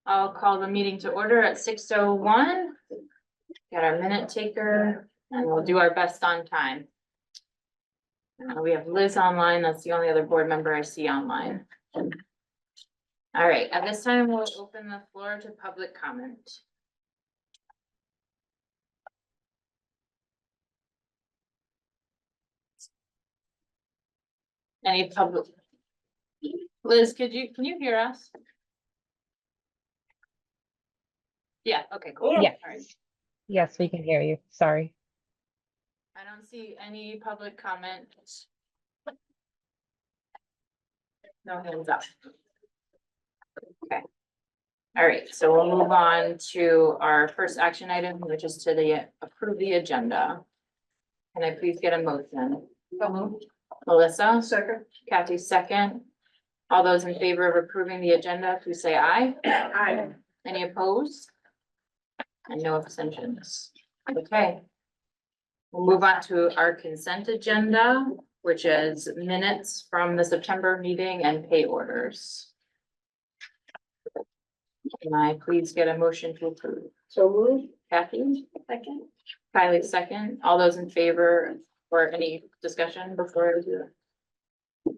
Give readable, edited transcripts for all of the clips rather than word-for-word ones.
I'll call the meeting to order at 6:01. Got our minute taker and we'll do our best on time. We have Liz online. That's the only other board member I see online. All right, at this time, we'll open the floor to public comment. Any public? Liz, can you hear us? Yeah, okay, cool. Yeah. All right. Yes, we can hear you. Sorry. I don't see any public comment. No hands up. Okay. All right, so we'll move on to our first action item, which is to approve the agenda. Can I please get a motion? Melissa? Second. Kathy, second. All those in favor of approving the agenda, please say aye. Aye. Any opposed? And no abstentions. Okay. We'll move on to our consent agenda, which is minutes from the September meeting and pay orders. Can I please get a motion to approve? So moved. Kathy, second. Kylie, second. All those in favor or any discussion before I do it?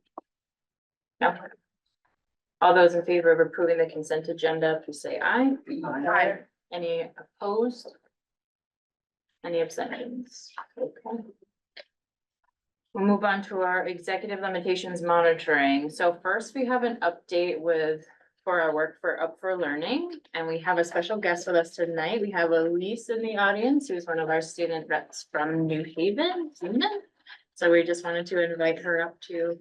No. All those in favor of approving the consent agenda, please say aye. Aye. Any opposed? Any abstentions? Okay. We'll move on to our executive limitations monitoring. So first we have an update for our work for Up for Learning, and we have a special guest with us tonight. We have Elise in the audience, who's one of our student reps from New Haven. So we just wanted to invite her up to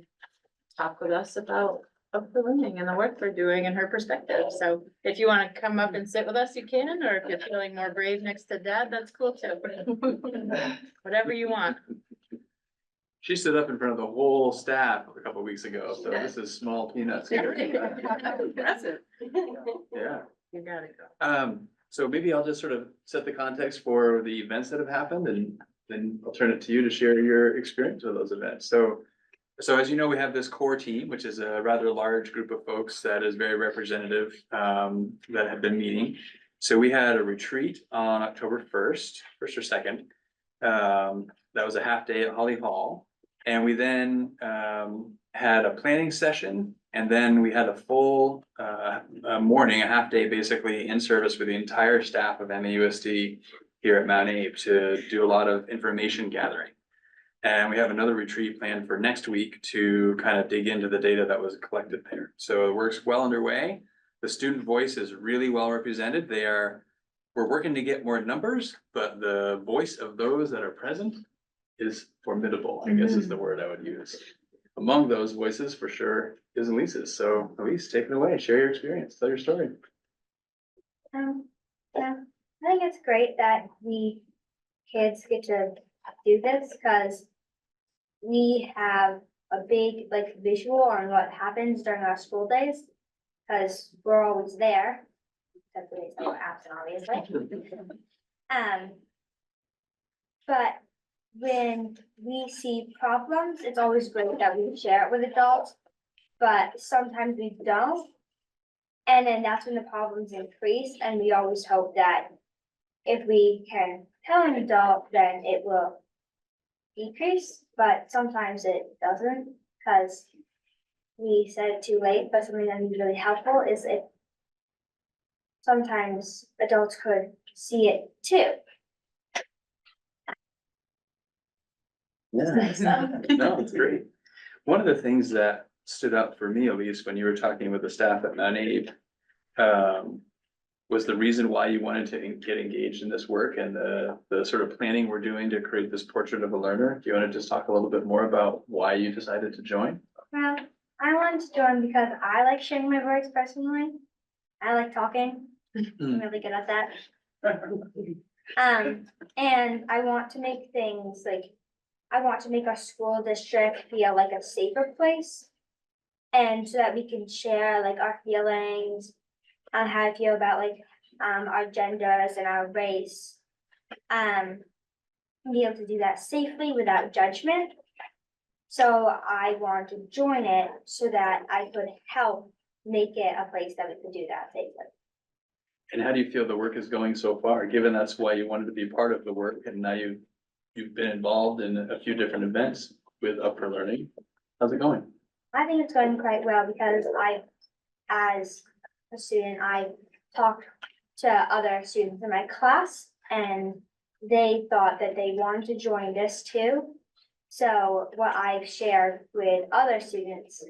talk with us about Up for Learning and the work we're doing and her perspective. So if you want to come up and sit with us, you can, or if you're feeling more brave next to Dad, that's cool too. Whatever you want. She stood up in front of the whole staff a couple of weeks ago, so this is small peanuts. Impressive. Yeah. You gotta go. So maybe I'll just sort of set the context for the events that have happened, and then I'll turn it to you to share your experience with those events. So as you know, we have this core team, which is a rather large group of folks that is very representative, that have been meeting. So we had a retreat on October 1st or 2nd. That was a half day at Holly Hall. And we then had a planning session, and then we had a full morning, a half day basically in service with the entire staff of MAUSD here at Mount Abe to do a lot of information gathering. And we have another retreat planned for next week to kind of dig into the data that was collected there. So the work's well underway. The student voice is really well represented. We're working to get more numbers, but the voice of those that are present is formidable, I guess is the word I would use. Among those voices, for sure, is Elise's. So Elise, take it away, share your experience, tell your story. Yeah, I think it's great that we kids get to do this because we have a big visual on what happens during our school days, because we're always there. Except for days that we're absent, obviously. But when we see problems, it's always great that we share it with adults, but sometimes we don't. And then that's when the problems increase, and we always hope that if we can tell an adult, then it will decrease, but sometimes it doesn't, because we said it too late. But something that is really helpful is if sometimes adults could see it too. Yeah, no, it's great. One of the things that stood out for me, at least when you were talking with the staff at Mount Abe, was the reason why you wanted to get engaged in this work and the sort of planning we're doing to create this portrait of a learner. Do you want to just talk a little bit more about why you decided to join? Well, I wanted to join because I like sharing my words personally. I like talking. I'm really good at that. And I want to make things I want to make our school district feel like a safer place. And so that we can share our feelings on how I feel about our genders and our race. Be able to do that safely without judgment. So I want to join it so that I could help make it a place that we could do that safely. And how do you feel the work is going so far, given that's why you wanted to be part of the work and now you've been involved in a few different events with Up for Learning? How's it going? I think it's going quite well because as a student, I talked to other students in my class and they thought that they wanted to join this too. So what I've shared with other students,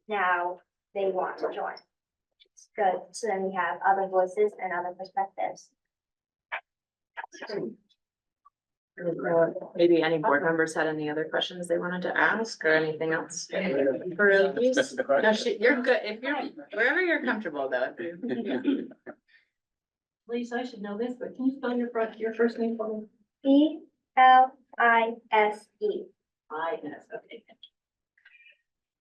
now they want to join. It's good. So then we have other voices and other perspectives. Maybe any board members had any other questions they wanted to ask or anything else? For Elise? No, you're good, if you're, wherever you're comfortable though. Lisa, I should know this, but can you spell your first name for me? Elise. Okay.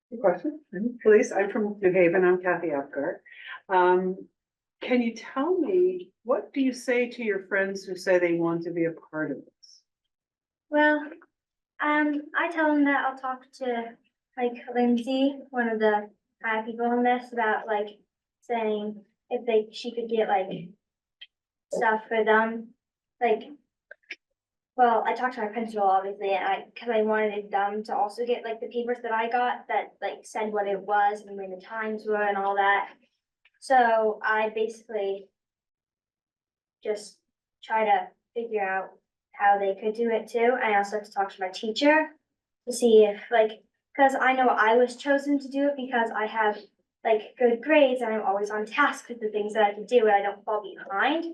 Good question. Please, I'm from New Haven. I'm Kathy Apgar. Can you tell me, what do you say to your friends who say they want to be a part of this? Well, I tell them that I'll talk to like Lindsay, one of the people in this, about like saying if she could get like stuff for them, like, well, I talked to my principal obviously, and cause I wanted them to also get like the papers that I got that like said what it was and when the times were and all that. So I basically just try to figure out how they could do it too. I also have to talk to my teacher to see if like, cause I know I was chosen to do it because I have like good grades and I'm always on task with the things that I can do and I don't fall behind.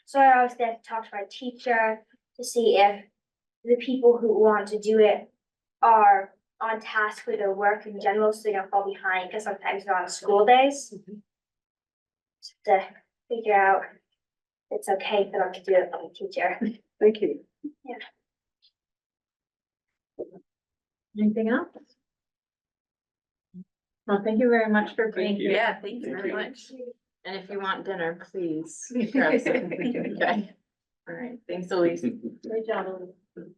So I always have to talk to my teacher to see if the people who want to do it are on task with their work in general, so they don't fall behind, because sometimes they're on school days. Just to figure out it's okay for them to do it for the teacher. Thank you. Anything else? Well, thank you very much for being Thank you. here. Yeah, thank you Thank very you. much. And if you want dinner, please grab some. Okay. All right, thanks, Elise. Great job, Elise.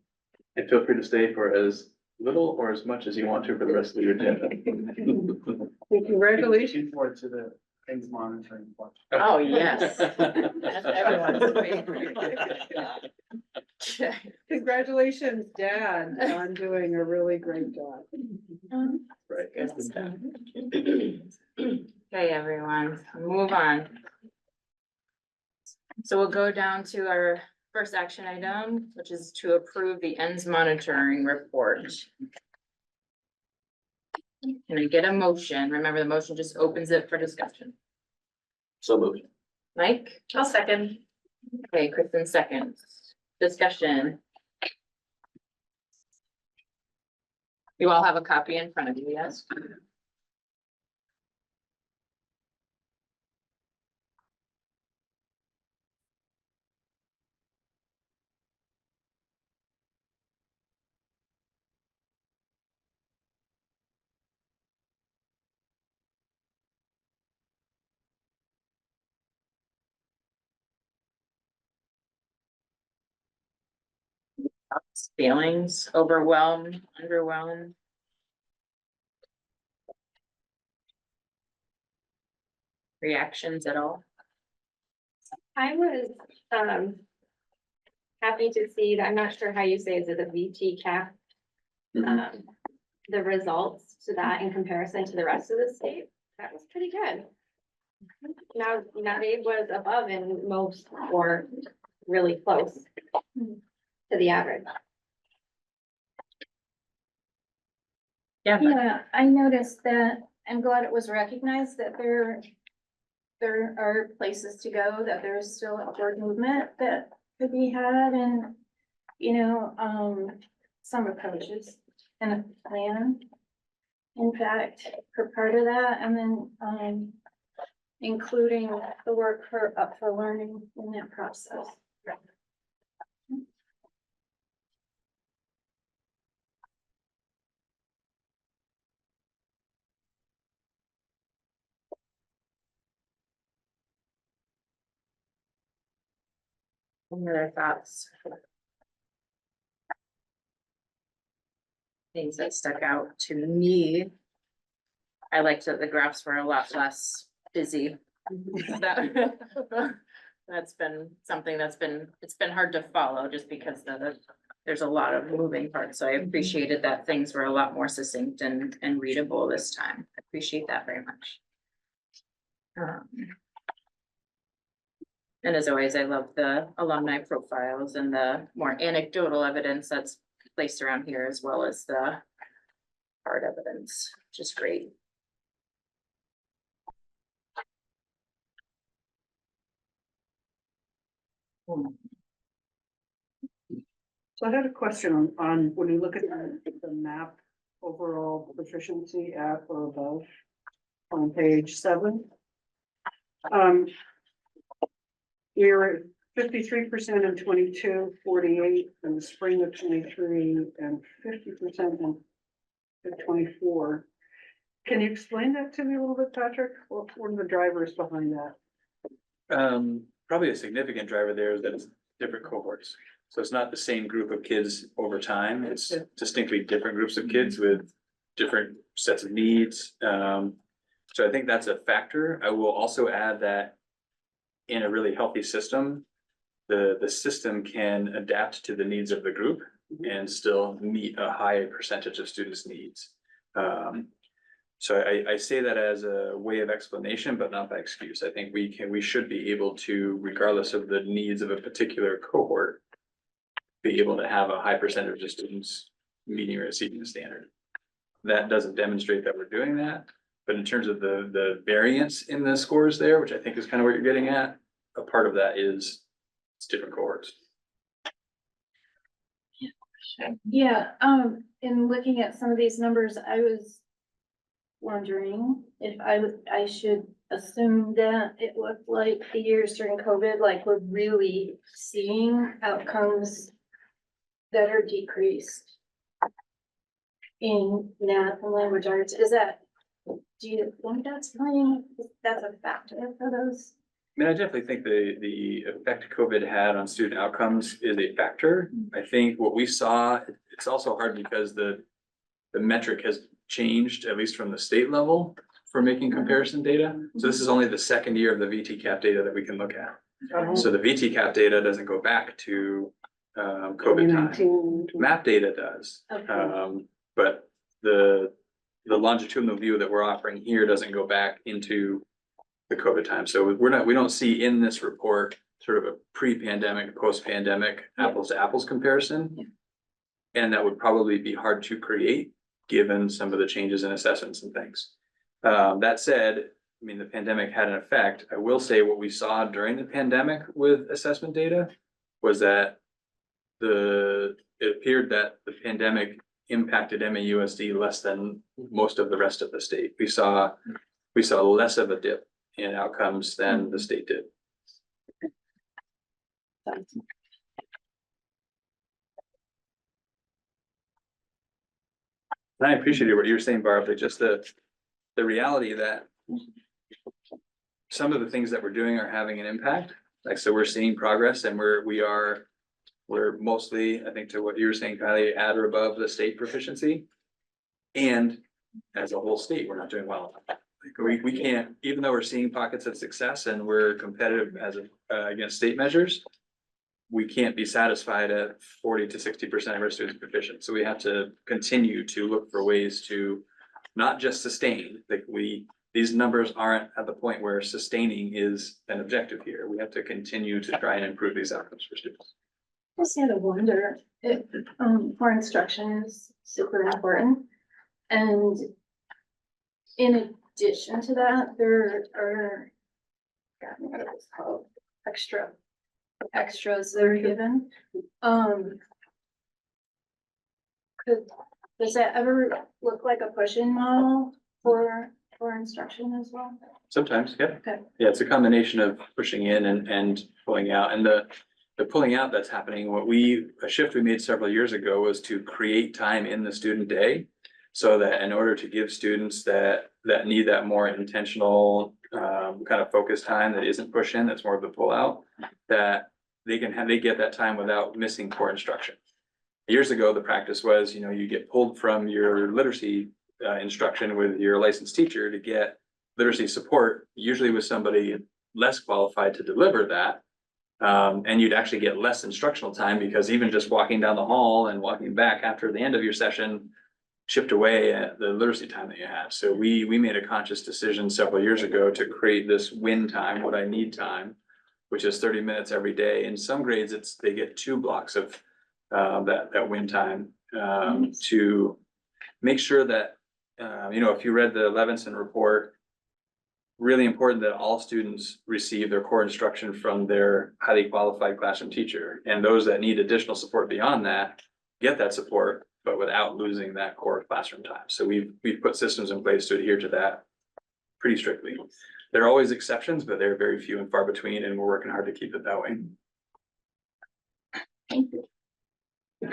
And feel free to stay for as little or as much as you want to for the rest of your agenda. Well, congratulations. Forward to the things monitoring. Oh, yes. That's everyone's favorite. Congratulations, Dad, on doing a really great job. Right. Okay, everyone, move on. So we'll go down to our first action item, which is to approve the ends monitoring report. Can I get a motion? Remember, the motion just opens it for discussion. So moved. Mike? I'll second. Okay, Kristen seconds. Discussion. You all have a copy in front of you, yes? Feelings, overwhelmed, underwhelmed? Reactions at all? I was, happy to see that, I'm not sure how you say, is it a VT cap? Mhm. The results to that in comparison to the rest of the state, that was pretty good. Now, Nave was above and most or really close to the average. Yeah. Yeah, I noticed that. I'm glad it was recognized that there are places to go, that there's still upward movement that could be had and, some approaches and a plan. In fact, for part of that, and then, including the work for Up for Learning in that process. Any other thoughts? Things that stuck out to me. I liked that the graphs were a lot less busy. That That's been something it's been hard to follow just because there's a lot of moving parts. So I appreciated that things were a lot more succinct and readable this time. I appreciate that very much. And as always, I love the alumni profiles and the more anecdotal evidence that's placed around here, as well as the hard evidence, which is great. So I had a question on when you look at the map overall proficiency at or above on page 7. You're at 53% in 22, 48 in the spring of 23, and 50% in 24. Can you explain that to me a little bit, Patrick? What are the drivers behind that? Probably a significant driver there is that it's different cohorts. So it's not the same group of kids over time. It's distinctly different groups of kids with different sets of needs. So I think that's a factor. I will also add that in a really healthy system, the system can adapt to the needs of the group and still meet a high percentage of students' needs. So I say that as a way of explanation, but not by excuse. I think we should be able to, regardless of the needs of a particular cohort, be able to have a high percentage of students meeting or exceeding the standard. That doesn't demonstrate that we're doing that, but in terms of the variance in the scores there, which I think is kind of what you're getting at, a part of that is it's different cohorts. Yeah, in looking at some of these numbers, I was wondering if I should assume that it looked like the years during COVID, like we're really seeing outcomes that are decreased in math and language arts. Do you think that's a factor for those? I mean, I definitely think the effect COVID had on student outcomes is a factor. I think what we saw, it's also hard because the metric has changed, at least from the state level, for making comparison data. So this is only the second year of the VTCAP data that we can look at. So the VTCAP data doesn't go back to COVID time. 2019. Map data does. Okay. But the longitudinal view that we're offering here doesn't go back into the COVID time. So we don't see in this report sort of a pre-pandemic, post-pandemic, apples to apples comparison. Yeah. And that would probably be hard to create given some of the changes in assessments and things. That said, I mean, the pandemic had an effect. I will say what we saw during the pandemic with assessment data was that it appeared that the pandemic impacted MAUSD less than most of the rest of the state. We saw less of a dip in outcomes than the state did. And I appreciated what you were saying, Barb, but just the reality that some of the things that we're doing are having an impact. Like, so we're seeing progress and we're mostly, I think to what you were saying, Kylie, at or above the state proficiency. And as a whole state, we're not doing well. Like we can't, even though we're seeing pockets of success and we're competitive as against state measures, we can't be satisfied at 40 to 60% of our students proficient. So we have to continue to look for ways to not just sustain, like these numbers aren't at the point where sustaining is an objective here. We have to continue to try and improve these outcomes for students. I just had a wonder if for instruction is super important. And in addition to that, there are, God, what it was called, extras that are given. Does that ever look like a push-in model for instruction as well? Sometimes, yeah. Okay. Yeah, it's a combination of pushing in and pulling out. And the pulling out that's happening, a shift we made several years ago was to create time in the student day. So that in order to give students that need that more intentional kind of focus time that isn't push in, that's more of the pull out, that they get that time without missing core instruction. Years ago, the practice was, you get pulled from your literacy instruction with your licensed teacher to get literacy support, usually with somebody less qualified to deliver that. And you'd actually get less instructional time because even just walking down the hall and walking back after the end of your session chipped away at the literacy time that you had. So we made a conscious decision several years ago to create this win time, what I need time, which is 30 minutes every day. In some grades, they get 2 blocks of that win time to make sure that, if you read the Levinson report, really important that all students receive their core instruction from their highly qualified classroom teacher. And those that need additional support beyond that, get that support, but without losing that core classroom time. So we've put systems in place to adhere to that pretty strictly. There are always exceptions, but they're very few and far between, and we're working hard to keep it that way.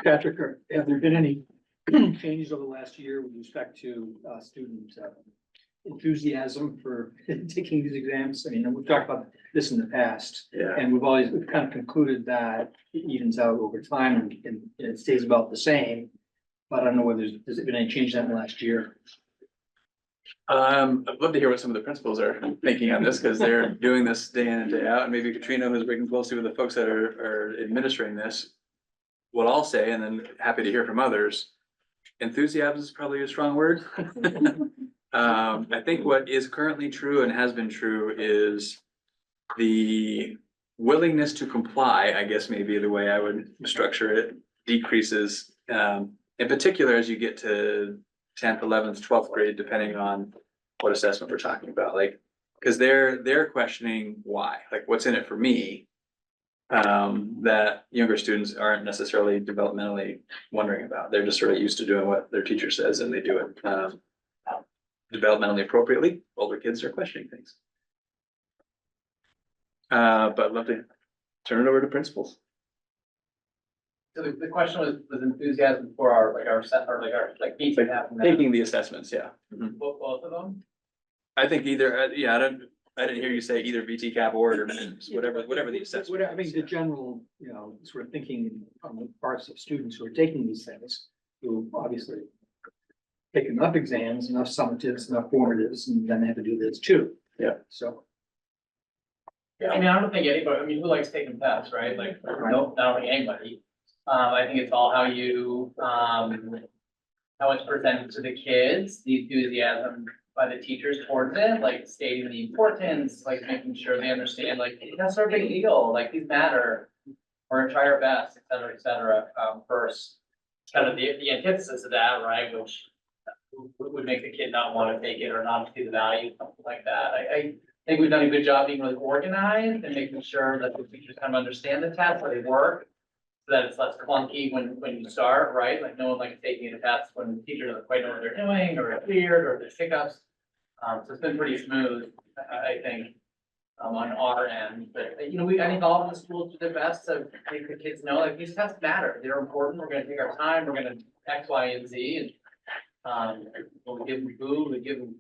Patrick, have there been any changes over the last year with respect to student enthusiasm for taking these exams? I mean, we've talked about this in the past, Yeah. and we've kind of concluded that it evens out over time and it stays about the same. But I don't know whether there's been any change in that in the last year. I'd love to hear what some of the principals are thinking on this, because they're doing this day in and day out, and maybe Katrina, who's working closely with the folks that are administering this. What I'll say, and then happy to hear from others, enthusiasm is probably a strong word. I think what is currently true and has been true is the willingness to comply, I guess maybe the way I would structure it, decreases. In particular, as you get to 10th, 11th, 12th grade, depending on what assessment we're talking about, like, because they're questioning why, like, what's in it for me, that younger students aren't necessarily developmentally wondering about. They're just sort of used to doing what their teacher says, and they do it developmentally appropriately. Older kids are questioning things. But I'd love to turn it over to principals. So the question was enthusiasm for our set, or meets that happen. Taking the assessments, yeah. Mhm. Both of them? I think either, I didn't hear you say either VT cap or whatever the assessment. I mean, the general, sort of thinking on the parts of students who are taking these things, who obviously take enough exams, enough summatives, enough formatives, and then they have to do this too. Yeah. So. Yeah, I mean, I don't think anybody, who likes taking tests, right? Like, no, I don't think anybody. I think it's all how you, how it's presented to the kids, the enthusiasm by the teachers towards it, like stating the importance, like making sure they understand, like, that's our big deal, like, these matter. We're gonna try our best, et cetera, first. Kind of the antithesis of that, right, which would make the kid not want to take it or not see the value, something like that. I think we've done a good job being really organized and making sure that the teachers kind of understand the tests, how they work. So that it's less clunky when you start, right? Like no one likes taking a test when the teacher doesn't quite know what they're doing, or it's weird, or there's hiccups. So it's been pretty smooth, I think, on our end. But I think all of the schools do their best to make the kids know, like, these tests matter. They're important. We're gonna take our time. We're gonna X, Y, and Z. And when we give them food, we give them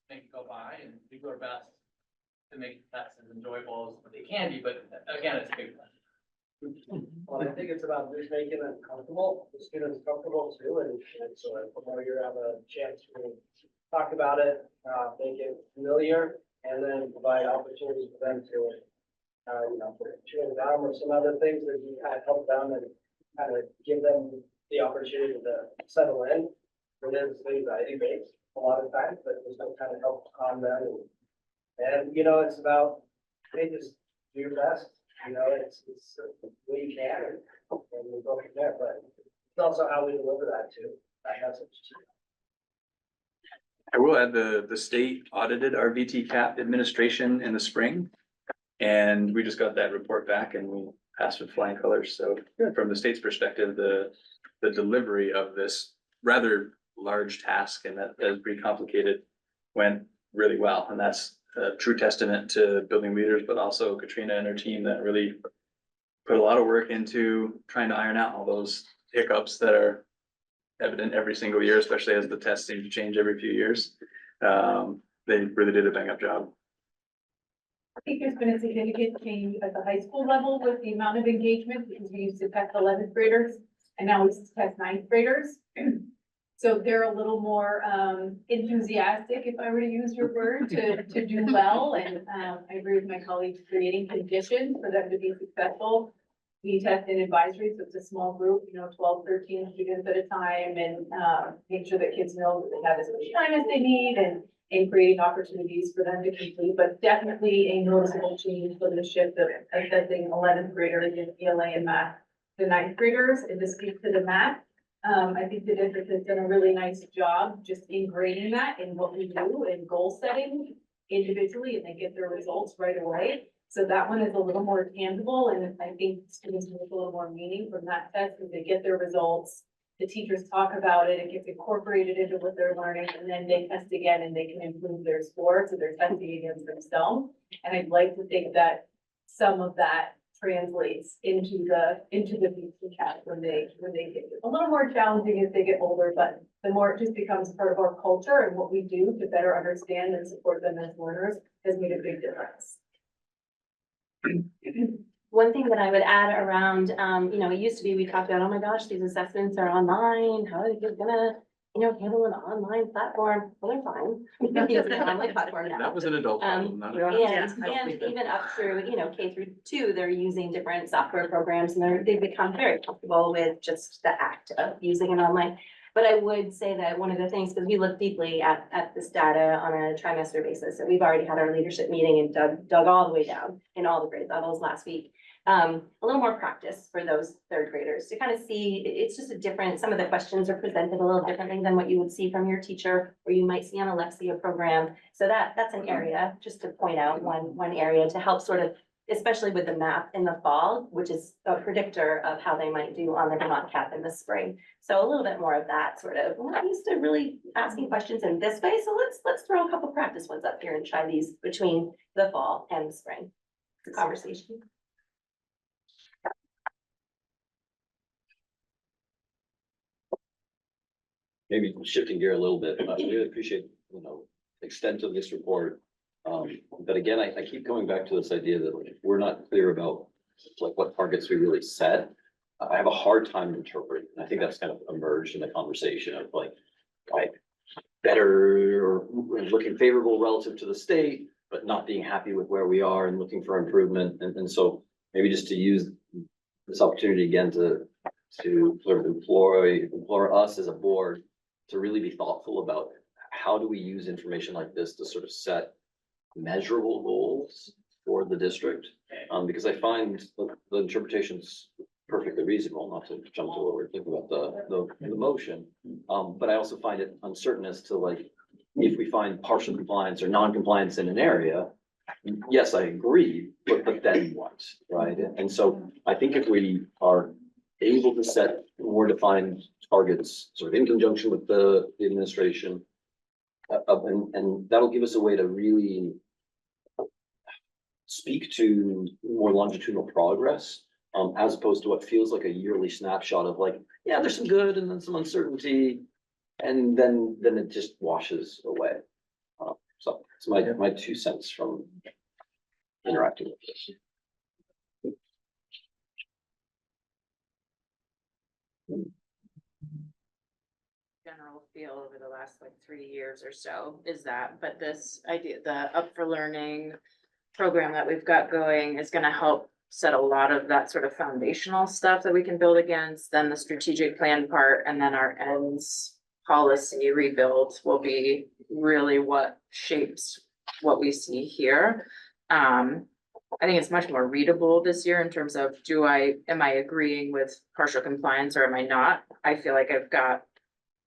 make it go by, and we do our best to make the tests as enjoyable as they can be. But again, it's a big one. Well, I think it's about just making it comfortable, the students comfortable too, and so whenever you have a chance to talk about it, make it familiar, and then provide opportunities for them to, chew them or some other things that you kind of help them and kind of give them the opportunity to settle in. It is anxiety based a lot of times, but there's some kind of help calm them. And it's about, they just do your best. It's what you can, and we go from there, but it's also how we deliver that too. That message. I will add the state audited our VT cap administration in the spring. And we just got that report back and we passed with flying colors. So from the state's perspective, the delivery of this rather large task, and that is pretty complicated, went really well. And that's a true testament to building leaders, but also Katrina and her team that really put a lot of work into trying to iron out all those hiccups that are evident every single year, especially as the tests seem to change every few years. They really did a bang up job. I think there's been a significant change at the high school level with the amount of engagement, because we used to test 11th graders and now we test 9th graders. So they're a little more enthusiastic, if I were to use your word, to do well. And I agree with my colleagues, creating conditions for them to be successful. We test in advisory, so it's a small group, 12, 13 students at a time, and make sure that kids know that they have as much time as they need, and creating opportunities for them to complete. But definitely a noticeable change for the shift of assessing 11th graders in ELA and math to 9th graders. And to speak to the math, I think the district has done a really nice job just ingraining that in what we do and goal setting individually, and they get their results right away. So that one is a little more tangible, and I think students get a little more meaning from that test because they get their results. The teachers talk about it, it gets incorporated into what they're learning, and then they test again and they can improve their score, so they're testing against themselves. And I'd like to think that some of that translates into the BTCAT when they get a little more challenging as they get older, but the more it just becomes part of our culture and what we do to better understand and support them as learners has made a big difference. One thing that I would add around, it used to be, we talked about, oh my gosh, these assessments are online, how are the kids gonna, handle an online platform? Well, they're fine. They're using an online platform now. That was an adult problem, not a. And even up through, K-2, they're using different software programs, and they've become very comfortable with just the act of using an online. But I would say that one of the things, because we look deeply at this data on a trimester basis, and we've already had our leadership meeting and dug all the way down in all the grade levels last week. A little more practice for those third graders to kind of see, it's just some of the questions are presented a little differently than what you would see from your teacher, or you might see on a Lexia program. So that's an area, just to point out one area to help sort of, especially with the math in the fall, which is a predictor of how they might do on the Vermont CAP in the spring. So a little bit more of that sort of, we're not used to really asking questions in this way. So let's throw a couple practice ones up here and try these between the fall and the spring. It's a conversation. Maybe shifting gear a little bit, I really appreciate, the extent of this report. But again, I keep coming back to this idea that if we're not clear about what targets we really set, I have a hard time interpreting. And I think that's kind of emerged in the conversation of better or looking favorable relative to the state, but not being happy with where we are and looking for improvement. And so maybe just to use this opportunity again to sort of implore us as a board to really be thoughtful about how do we use information like this to sort of set measurable goals for the district. Because I find the interpretation's perfectly reasonable, not to jump to what we're thinking about the motion. But I also find it uncertain as to if we find partial compliance or non-compliance in an area, yes, I agree, but then what, right? And so I think if we are able to set more defined targets, sort of in conjunction with the administration, and that'll give us a way to really speak to more longitudinal progress, as opposed to what feels like a yearly snapshot of yeah, there's some good and then some uncertainty, and then it just washes away. So it's my 2 cents from interacting with this. General feel over the last 3 years or so is that, but this idea, the Up for Learning program that we've got going is gonna help set a lot of that sort of foundational stuff that we can build against. Then the strategic plan part, and then our ends policy rebuild will be really what shapes what we see here. I think it's much more readable this year in terms of am I agreeing with partial compliance or am I not? I feel like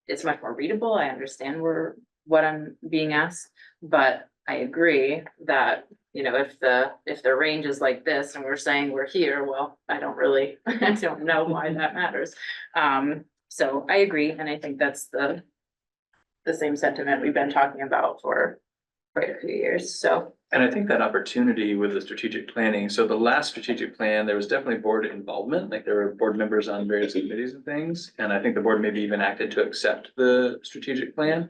it's much more readable. I understand what I'm being asked, but I agree that, if the range is like this and we're saying we're here, well, I don't know why that matters. So I agree. And I think that's the same sentiment we've been talking about for quite a few years. So. And I think that opportunity with the strategic planning, so the last strategic plan, there was definitely board involvement, there were board members on various committees and things. And I think the board maybe even acted to accept the strategic plan.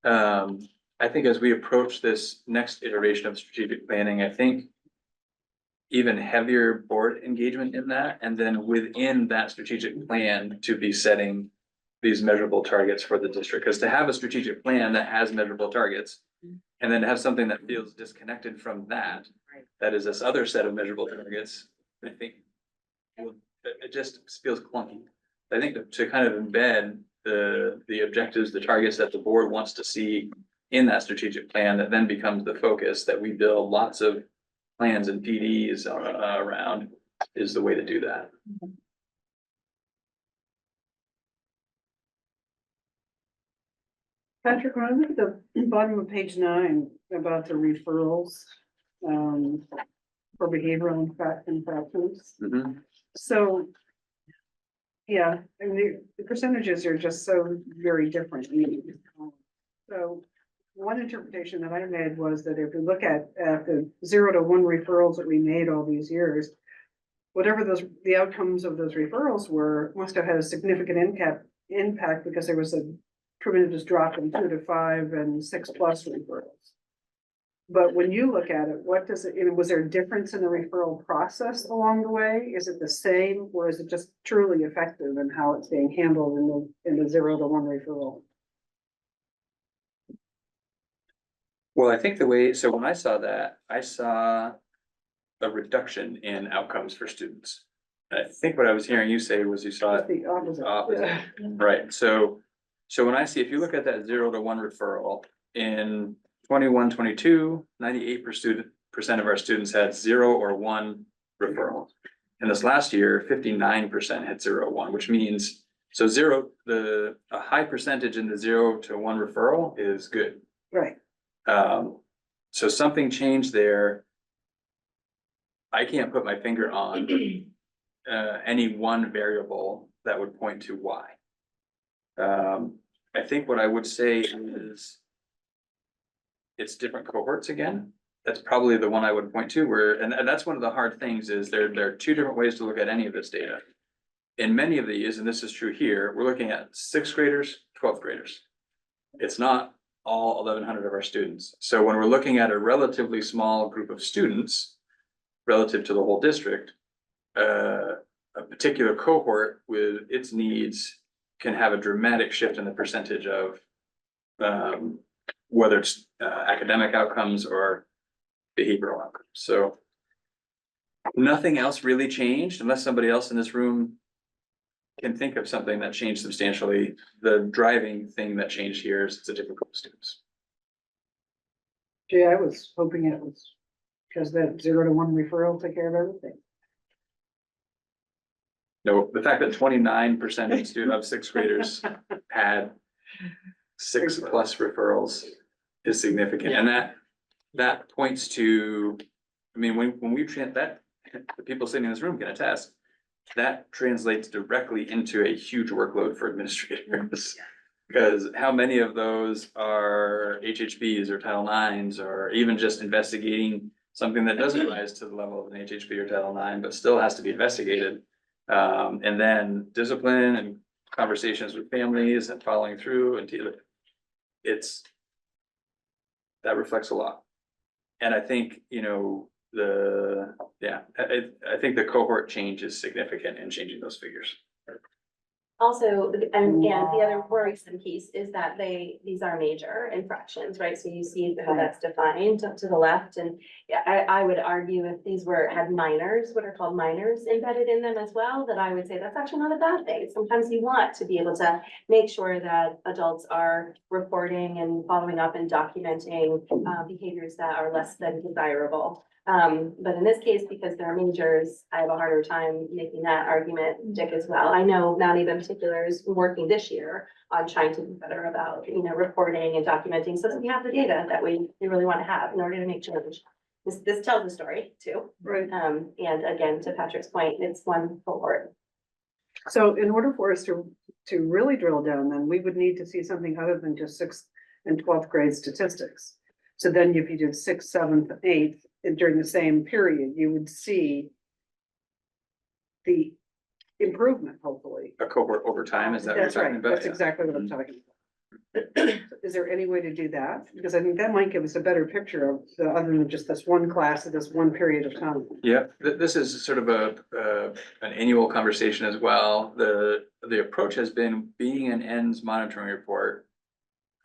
I think as we approach this next iteration of strategic planning, I think even heavier board engagement in that, and then within that strategic plan to be setting these measurable targets for the district, because to have a strategic plan that has measurable targets. And then to have something that feels disconnected from that, that is this other set of measurable targets, I think. It just feels clunky. I think to kind of embed the objectives, the targets that the board wants to see in that strategic plan, that then becomes the focus that we build lots of plans and PDs around, is the way to do that. Patrick, when I look at the bottom of page 9 about the referrals, for behavioral infractions. So, yeah, I mean, the percentages are just so very different. So one interpretation that I made was that if you look at the 0 to 1 referrals that we made all these years, whatever the outcomes of those referrals were, must have had a significant impact because there was a tremendous drop in 2 to 5 and 6+ referrals. But when you look at it, what does it, was there a difference in the referral process along the way? Is it the same, or is it just truly effective in how it's being handled in the 0 to 1 referral? Well, I think so when I saw that, I saw a reduction in outcomes for students. And I think what I was hearing you say was you saw It's the opposite. opposite, right? So when I see, if you look at that 0 to 1 referral in 21-22, 98% of our students had 0 or 1 referral. And this last year, 59% had 0 or 1, which means, so a high percentage in the 0 to 1 referral is good. Right. So something changed there. I can't put my finger on any one variable that would point to why. I think what I would say is it's different cohorts again. That's probably the one I would point to, and that's one of the hard things is there are 2 different ways to look at any of this data. In many of these, and this is true here, we're looking at 6th graders, 12th graders. It's not all 1,100 of our students. So when we're looking at a relatively small group of students relative to the whole district, a particular cohort with its needs can have a dramatic shift in the percentage of whether it's academic outcomes or behavioral outcomes. So nothing else really changed unless somebody else in this room can think of something that changed substantially. The driving thing that changed here is it's a different group of students. Gee, I was hoping it was because that 0 to 1 referral took care of everything. No, the fact that 29% of 6th graders had 6+ referrals is significant, and that points to, I mean, when we that, the people sitting in this room can attest, that translates directly into a huge workload for administrators. Because how many of those are HHBs or Title IX, or even just investigating something that doesn't rise to the level of an HHB or Title IX, but still has to be investigated. And then discipline and conversations with families and following through, and that reflects a lot. And I think, I think the cohort change is significant in changing those figures. Also, and the other worrisome piece is that these are major infractions, right? So you see how that's defined up to the left, and I would argue if these had minors, what are called minors embedded in them as well, that I would say that's actually not a bad thing. Sometimes you want to be able to make sure that adults are reporting and following up and documenting behaviors that are less than desirable. But in this case, because they're majors, I have a harder time making that argument, Dick, as well. I know Mount Eva in particular is working this year on trying to be better about, reporting and documenting, so that we have the data that we really want to have in order to make change. This tells the story too. Right. And again, to Patrick's point, it's one cohort. So in order for us to really drill down, then we would need to see something other than just 6th and 12th grade statistics. So then if you did 6th, 7th, 8th, during the same period, you would see the improvement, hopefully. A cohort over time, is that what you're That's talking right. about? That's Yeah. exactly what I'm talking about. Is there any way to do that? Because I think that might give us a better picture of, other than just this one class at this one period of time. Yeah, this is sort of an annual conversation as well. The approach has been being an ends monitoring report.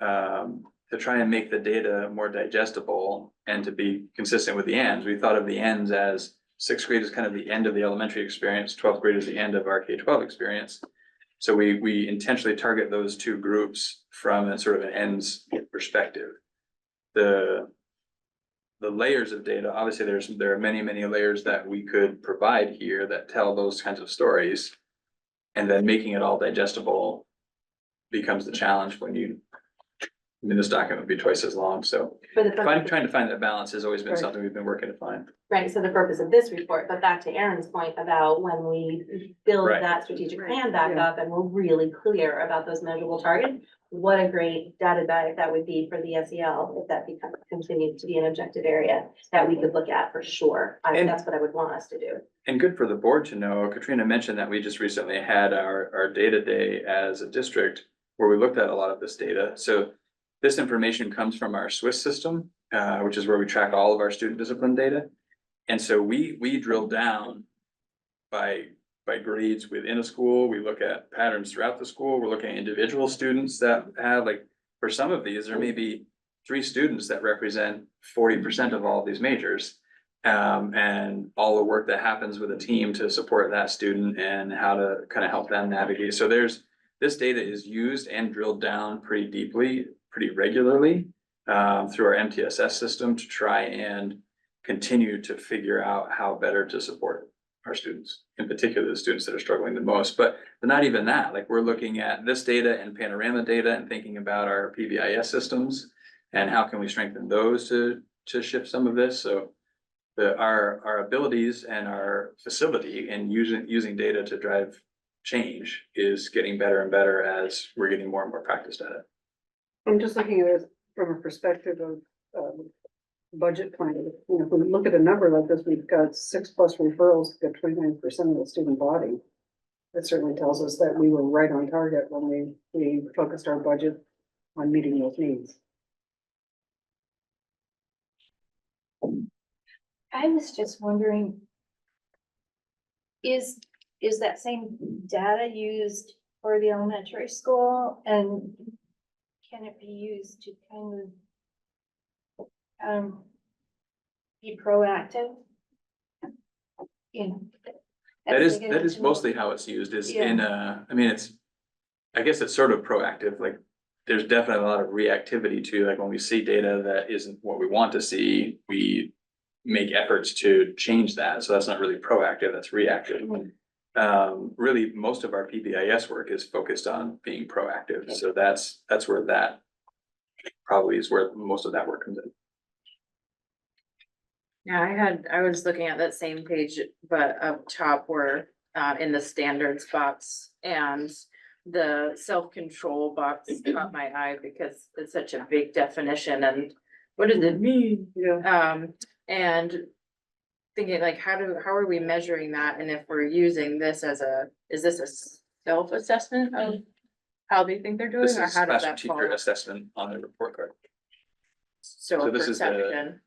To try and make the data more digestible and to be consistent with the ends. We thought of the ends as sixth grade is kind of the end of the elementary experience, 12th grade is the end of our K-12 experience. So we intentionally target those two groups from a sort of an ends perspective. The layers of data, obviously there are many layers that we could provide here that tell those kinds of stories. And then making it all digestible becomes the challenge when this document would be twice as long, so trying to find that balance has always been Right. something we've been working to find. Right, so the purpose of this report, but back to Erin's point about when we build Right. that strategic plan back Yeah. up and we're really clear about those measurable targets, what a great data dive that would be for the SEL if that becomes, continues to be an objective area that we could look at for sure. And- That's what I would want us to do. And good for the board to know, Katrina mentioned that we just recently had our data day as a district where we looked at a lot of this data, so this information comes from our Swiss system, which is where we track all of our student discipline data. And so we drill down by grades within a school. We look at patterns throughout the school. We're looking at individual students that have, like, for some of these, there may be 3 students that represent 40% of all of these majors. And all the work that happens with a team to support that student and how to kind of help them navigate. So this data is used and drilled down pretty deeply, pretty regularly, through our MTSS system to try and continue to figure out how better to support our students, in particular the students that are struggling the most. But not even that, like, we're looking at this data and panorama data and thinking about our PBIS systems and how can we strengthen those to shift some of this. So our abilities and our facility in using data to drive change is getting better and better as we're getting more and more practiced at it. I'm just looking at it from a perspective of, budget planning. You know, if we look at a number like this, we've got 6+ referrals, we've got 29% of the student body. That certainly tells us that we were right on target when we focused our budget on meeting those needs. I was just wondering, is that same data used for the elementary school, and can it be used to kind of be proactive? That is mostly how it's used, is in, I mean, I guess it's sort of proactive, like, there's definitely a lot of reactivity to, like, when we see data that isn't what we want to see, we make efforts to change that, so that's not really proactive, that's reactive. Really, most of our PBIS work is focused on being proactive, so that's where that probably is where most of that work comes in. Yeah, I was looking at that same page, but up top were in the standards box, and the self-control box caught my eye because it's such a big definition, and what does it mean? Yeah. And thinking, like, how are we measuring that? And if we're using this is this a self-assessment of how they think they're doing, This or is how does classroom that fall? teacher assessment on the report card. So this is the- perception,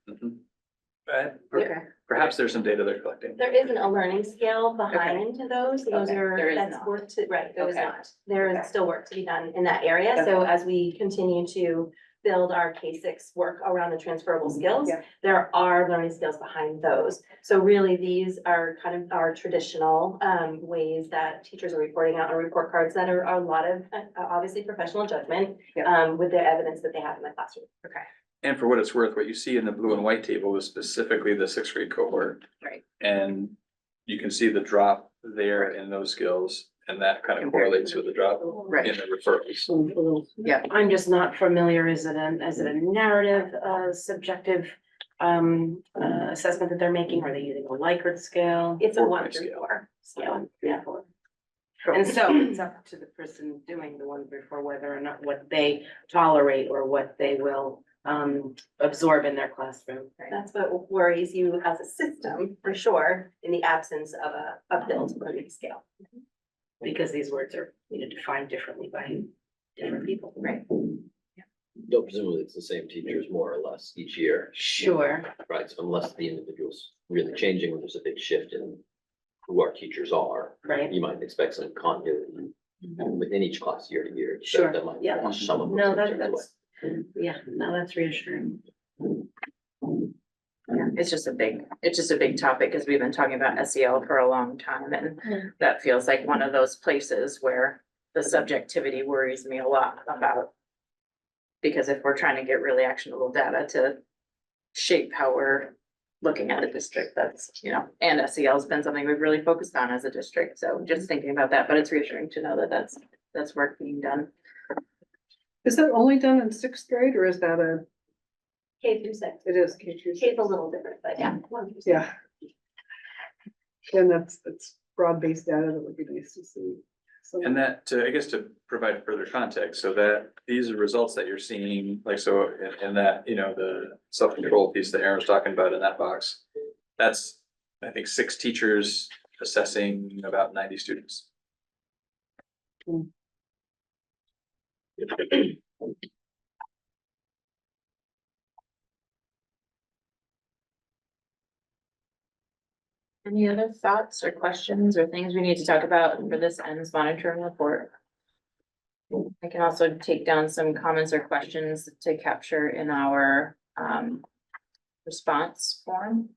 okay. Perhaps there's some data they're collecting. There isn't a learning scale behind those. Those Okay, are, there is that's not. work to, right, there is Okay. not. There Okay. is still work to be done in that area. So as we continue to build our K-6 work around the transferable skills, Yeah. there are learning skills behind those. So really, these are kind of our traditional ways that teachers are reporting out on report cards that are a lot of, obviously, professional judgment with the evidence that they have in the classroom. Okay. And for what it's worth, what you see in the blue and white table is specifically the 6th grade cohort. Right. And you can see the drop there in those skills, and that kind of Compared to correlates with the drop Right. in the referrals. Yeah. I'm just not familiar, is it a narrative, subjective, assessment that they're making? Are they using a Likert scale? It's a 4-point 1 through scale. 4 scale. Yeah. And so it's up to the person doing the 1 through 4, whether or not what they tolerate or what they will, absorb in their classroom. That's what worries you as a system, for sure, in the absence of a built learning scale. Because these words are, defined differently by different people. Right. Though presumably it's the same teachers more or less each year, Sure, right? So unless the individual's really changing, or there's a big shift in who our teachers are, right. you might expect some continuity within each class year to year. That- Sure, That might yeah. wash some of No, those concerns away. that's, yeah, no, that's reassuring. Yeah, it's just a big topic because we've been talking about SEL for a long time and that feels like one of those places where the subjectivity worries me a lot about. Because if we're trying to get really actionable data to shape how we're looking at a district, that's, you know, and SEL has been something we've really focused on as a district. So just thinking about that, but it's reassuring to know that that's work being done. Is that only done in sixth grade or is that a, K through 6. it is K through K's six? a little different, but yeah. 1 through 6. Yeah. And that's broad-based data that would be nice to see. So- And that, I guess to provide further context, so that these are results that you're seeing, like, so in that, you know, the self-control piece that Aaron was talking about in that box. That's, I think, 6 teachers assessing about 90 students. Any other thoughts or questions or things we need to talk about for this ends monitoring report? I can also take down some comments or questions to capture in our response form.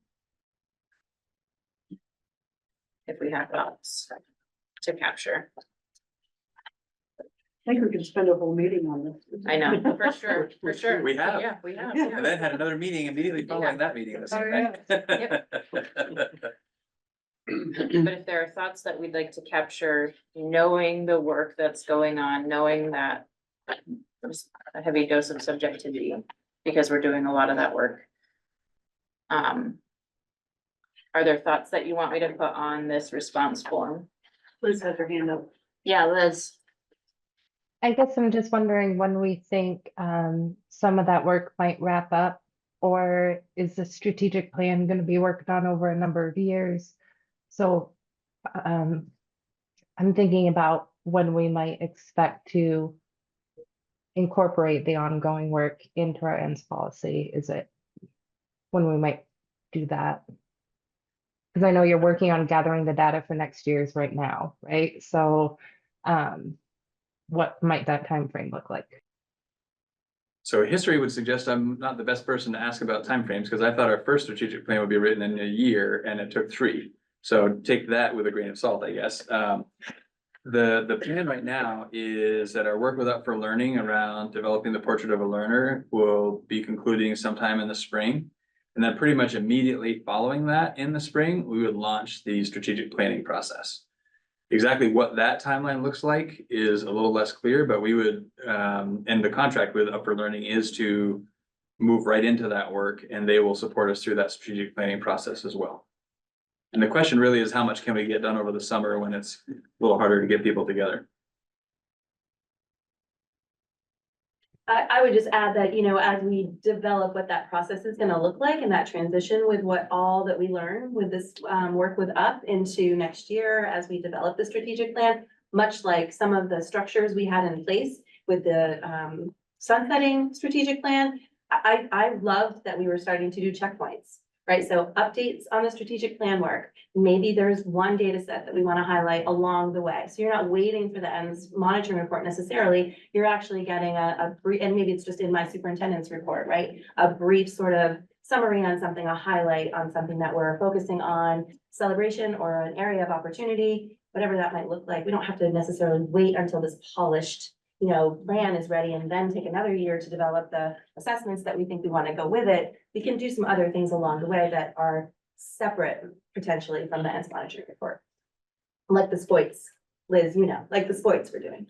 If we have thoughts to capture. I think we can spend a whole meeting on this. I know, for sure. We have. Yeah, we have. And then had another meeting immediately following that meeting the same night. But if there are thoughts that we'd like to capture, knowing the work that's going on, knowing that there's a heavy dose of subjectivity, because we're doing a lot of that work. Are there thoughts that you want me to put on this response form? Liz has her hand up. Yeah, Liz. I guess I'm just wondering when we think some of that work might wrap up, or is the strategic plan going to be worked on over a number of years? So I'm thinking about when we might expect to incorporate the ongoing work into our ends policy. Is it when we might do that? Because I know you're working on gathering the data for next year's right now, right? So what might that time frame look like? So history would suggest I'm not the best person to ask about timeframes, because I thought our first strategic plan would be written in a year and it took 3. So take that with a grain of salt, I guess. The plan right now is that our work with Up for Learning around developing the portrait of a learner will be concluding sometime in the spring. And then pretty much immediately following that in the spring, we would launch the strategic planning process. Exactly what that timeline looks like is a little less clear, but we would, and the contract with Up for Learning is to move right into that work, and they will support us through that strategic planning process as well. And the question really is, how much can we get done over the summer when it's a little harder to get people together? I would just add that, you know, as we develop what that process is gonna look like and that transition with what all that we learn with this work with Up into next year as we develop the strategic plan, much like some of the structures we had in place with the sunsetting strategic plan. I loved that we were starting to do checkpoints, right? So updates on the strategic plan work. Maybe there's one data set that we want to highlight along the way. So you're not waiting for the ends monitoring report necessarily. You're actually getting a brief, and maybe it's just in my superintendent's report, right? A brief sort of summary on something, a highlight on something that we're focusing on, celebration or an area of opportunity, whatever that might look like. We don't have to necessarily wait until this polished, you know, plan is ready and then take another year to develop the assessments that we think we want to go with it. We can do some other things along the way that are separate potentially from the ends monitoring report. Like the SPOITs, Liz, you know, like the SPOITs we're doing.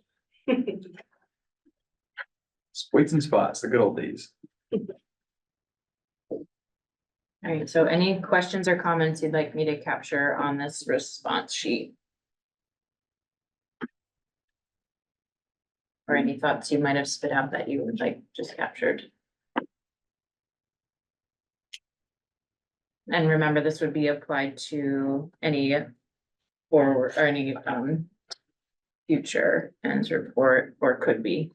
Weights and spots, the good old days. All right, so any questions or comments you'd like me to capture on this response sheet? Or any thoughts you might have spit out that you would like just captured? And remember, this would be applied to any forward or any future ends report, or could be.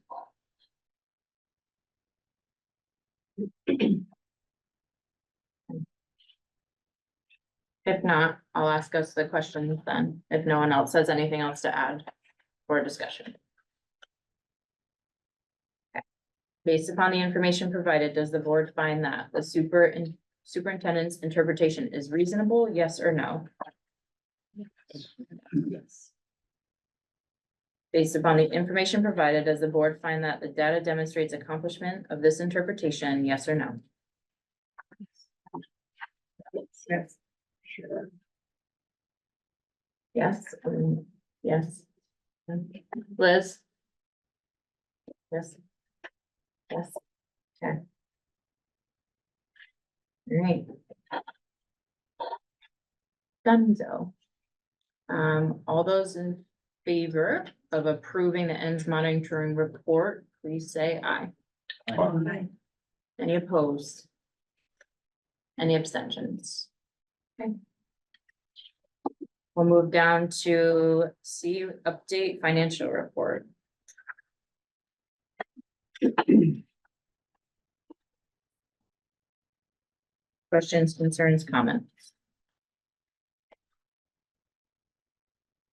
If not, I'll ask us the questions then, if no one else has anything else to add for discussion. Okay. Based upon the information provided, does the board find that the superintendent's interpretation is reasonable, yes or no? Yes. Based upon the information provided, does the board find that the data demonstrates accomplishment of this interpretation, yes or no? Yes. Sure. Yes, yes. Liz? Yes. Yes. Okay. All right. Dunzo. All those in favor of approving the ends monitoring report, please say aye. Aye. Any opposed? Any abstentions? Okay. We'll move down to C, update financial report. Questions, concerns, comments?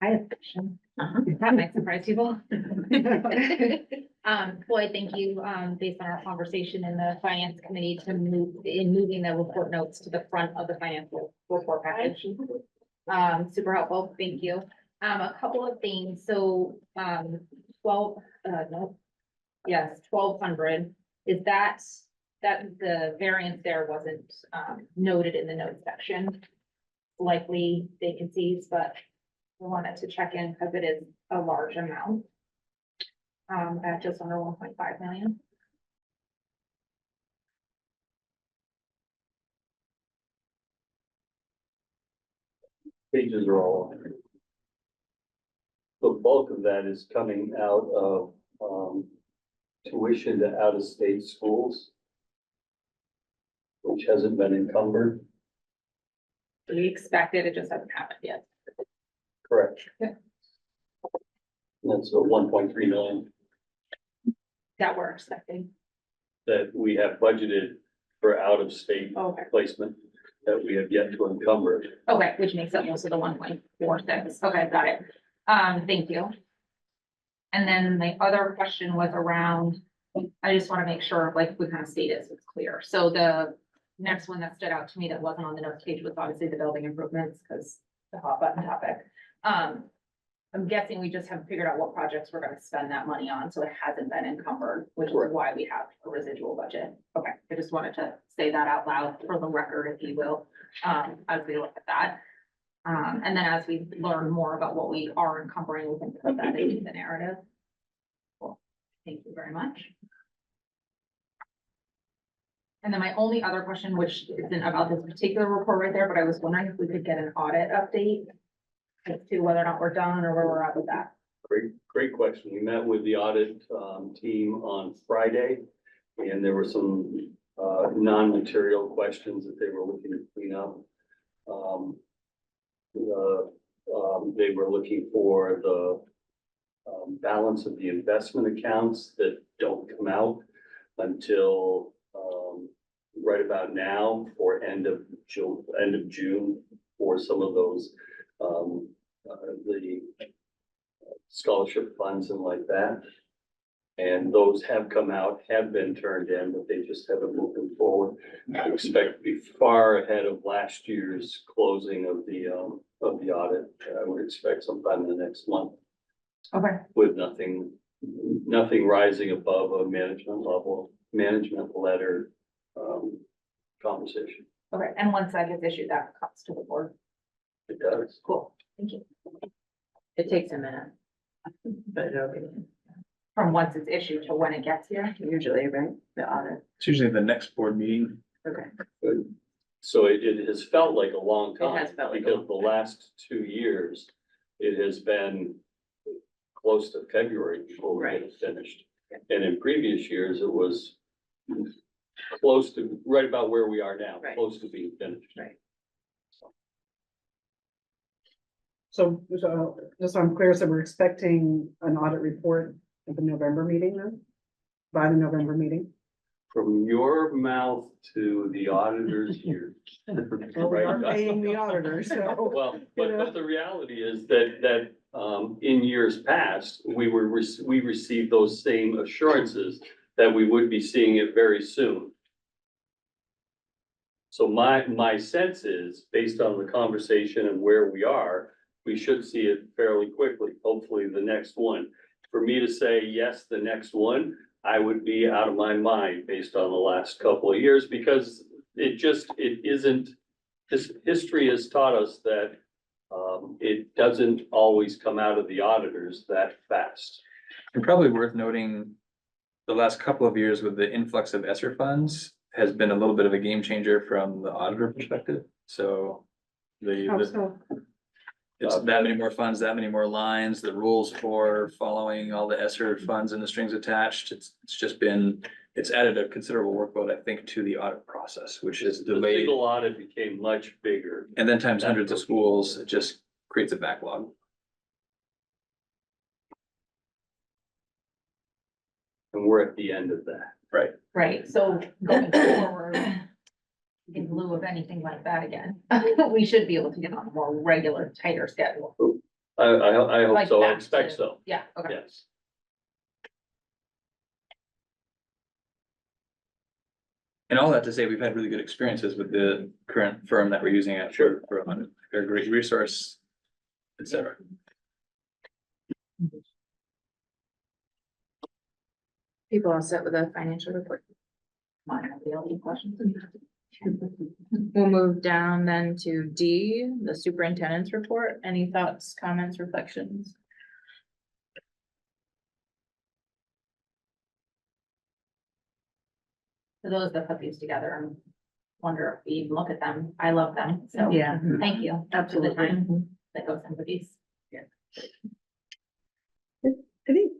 I have a question. Uh-huh. That might surprise people. Floyd, thank you, based on our conversation in the finance committee to moving the report notes to the front of the financial report package. Super helpful, thank you. A couple of things, so, 1,200, is that the variance there wasn't, noted in the notes section? Likely vacancies, but I wanted to check in because it is a large amount. At just under 1.5 million. Pages are all on there. The bulk of that is coming out of, tuition to out-of-state schools, which hasn't been encumbered. We expected, it just hasn't happened yet. Correct. Yeah. That's a 1.3 million That we're expecting. that we have budgeted for out-of-state Okay. placement that we have yet to encumber. Okay, which makes up most of the 1.46. Okay, got it. Thank you. And then the other question was around, I just want to make sure, like, we kind of stated, so it's clear. So the next one that stood out to me that wasn't on the notes page was obviously the building improvements, because the hot button topic. I'm guessing we just haven't figured out what projects we're gonna spend that money on, so it hasn't been encumbered, which is Correct. why we have a residual budget. Okay, I just wanted to say that out loud for the record, if you will, as we look at that. And then as we learn more about what we are encumbering, we can put that into the narrative. Cool. Thank you very much. And then my only other question, which isn't about this particular report right there, but I was wondering if we could get an audit update as to whether or not we're done or where we're at with that. Great question. We met with the audit, team on Friday. And there were some, non-material questions that they were looking to clean up. They were looking for the, balance of the investment accounts that don't come out until, right about now for end of June for some of those, the scholarship funds and like that. And those have come out, have been turned in, but they just haven't moved them forward. I expect to be far ahead of last year's closing of the audit. I would expect sometime in the next month Okay. with nothing rising above a management letter, conversation. Okay, and once that gets issued, that comes to the board. It does. Cool, thank you. It takes a minute. But it'll be. From once it's issued to when it gets here. Usually, right, the audit. It's usually the next board meeting. Okay. So it has felt like a long It time. has felt like a Because long the time. last 2 years, it has been close to February before we get it finished. And in previous years, it was close to, right about where we are now, Right. close to being finished. Right. So, just so I'm clear, so we're expecting an audit report at the November meeting then? By the November meeting? from your mouth to the auditor's ears. Well, we are paying the auditor, so. Well, but the reality is that, in years past, we received those same assurances that we would be seeing it very soon. So my sense is, based on the conversation and where we are, we should see it fairly quickly, hopefully the next one. For me to say, yes, the next one, I would be out of my mind based on the last couple of years, because it isn't, this history has taught us that it doesn't always come out of the auditors that fast. And probably worth noting, the last couple of years with the influx of ESSER funds has been a little bit of a game changer from the auditor perspective. So How so? it's that many more funds, that many more lines, the rules for following all the ESSER funds and the strings attached. It's just been, it's added a considerable workload, I think, to the audit process, which is The delayed. single audit became much bigger. And then times hundreds of schools, it just creates a backlog. And we're at the end of that. Right. Right, so going forward, in lieu of anything like that again, we should be able to get on a more regular, tighter schedule. I hope Like so, I back expect to- so, Yeah, okay. yes. And all that to say, we've had really good experiences with the current firm that we're using at for a hundred. They're a great resource, et cetera. People all set with a financial report. Mine have the only questions. We'll move down then to D, the superintendent's report. Any thoughts, comments, reflections? For those that put these together and wonder if we even look at them, I love them, so. Yeah. Thank you. For the time that goes into these. I think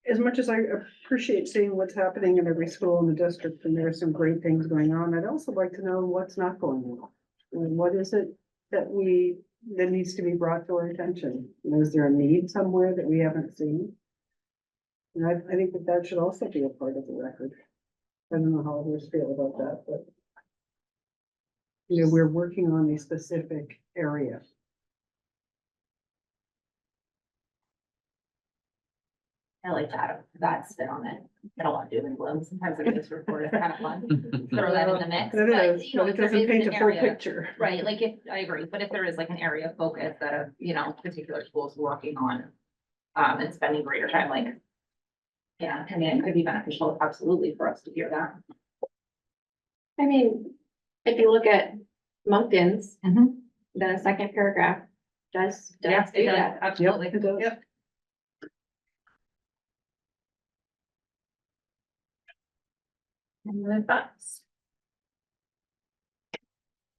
as much as I appreciate seeing what's happening in every school in the district, and there are some great things going on, I'd also like to know what's not going on. And what is it that needs to be brought to our attention? You know, is there a need somewhere that we haven't seen? And I think that should also be a part of the record. I don't know how others feel about that, but you know, we're working on a specific area. I like that spin on it. I don't want to do it in gloom. Sometimes I this report is kind of fun. Throw that in the mix. It but, is, you know, but if it there doesn't is paint an a full area- picture. Right, like if, I agree, but if there is like an area of focus that, you know, particular schools working on, and spending greater time, like, yeah, I mean, it could be beneficial, absolutely, for us to hear that. I mean, if you look at Moncton's, the second paragraph does Yeah, do it does, that. absolutely. It does. Yep. Any other thoughts?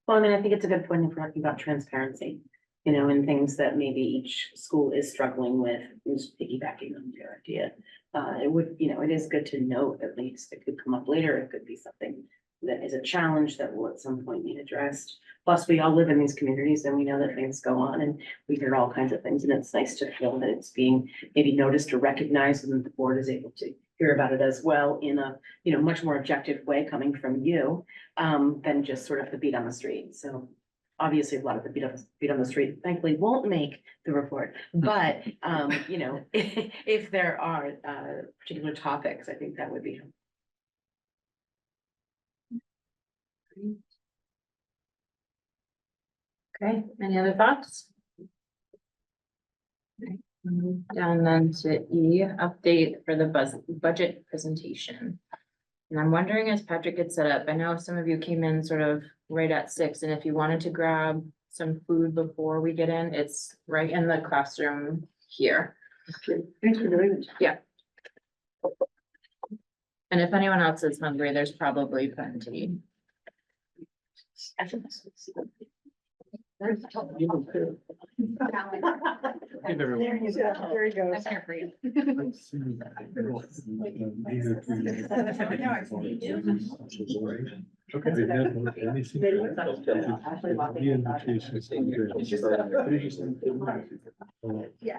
Well, I mean, I think it's a good point if we're talking about transparency, you know, and things that maybe each school is struggling with, just piggybacking on your idea. It would, you know, it is good to note at least, it could come up later, it could be something that is a challenge that will at some point need addressed. Plus, we all live in these communities and we know that things go on and we hear all kinds of things, and it's nice to feel that it's being maybe noticed or recognized, and that the board is able to hear about it as well in a, you know, much more objective way coming from you, than just sort of the beat on the street. So obviously, a lot of the beat on the street thankfully won't make the report, but, you know, if there are, particular topics, I think that would be. Okay, any other thoughts? Okay, move down then to E, update for the budget presentation. And I'm wondering, as Patrick had set up, I know some of you came in sort of right at 6, and if you wanted to grab some food before we get in, it's right in the classroom here. Thanks for doing it. Yeah. And if anyone else is hungry, there's probably plenty. There you go. I'm here for you. Yeah,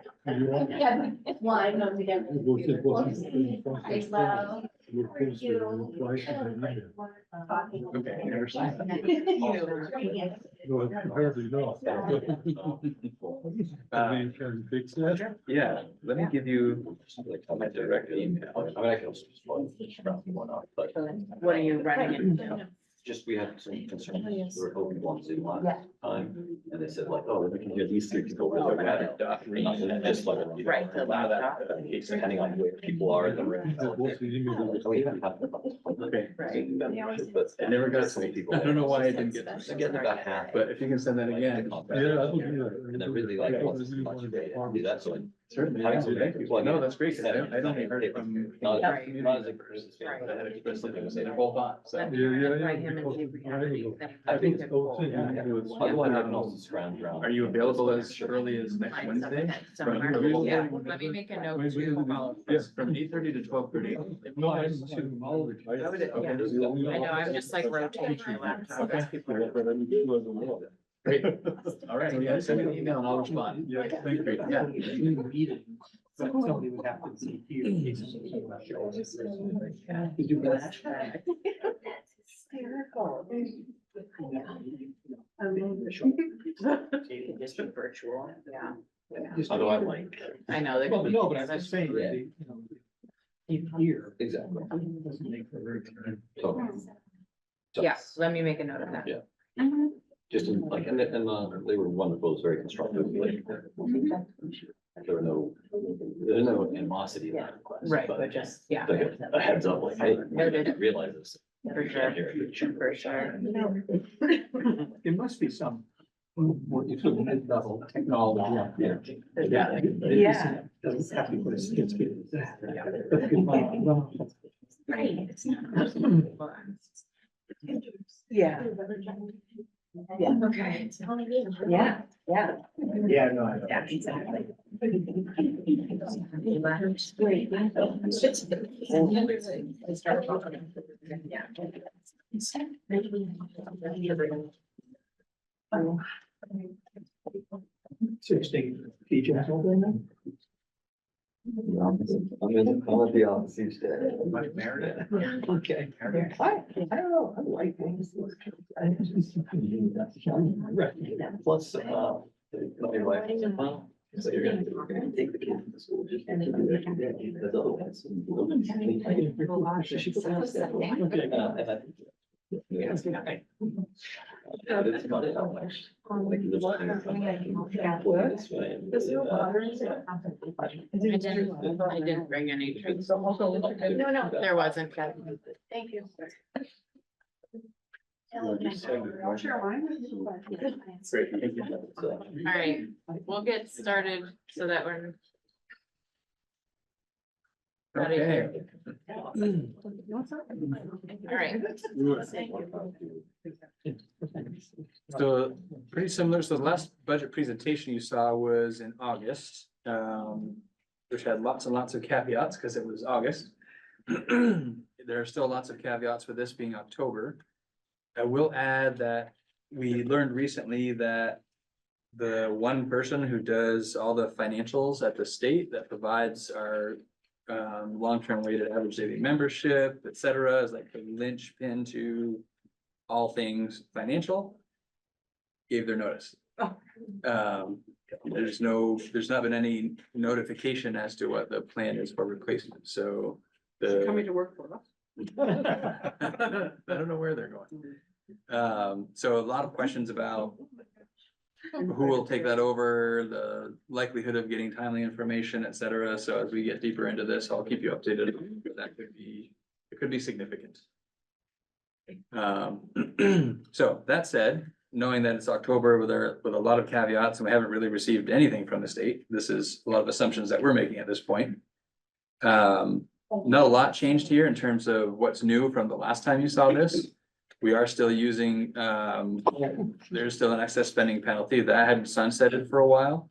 wine goes together. I love Okay, never signed that. Yeah, let me give you my direct email. I mean, I can also just round one up, but What are you running it? just, we had some concerns. We were hoping one Zoom last time, and they said like, oh, we can hear these three people. We're looking at it. Just like. Right, the laptop. Depending on where people are in the room. We haven't had. Okay. But I never got so many people. I don't know why I didn't get I get about half. But if you can send that again. And I really like what's much data to do that, so. Certainly, Having yeah, some thank you. plug in. No, that's great, 'cause I don't heard from. Not Right. not as a Christmas fan, Right. but I had expressed it, it was They're both on, so. Write him and Avery Kennedy. I think Yeah, Otherwise, I can also scrounge around. Are you available as early as next Find Wednesday? somewhere. From- Yeah, let me make a note too. Yes, from 8:30 to 12:30. Yeah, I know, I'm just like rotating my laptop. as people are- Great. All right, well, yeah, send me an email and I'll respond. Yeah, thank you. Yeah. Meeting, so somebody would have to be here. in case something to do that. Hysterical. Virtual, yeah. Although I like. I know. they Well, could be- no, but I'm just saying, that they, you know, even here. Exactly. Doesn't make for very good. So. Yeah, let me make a note of that. Yeah. Just in, like, and they were wonderful, it was very constructive. Like, there were there's no animosity in that request. Right, but but just, yeah, like a heads up, like, hey, I Noted. didn't realize this. for sure, for sure. It must be some more mid-level technology out there. Yeah. Doesn't have to be. Right. Yeah. Yeah. Okay. Yeah, yeah. Yeah, no, I know. Yeah, exactly. Sixteen teachers over there. I'm at the office each day. Okay. I don't know, I like things. Right. Plus, my wife was like, well, so you're gonna take the kids to school. Just to do that. That's otherwise. And I think. Yeah, it's nice. It's funny how much. Like, you live in this way, and, I didn't bring any drinks. No, There wasn't. thank you. Great, thank you. All right, we'll get started so that we're. out of Okay. here. All right. So pretty similar. So the last budget presentation you saw was in August, which had lots and lots of caveats because it was August. There are still lots of caveats with this being October. I will add that we learned recently that the one person who does all the financials at the state that provides our long-term weighted average daily membership, et cetera, is like the linchpin to all things financial, gave their notice. There's not been any notification as to what the plan is for replacement, so. Coming to work for us. I don't know where they're going. So a lot of questions about who will take that over, the likelihood of getting timely information, et cetera. So as we get deeper into this, I'll keep you updated. That it could be significant. So that said, knowing that it's October with a lot of caveats and we haven't really received anything from the state, this is a lot of assumptions that we're making at this point. Not a lot changed here in terms of what's new from the last time you saw this. We are still using, there's still an excess spending penalty that had sunsetted for a while.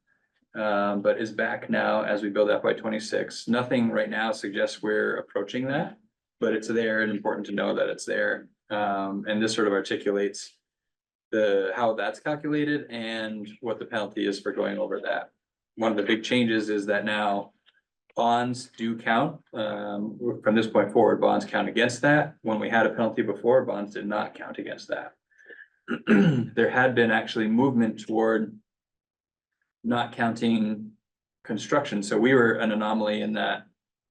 But is back now as we build FY 26. Nothing right now suggests we're approaching that, but it's there and important to know that it's there. And this sort of articulates how that's calculated and what the penalty is for going over that. One of the big changes is that now bonds do count. From this point forward, bonds count against that. When we had a penalty before, bonds did not count against that. There had been actually movement toward not counting construction. So we were an anomaly in that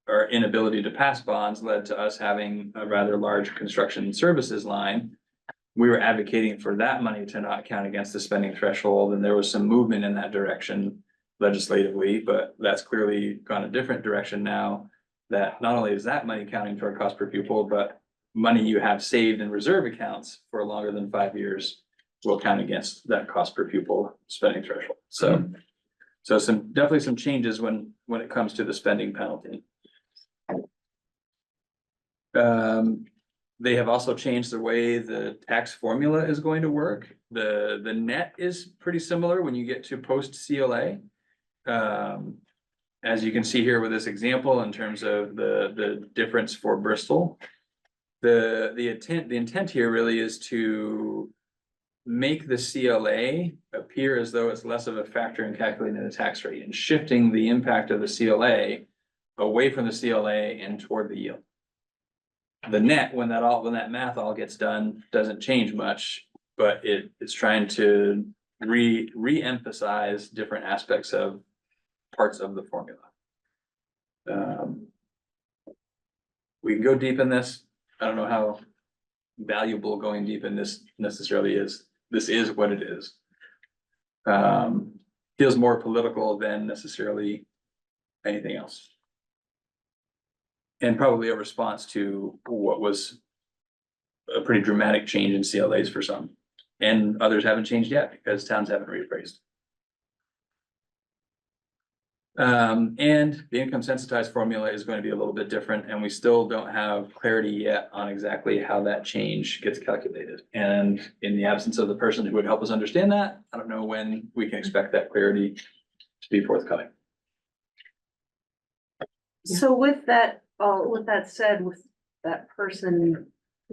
our inability to pass bonds led to us having a rather large construction services line. We were advocating for that money to not count against the spending threshold, and there was some movement in that direction legislatively, but that's clearly gone a different direction now. That not only is that money counting toward cost per pupil, but money you have saved in reserve accounts for longer than 5 years will count against that cost per pupil spending threshold. So, so definitely some changes when it comes to the spending penalty. They have also changed the way the tax formula is going to work. The net is pretty similar when you get to post CLA. As you can see here with this example, in terms of the difference for Bristol, the intent here really is to make the CLA appear as though it's less of a factor in calculating the tax rate and shifting the impact of the CLA away from the CLA and toward the yield. The net, when that math all gets done, doesn't change much, but it's trying to re-emphasize different aspects of parts of the formula. We can go deep in this. I don't know how valuable going deep in this necessarily is. This is what it is. Feels more political than necessarily anything else. And probably a response to what was a pretty dramatic change in CLAs for some. And others haven't changed yet because towns haven't reappraised. And the income sensitized formula is going to be a little bit different, and we still don't have clarity yet on exactly how that change gets calculated. And in the absence of the person who would help us understand that, I don't know when we can expect that clarity to be forthcoming. So with that said, with that person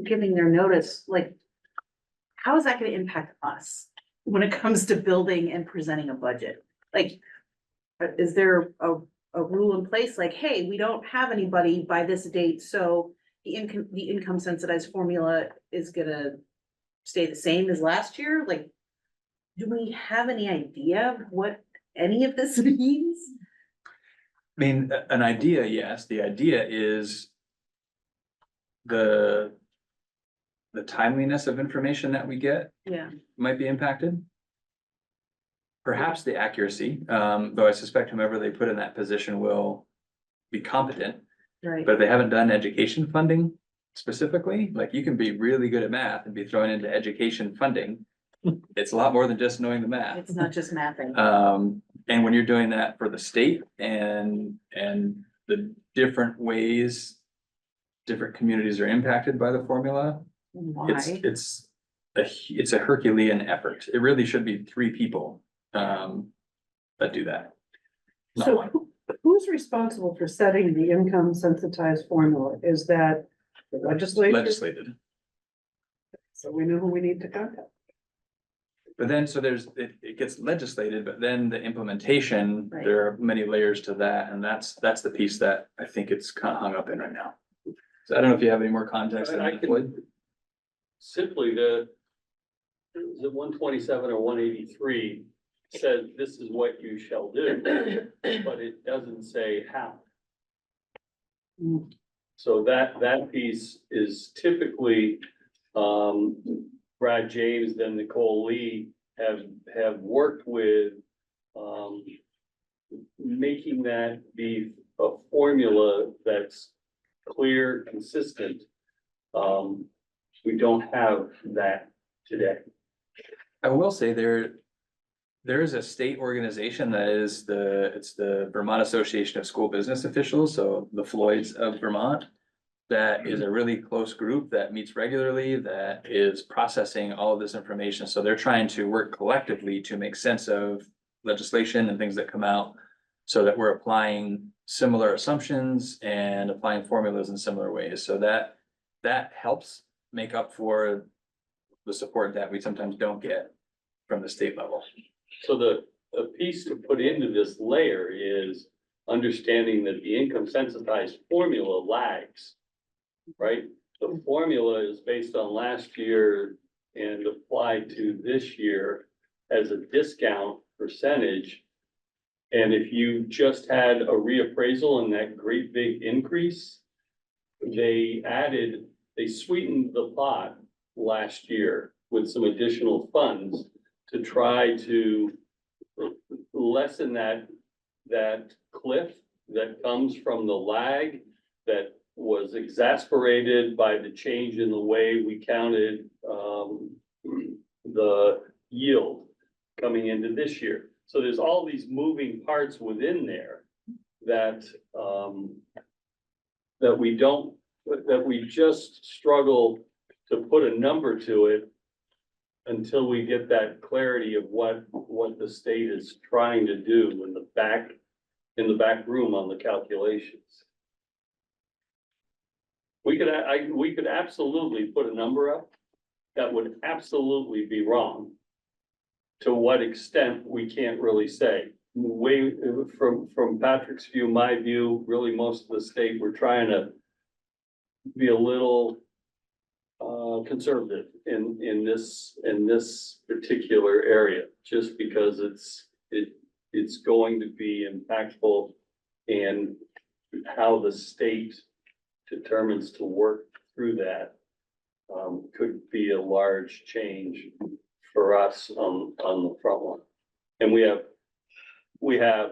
giving their notice, like, how is that gonna impact us when it comes to building and presenting a budget? Like, is there a rule in place, like, hey, we don't have anybody by this date, so the income sensitized formula is gonna stay the same as last year? Like, do we have any idea what any of this means? I mean, an idea, yes. The idea is the timeliness of information that we get Yeah. might be impacted. Perhaps the accuracy, though I suspect whomever they put in that position will be competent. Right. But if they haven't done education funding specifically, like, you can be really good at math and be thrown into education funding. It's a lot more than just knowing the math. It's not just mapping. And when you're doing that for the state and the different ways different communities are impacted by the formula, Why? it's a Herculean effort. It really should be 3 people that do that. Not one. So who's responsible for setting the income sensitized formula? Is that the legislature? Legislated. So we know who we need to contact. But then, so it gets legislated, but then the implementation, Right. there are many layers to that, and that's the piece that I think it's kind of hung up in right now. So I don't know if you have any more context than I that, can- Floyd? Simply is it 127 or 183 says this is what you shall do, but it doesn't say how. Mm. So that piece is typically, Brad James and Nicole Lee have worked with, making that be a formula that's clear, consistent. We don't have that today. I will say there is a state organization that is it's the Vermont Association of School Business Officials, so the Floyds of Vermont. That is a really close group that meets regularly, that is processing all of this information. So they're trying to work collectively to make sense of legislation and things that come out, so that we're applying similar assumptions and applying formulas in similar ways. So that helps make up for the support that we sometimes don't get from the state level. So the piece to put into this layer is understanding that the income sensitized formula lags, right? The formula is based on last year and applied to this year as a discount percentage. And if you just had a reappraisal and that great big increase, they sweetened the pot last year with some additional funds to try to lessen that cliff that comes from the lag that was exasperated by the change in the way we counted the yield coming into this year. So there's all these moving parts within there that that we just struggle to put a number to it until we get that clarity of what the state is trying to do in the back room on the calculations. We could absolutely put a number up that would absolutely be wrong. To what extent, we can't really say. From Patrick's view, my view, really most of the state, we're trying to be a little conservative in this particular area, just because it's going to be impactful in how the state determines to work through that. Could be a large change for us on the front one. And we have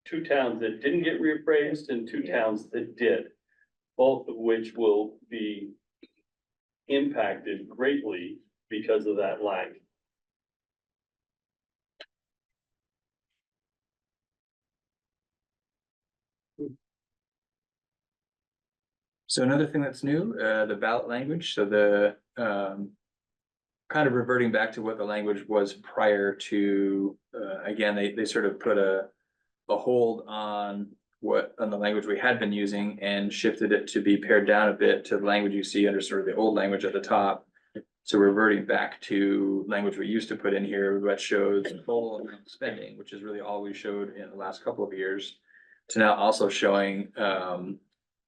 two towns that didn't get reappraised and two towns that did, both of which will be impacted greatly because of that lag. So another thing that's new, the ballot language, so the kind of reverting back to what the language was prior to, again, they sort of put a hold on the language we had been using and shifted it to be pared down a bit to the language you see under sort of the old language at the top. So reverting back to language we used to put in here, which shows full amount of spending, which is really all we showed in the last couple of years, to now also showing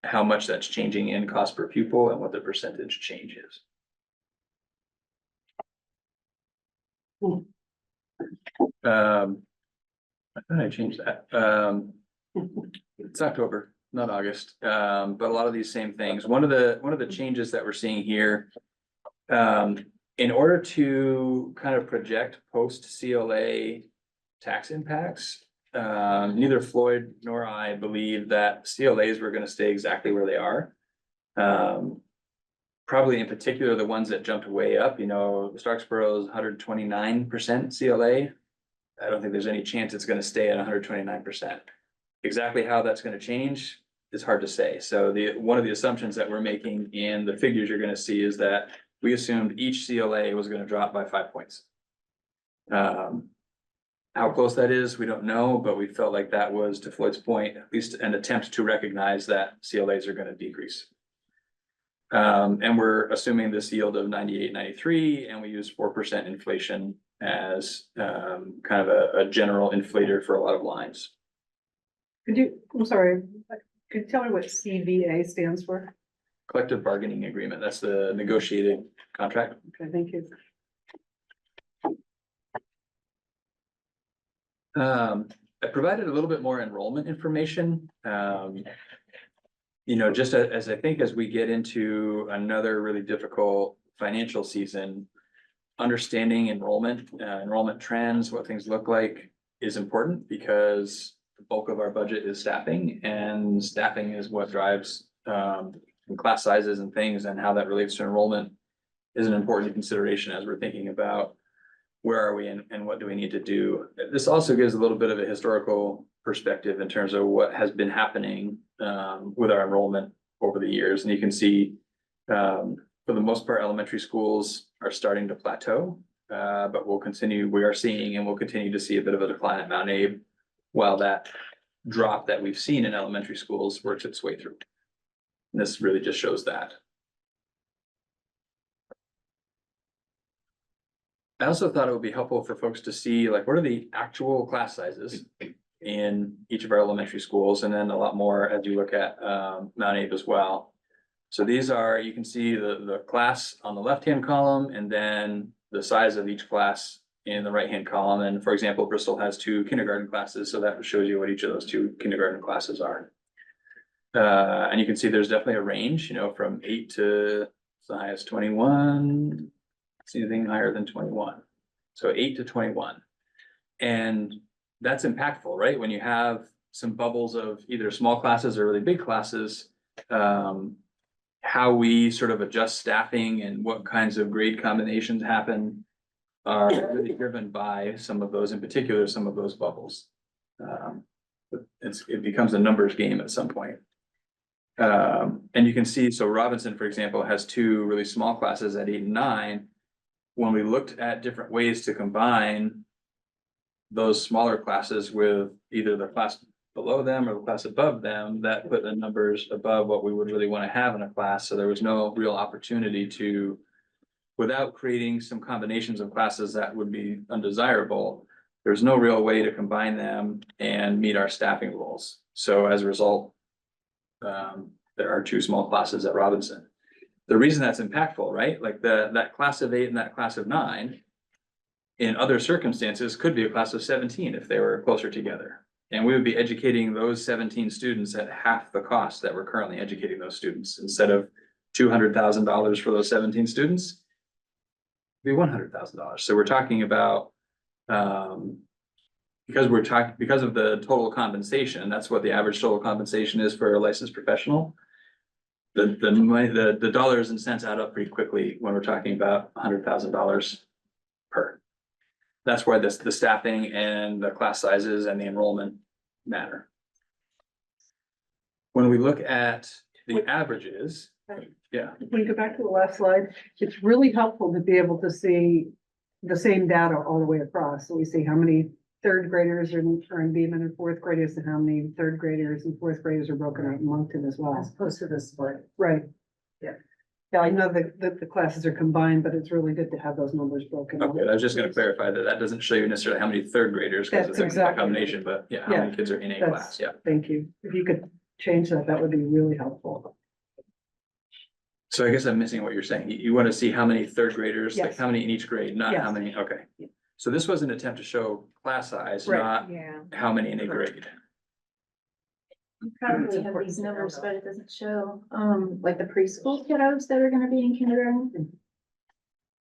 how much that's changing in cost per pupil and what the percentage change is. I thought I changed that. It's October, not August, but a lot of these same things. One of the changes that we're seeing here, in order to kind of project post CLA tax impacts, neither Floyd nor I believe that CLAs were going to stay exactly where they are. Probably in particular, the ones that jumped way up, Starksboro's 129% CLA. I don't think there's any chance it's going to stay at 129%. Exactly how that's going to change is hard to say. So one of the assumptions that we're making in the figures you're going to see is that we assumed each CLA was going to drop by 5 points. How close that is, we don't know, but we felt like that was, to Floyd's point, at least an attempt to recognize that CLAs are going to decrease. And we're assuming this yield of 98.93, and we use 4% inflation as kind of a general inflator for a lot of lines. I'm sorry, could you tell me what CBA stands for? Collective bargaining agreement, that's the negotiated contract. Okay, thank you. I provided a little bit more enrollment information. Just as I think as we get into another really difficult financial season, understanding enrollment trends, what things look like is important, because the bulk of our budget is staffing, and staffing is what drives class sizes and things, and how that relates to enrollment is an important consideration as we're thinking about where are we and what do we need to do. This also gives a little bit of a historical perspective in terms of what has been happening with our enrollment over the years. And you can see, for the most part, elementary schools are starting to plateau, but we are seeing and we'll continue to see a bit of a decline at Mount Abe, while that drop that we've seen in elementary schools works its way through. And this really just shows that. I also thought it would be helpful for folks to see, like, what are the actual class sizes in each of our elementary schools, and then a lot more as you look at Mount Abe as well. So these are, you can see the class on the left-hand column, and then the size of each class in the right-hand column. And for example, Bristol has 2 kindergarten classes, so that shows you what each of those 2 kindergarten classes are. And you can see there's definitely a range, from 8 to as high as 21. See anything higher than 21. So 8 to 21. And that's impactful, right? When you have some bubbles of either small classes or really big classes, how we sort of adjust staffing and what kinds of grade combinations happen are really driven by some of those, in particular, some of those bubbles. It becomes a numbers game at some point. And you can see, so Robinson, for example, has 2 really small classes at 8 and 9. When we looked at different ways to combine those smaller classes with either the class below them or the class above them, that put the numbers above what we would really want to have in a class. So there was no real opportunity to, without creating some combinations of classes that would be undesirable, there's no real way to combine them and meet our staffing goals. So as a result, there are 2 small classes at Robinson. The reason that's impactful, right? Like that class of 8 and that class of 9, in other circumstances, could be a class of 17 if they were closer together. And we would be educating those 17 students at half the cost that we're currently educating those students. Instead of $200,000 for those 17 students, it'd be $100,000. So we're talking about, because of the total compensation, that's what the average total compensation is for a licensed professional. The dollars and cents add up pretty quickly when we're talking about $100,000 per. That's why the staffing and the class sizes and the enrollment matter. When we look at the averages, yeah. When you go back to the last slide, it's really helpful to be able to see the same data all the way across. So we see how many 3rd graders are in Beeman and 4th graders, and how many 3rd graders and 4th graders are broken out in Moncton as well. As opposed to the split. Right. Yeah. Yeah, I know that the classes are combined, but it's really good to have those numbers broken out. Okay, I was just gonna clarify that doesn't show you necessarily how many 3rd graders, because That's it's a exactly combination, but yeah, how many kids are in a That's- class, yeah. Thank you. If you could change that, that would be really helpful. So I guess I'm missing what you're saying. You want to see how many 3rd graders, like Yes. how many in each grade, not how Yes. many, okay. Yeah. So this was an attempt to show class size, Right. not Yeah. how many in a grade. You probably have these numbers, but it doesn't show, like the preschool kiddos that are gonna be in kindergarten.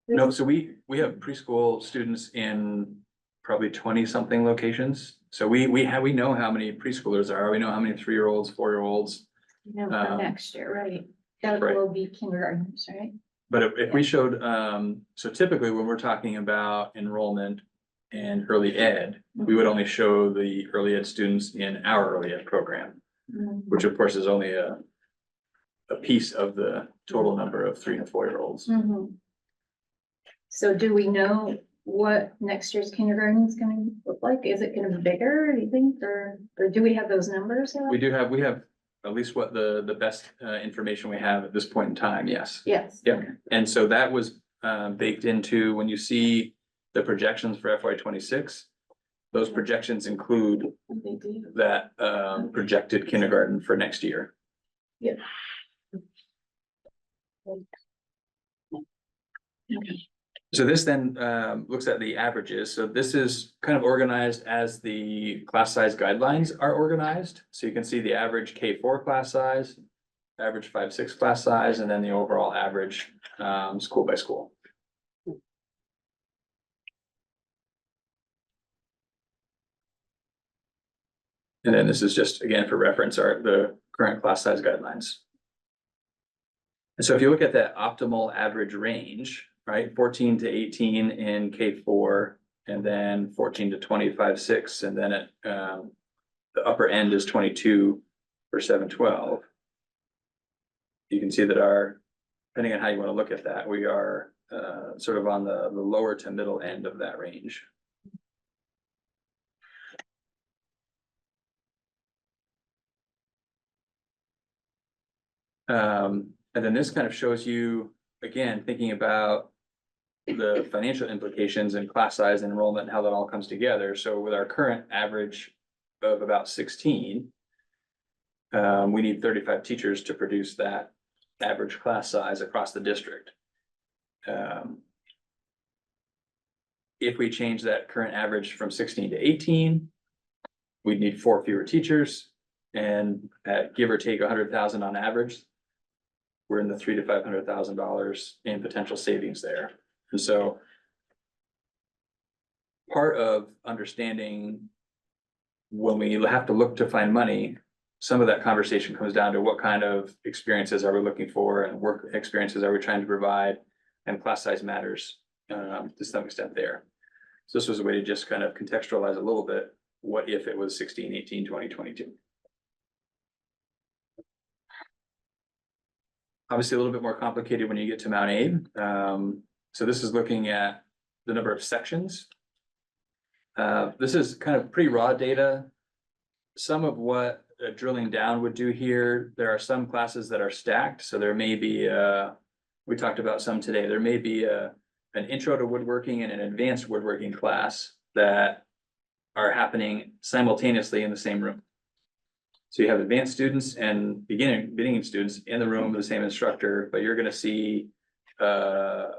No, so we have preschool students in probably 20-something locations. So we know how many preschoolers there are. We know how many 3-year-olds, 4-year-olds. No, for Um, next year, right? That right. will be kindergartners, right? But if we showed, so typically when we're talking about enrollment and early ed, we would only show the early ed students in our early ed program, which of course is only a piece of the total number of 3 and 4-year-olds. Mhm. So do we know what next year's kindergarten is gonna look like? Is it gonna be bigger, do you think, or do we have those numbers? We have at least what the best information we have at this point in time, yes. Yes. Yeah, and so that was baked into, when you see the projections for FY 26, those projections include They do. that projected kindergarten for next year. Yeah. So this then looks at the averages. So this is kind of organized as the class size guidelines are organized. So you can see the average K4 class size, average 5-6 class size, and then the overall average school by school. And then this is just, again, for reference, are the current class size guidelines. And so if you look at that optimal average range, right, 14 to 18 in K4, and then 14 to 25-6, and then at the upper end is 22 for 7-12. You can see that depending on how you want to look at that, we are sort of on the lower to middle end of that range. And then this kind of shows you, again, thinking about the financial implications and class size and enrollment and how that all comes together. So with our current average of about 16, we need 35 teachers to produce that average class size across the district. If we change that current average from 16 to 18, we'd need 4 fewer teachers, and at give or take 100,000 on average, we're in the $300,000 to $500,000 in potential savings there. And so part of understanding when we have to look to find money, some of that conversation comes down to what kind of experiences are we looking for and work experiences are we trying to provide, and class size matters to some extent there. So this was a way to just kind of contextualize a little bit, what if it was 16, 18, 20, 22. Obviously a little bit more complicated when you get to Mount Abe. So this is looking at the number of sections. This is kind of pretty raw data. Some of what drilling down would do here, there are some classes that are stacked. So there may be, we talked about some today, there may be an intro to woodworking and an advanced woodworking class that are happening simultaneously in the same room. So you have advanced students and beginning students in the room with the same instructor, but you're going to see an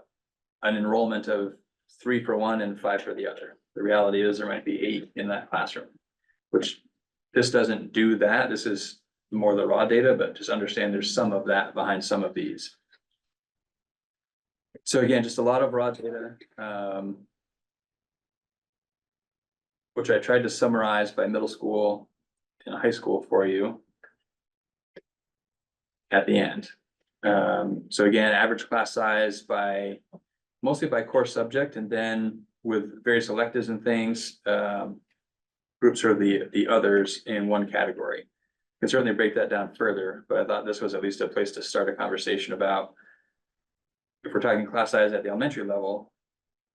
enrollment of 3 for one and 5 for the other. The reality is there might be 8 in that classroom, which this doesn't do that. This is more the raw data, but just understand there's some of that behind some of these. So again, just a lot of raw data, which I tried to summarize by middle school and high school for you at the end. So again, average class size by mostly by course subject, and then with various electives and things, groups are the others in one category. You can certainly break that down further, but I thought this was at least a place to start a conversation about if we're talking class size at the elementary level,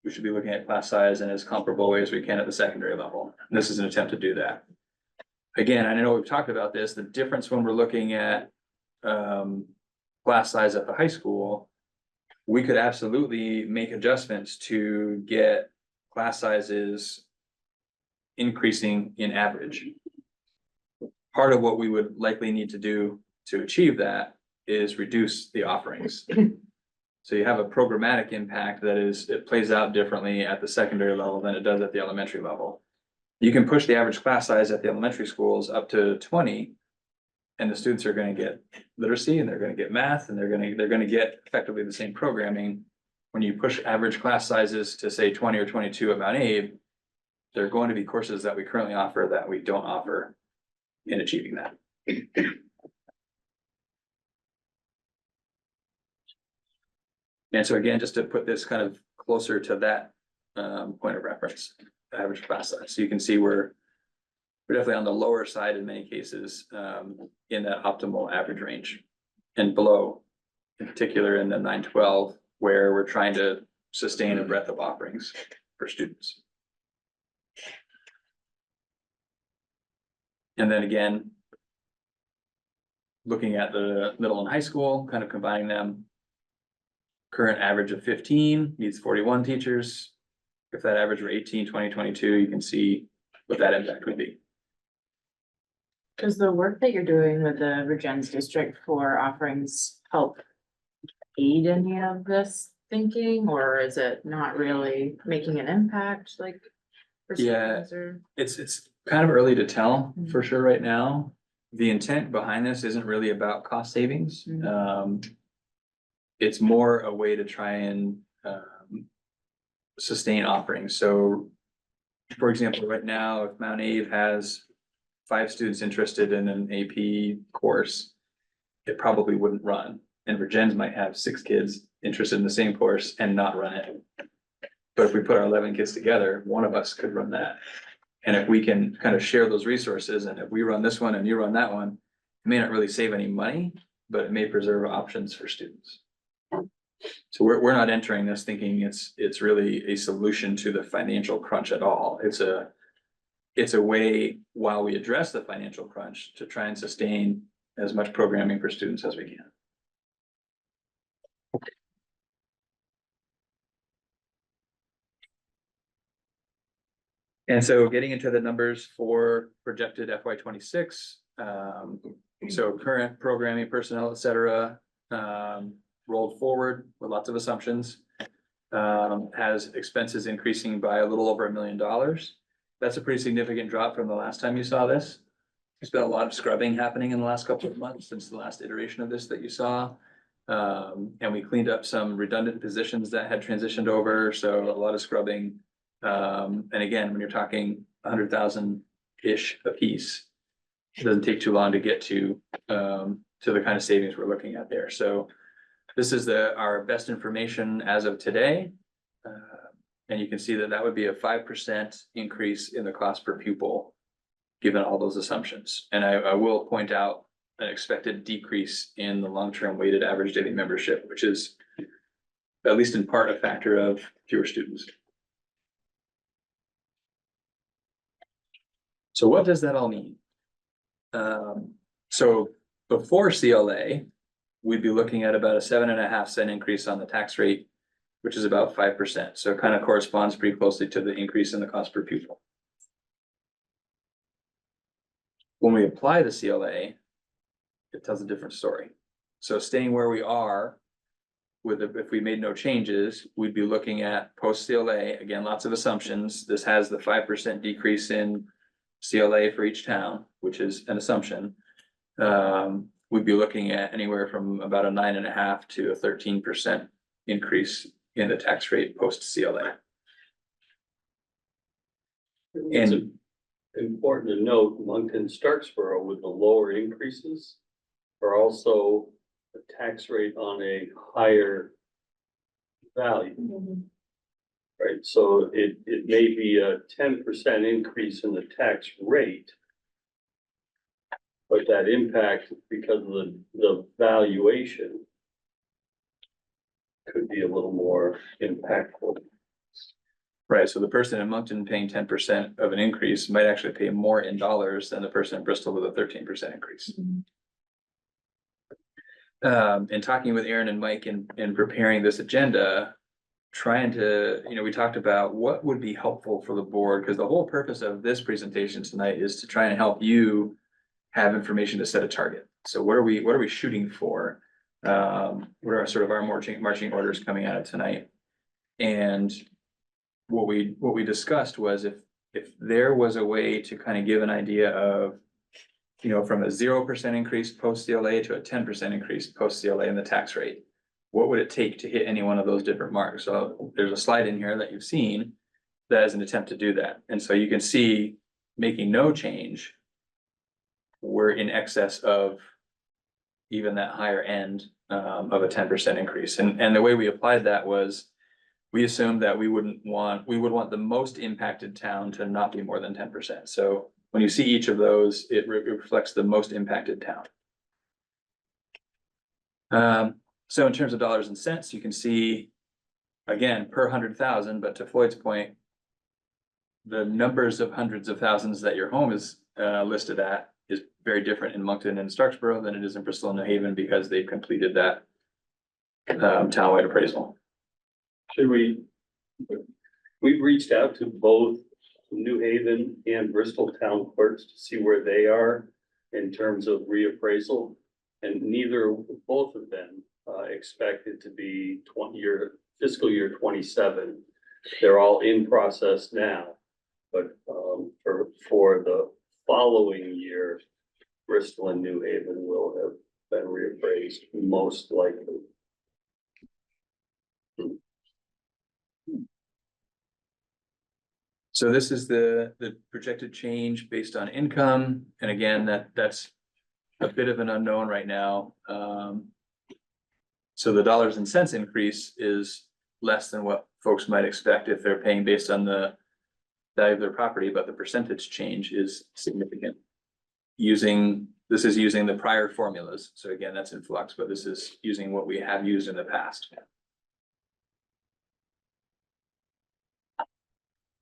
we should be looking at class size in as comparable way as we can at the secondary level. And this is an attempt to do that. Again, I know we've talked about this, the difference when we're looking at class size at the high school, we could absolutely make adjustments to get class sizes increasing in average. Part of what we would likely need to do to achieve that is reduce the offerings. So you have a programmatic impact that it plays out differently at the secondary level than it does at the elementary level. You can push the average class size at the elementary schools up to 20, and the students are going to get literacy and they're going to get math and they're going to get effectively the same programming. When you push average class sizes to say 20 or 22 at Mount Abe, there are going to be courses that we currently offer that we don't offer in achieving that. And so again, just to put this kind of closer to that point of reference, average class size. So you can see we're definitely on the lower side in many cases in that optimal average range, and below, in particular in the 9-12, where we're trying to sustain a breadth of offerings for students. And then again, looking at the middle and high school, kind of combining them. Current average of 15 needs 41 teachers. If that average were 18, 20, 22, you can see what that impact would be. Does the work that you're doing with the Regen's district for offerings help aid any of this thinking, or is it not really making an impact like? For students, or? It's kind of early to tell for sure right now. The intent behind this isn't really about cost savings. It's more a way to try and sustain offerings. So for example, right now, if Mount Abe has 5 students interested in an AP course, it probably wouldn't run. And Virgins might have 6 kids interested in the same course and not run it. But if we put our 11 kids together, one of us could run that. And if we can kind of share those resources, and if we run this one and you run that one, it may not really save any money, but it may preserve options for students. So we're not entering this thinking it's really a solution to the financial crunch at all. It's a way, while we address the financial crunch, to try and sustain as much programming for students as we can. And so getting into the numbers for projected FY '26, so current programming personnel, et cetera, rolled forward with lots of assumptions. Has expenses increasing by a little over $1 million. That's a pretty significant drop from the last time you saw this. There's been a lot of scrubbing happening in the last couple of months since the last iteration of this that you saw. And we cleaned up some redundant positions that had transitioned over, so a lot of scrubbing. And again, when you're talking 100,000-ish a piece, it doesn't take too long to get to the kind of savings we're looking at there. So this is our best information as of today. And you can see that that would be a 5% increase in the cost per pupil, given all those assumptions. And I will point out an expected decrease in the long-term weighted average daily membership, which is at least in part a factor of fewer students. So what does that all mean? So before CLA, we'd be looking at about a 7.5 cent increase on the tax rate, which is about 5%. So it kind of corresponds pretty closely to the increase in the cost per pupil. When we apply the CLA, it tells a different story. So staying where we are if we made no changes, we'd be looking at post CLA, again, lots of assumptions. This has the 5% decrease in CLA for each town, which is an assumption. We'd be looking at anywhere from about a 9.5 to a 13% increase in the tax rate post CLA. It's important to note, Moncton, Starksboro with the lower increases are also a tax rate on a higher value. Right, so it may be a 10% increase in the tax rate. But that impact, because of the valuation, could be a little more impactful. Right, so the person in Moncton paying 10% of an increase might actually pay more in dollars than the person in Bristol with a 13% increase. In talking with Aaron and Mike in preparing this agenda, trying to, we talked about what would be helpful for the board, because the whole purpose of this presentation tonight is to try and help you have information to set a target. So what are we shooting for? What are sort of our marching orders coming out of tonight? And what we discussed was if there was a way to kind of give an idea of, from a 0% increase post CLA to a 10% increase post CLA in the tax rate, what would it take to hit any one of those different marks? So there's a slide in here that you've seen that is an attempt to do that. And so you can see, making no change, we're in excess of even that higher end of a 10% increase. And the way we applied that was, we assumed that we would want the most impacted town to not be more than 10%. So when you see each of those, it reflects the most impacted town. So in terms of dollars and cents, you can see, again, per 100,000, but to Floyd's point, the numbers of hundreds of thousands that your home is listed at is very different in Moncton and Starksboro than it is in Bristol and New Haven, because they've completed that townwide appraisal. We've reached out to both New Haven and Bristol town clerks to see where they are in terms of reappraisal. And both of them expect it to be fiscal year 27. They're all in process now, but for the following year, Bristol and New Haven will have been reappraised most likely. So this is the projected change based on income. And again, that's a bit of an unknown right now. So the dollars and cents increase is less than what folks might expect if they're paying based on the value of their property, but the percentage change is significant. This is using the prior formulas. So again, that's in flux, but this is using what we have used in the past.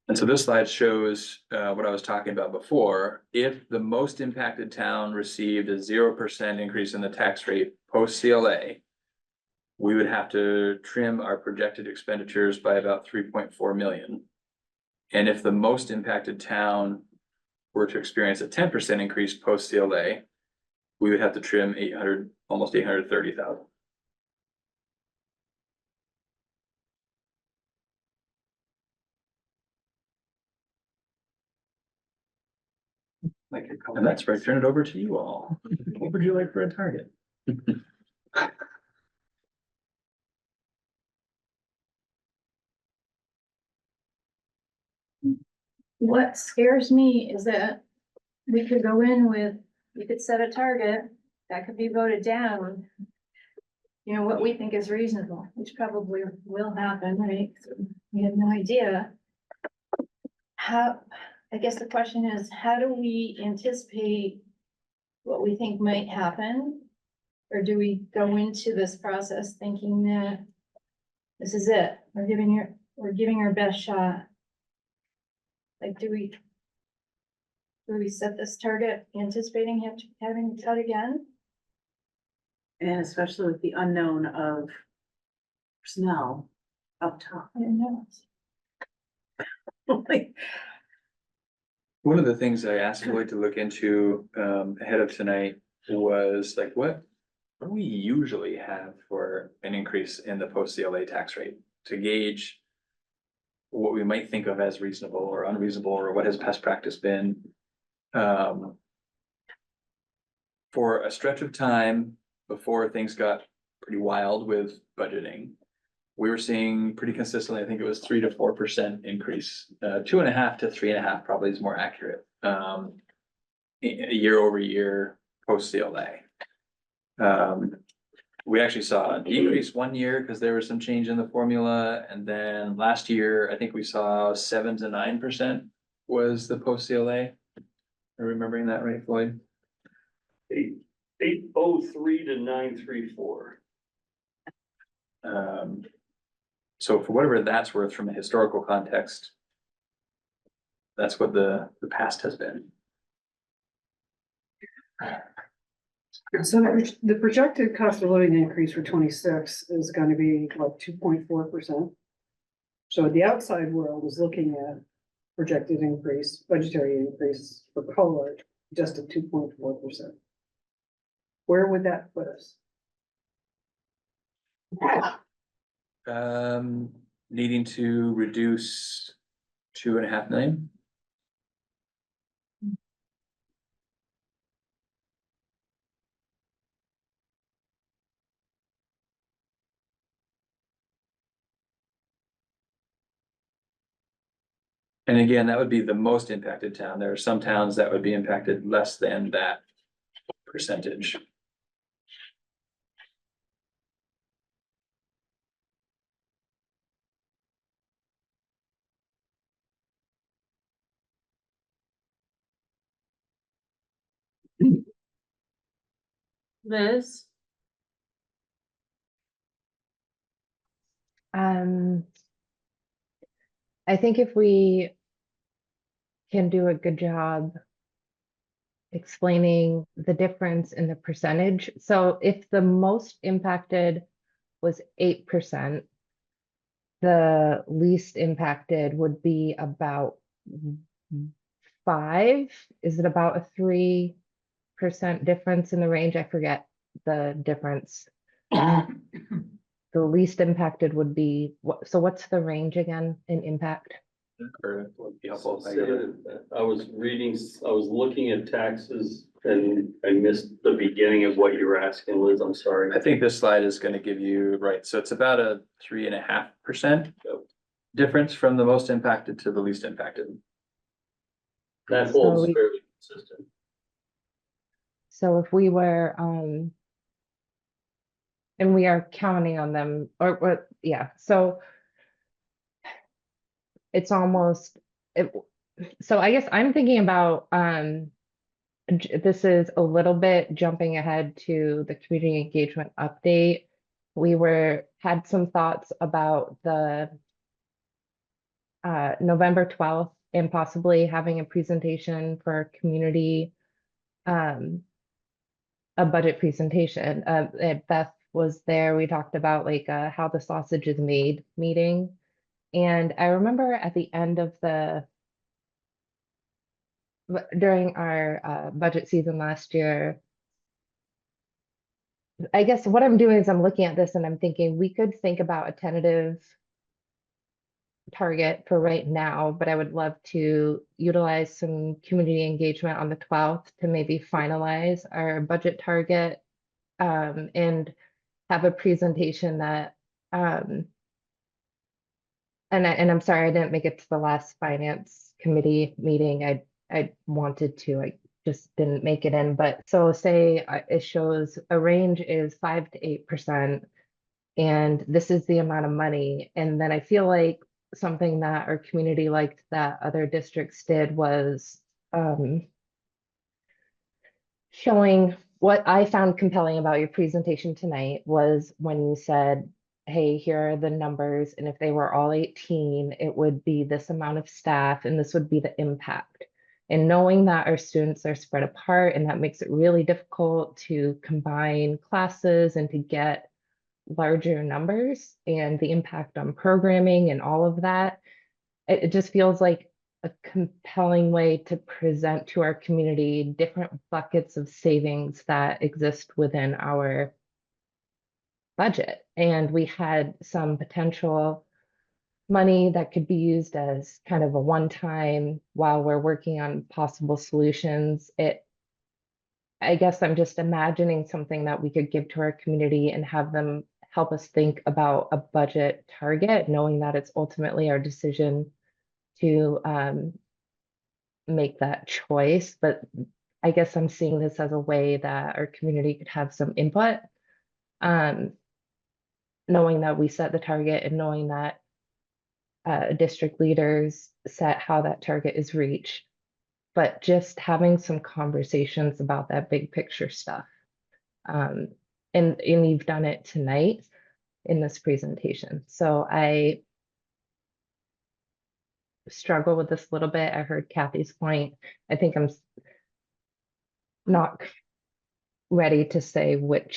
And so this slide shows what I was talking about before. If the most impacted town received a 0% increase in the tax rate post CLA, we would have to trim our projected expenditures by about 3.4 million. And if the most impacted town were to experience a 10% increase post CLA, we would have to trim 800, almost 830,000. And that's where I turn it over to you all. What would you like for a target? What scares me is that we could go in with, we could set a target that could be voted down. You know, what we think is reasonable, which probably will happen, right? So we have no idea. How, I guess the question is, how do we anticipate what we think might happen? Or do we go into this process thinking that this is it, we're giving our best shot? Like, do we set this target anticipating having to cut again? And especially with the unknown of personnel up top. I don't know. Like, One of the things I asked Lloyd to look into ahead of tonight was like, what do we usually have for an increase in the post CLA tax rate to gauge what we might think of as reasonable or unreasonable, or what has past practice been? For a stretch of time before things got pretty wild with budgeting, we were seeing pretty consistently, I think it was 3 to 4% increase, 2.5 to 3.5 probably is more accurate. Year over year post CLA. We actually saw a decrease one year because there was some change in the formula, and then last year, I think we saw 7 to 9% was the post CLA. Are you remembering that right, Floyd? 803 to 934. So for whatever that's worth from a historical context, that's what the past has been. So the projected cost of living increase for 26 is gonna be like 2.4%. So the outside world is looking at projected increase, budgetary increase for COLA, just at 2.4%. Where would that put us? Needing to reduce 2.5 million. And again, that would be the most impacted town. There are some towns that would be impacted less than that percentage. Liz? I think if we can do a good job explaining the difference in the percentage. So if the most impacted was 8%, the least impacted would be about 5. Is it about a 3% difference in the range? I forget the difference. The least impacted would be what? So what's the range again in impact? Or would be helpful if I Say get it. that, I was looking at taxes and I missed the beginning of what you were asking, Liz, I'm sorry. I think this slide is going to give you, right, so it's about a 3.5% difference from the most impacted to the least impacted. That holds So fairly consistent. So if we were, and we are counting on them, or yeah, so it's almost, so I guess I'm thinking about, this is a little bit jumping ahead to the community engagement update. We had some thoughts about the November 12th and possibly having a presentation for community, a budget presentation. Beth was there. We talked about like how the sausage is made meeting. And I remember at the end of during our budget season last year, I guess what I'm doing is I'm looking at this and I'm thinking we could think about a tentative target for right now, but I would love to utilize some community engagement on the 12th to maybe finalize our budget target and have a presentation that and I'm sorry I didn't make it to the last finance committee meeting. I wanted to, I just didn't make it in. But so say it shows a range is 5 to 8%, and this is the amount of money. And then I feel like something that our community liked that other districts did was showing what I found compelling about your presentation tonight was when you said, hey, here are the numbers, and if they were all 18, it would be this amount of staff, and this would be the impact. And knowing that our students are spread apart, and that makes it really difficult to combine classes and to get larger numbers, and the impact on programming and all of that, it just feels like a compelling way to present to our community different buckets of savings that exist within our budget. And we had some potential money that could be used as kind of a one-time while we're working on possible solutions. I guess I'm just imagining something that we could give to our community and have them help us think about a budget target, knowing that it's ultimately our decision to make that choice. But I guess I'm seeing this as a way that our community could have some input, knowing that we set the target and knowing that district leaders set how that target is reached, but just having some conversations about that big picture stuff. And you've done it tonight in this presentation. So I struggle with this a little bit. I heard Kathy's point. I think I'm not ready to say what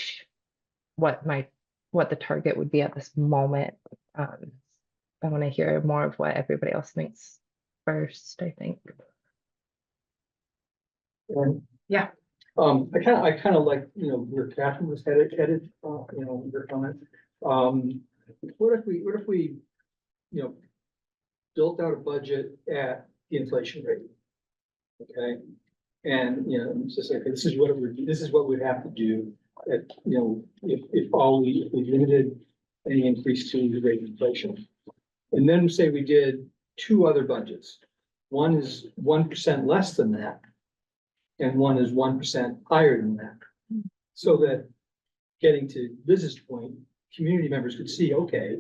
the target would be at this moment. I want to hear more of what everybody else thinks first, I think. Yeah. I kind of like, where Catherine was headed, your comment. What if we, built out a budget at the inflation rate? Okay, and, it's just like, this is what we'd have to do at, if we limited any increase to the rate of inflation. And then say we did two other budgets. One is 1% less than that, and one is 1% higher than that. So that getting to Liz's point, community members could see, okay,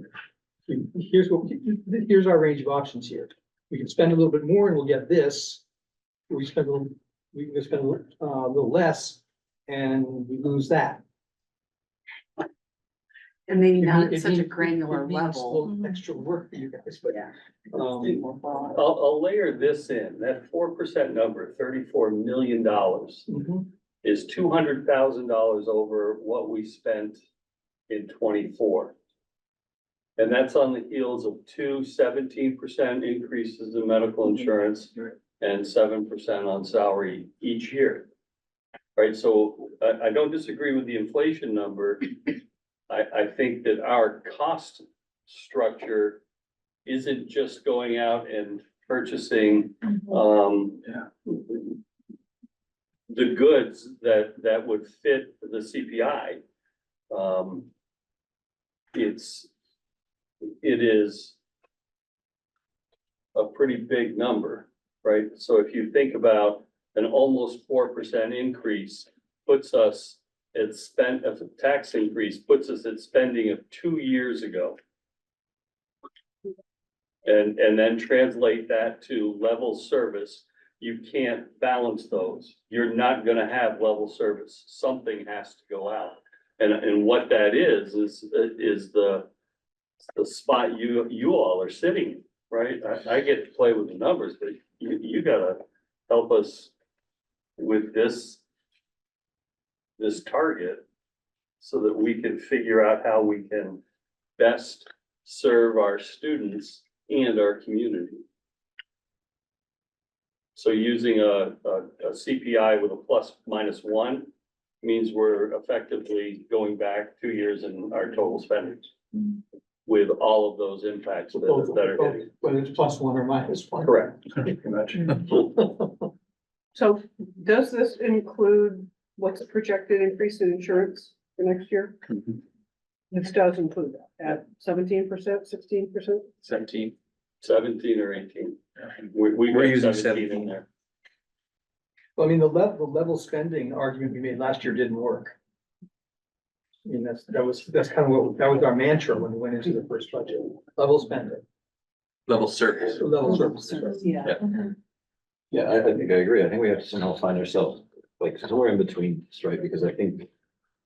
here's our range of options here. We can spend a little bit more and we'll get this. We can spend a little less and we lose that. And maybe not at It such a means- granular it means a level. little extra work for you guys, but. Yeah. I'll layer this in, that 4% number, $34 million Mhm. is $200,000 over what we spent in 24. And that's on the heels of 17% increases in medical insurance and 7% on salary each year. Right, so I don't disagree with the inflation number. I think that our cost structure isn't just going out and purchasing, the goods that would fit the CPI. It is a pretty big number, right? So if you think about an almost 4% increase puts us at if a tax increase puts us at spending of 2 years ago. And then translate that to level service, you can't balance those. You're not gonna have level service. Something has to go out. And what that is the spot you all are sitting in, right? I get to play with the numbers, but you gotta help us with this target so that we can figure out how we can best serve our students and our community. So using a CPI with a plus minus one means we're effectively going back 2 years in our total spending. With all of those impacts that are hitting. Whether it's +1 or -1. Correct. Pretty much. So does this include what's the projected increase in insurance for next year? This does include that at 17%, 16%? 17. 17 or 18. We're We're using using 17 in 17. there. Well, I mean, the level spending argument we made last year didn't work. I mean, that's kind of that was our mantra when we went into the first budget, level spending, Level service. level service. Yeah. Yeah, I think I agree. I think we have to somehow find ourselves like somewhere in between, right? Because I think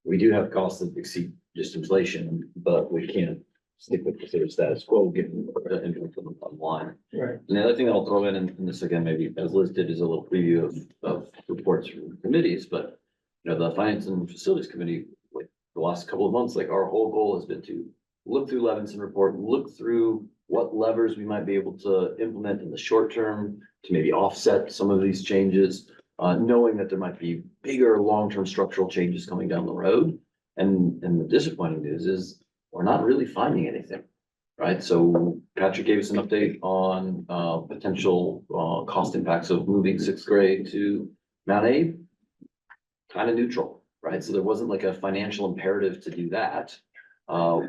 we do have costs that exceed just inflation, but we can't stick with the sort of status quo given the impact on line. Right. And the other thing I'll throw in, and this again, maybe as Liz did, is a little preview of reports from committees, but you know, the Finance and Facilities Committee, like the last couple of months, like our whole goal has been to look through Levinson report, look through what levers we might be able to implement in the short term to maybe offset some of these changes, knowing that there might be bigger long-term structural changes coming down the road. And the disappointing news is we're not really finding anything, right? So Patrick gave us an update on potential cost impacts of moving 6th grade to Mount Abe. Kind of neutral, right? So there wasn't like a financial imperative to do that.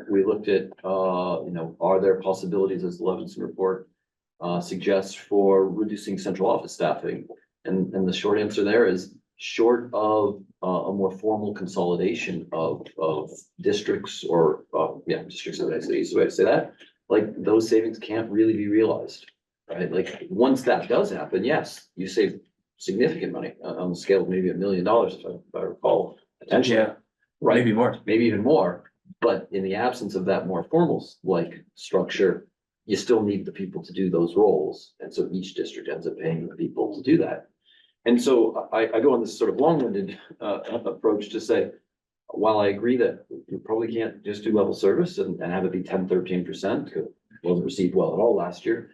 We looked at, you know, are there possibilities, as the Levinson report suggests, for reducing central office staffing? And the short answer there is, short of a more formal consolidation of districts or, districts, I say, is the way to say that, like those savings can't really be realized, right? Like, once that does happen, yes, you save significant money on the scale of maybe $1 million, if I recall. Potentially. Yeah, Right, maybe more. maybe even more. But in the absence of that more formal like structure, you still need the people to do those roles. And so each district ends up paying the people to do that. And so I go on this sort of long-winded approach to say, while I agree that you probably can't just do level service and have it be 10, 13%, because it wasn't received well at all last year.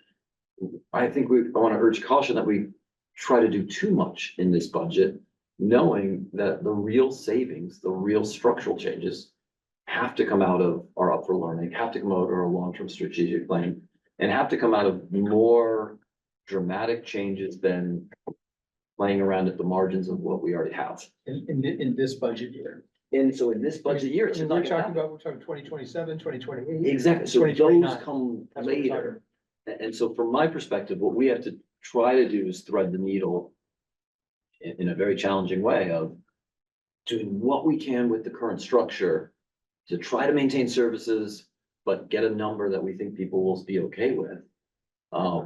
I think I want to urge caution that we try to do too much in this budget, knowing that the real savings, the real structural changes have to come out of our Up for Learning, have to come out of our long-term strategic plan, and have to come out of more dramatic changes than playing around at the margins of what we already have. In this budget year. And so in this budget year, it's We're not gonna talking happen. we're talking 2027, 2028. Exactly, so 2029. those come That's what we're later. And so from my perspective, what we have to try to do is thread the needle in a very challenging way of doing what we can with the current structure to try to maintain services, but get a number that we think people will be okay with,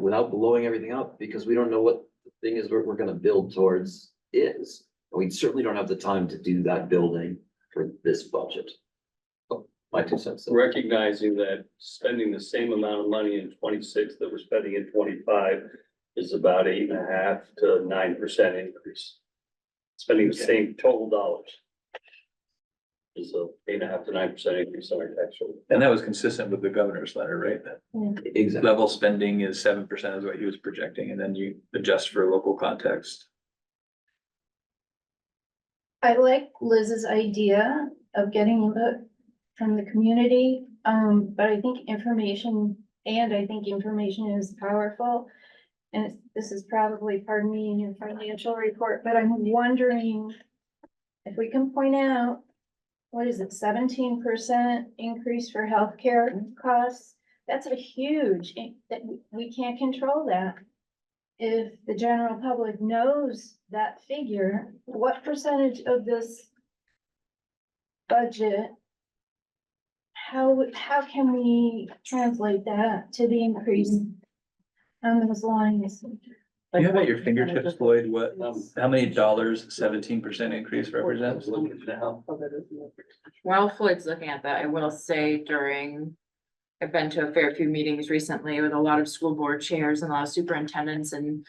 without blowing everything up, because we don't know what the thing is we're gonna build towards is. We certainly don't have the time to do that building for this budget. My 2 cents. Recognizing that spending the same amount of money in 26 that we're spending in 25 is about 8.5% to 9% increase. Spending the same total dollars is a 8.5% to 9% increase on our tax rate. And that was consistent with the governor's letter, right? That Exactly. level spending is 7% is what he was projecting, and then you adjust for local context. I like Liz's idea of getting input from the community, but I think information is powerful. And this is probably, pardon me, in your financial report, but I'm wondering if we can point out, what is it, 17% increase for healthcare costs? That's a huge, that we can't control that. If the general public knows that figure, what percentage of this budget, how can we translate that to the increase on those lines? You have at your fingertips, Lloyd, what, how many dollars 17% increase represents? While Floyd's looking at that, I will say I've been to a fair few meetings recently with a lot of school board chairs and a lot of superintendents and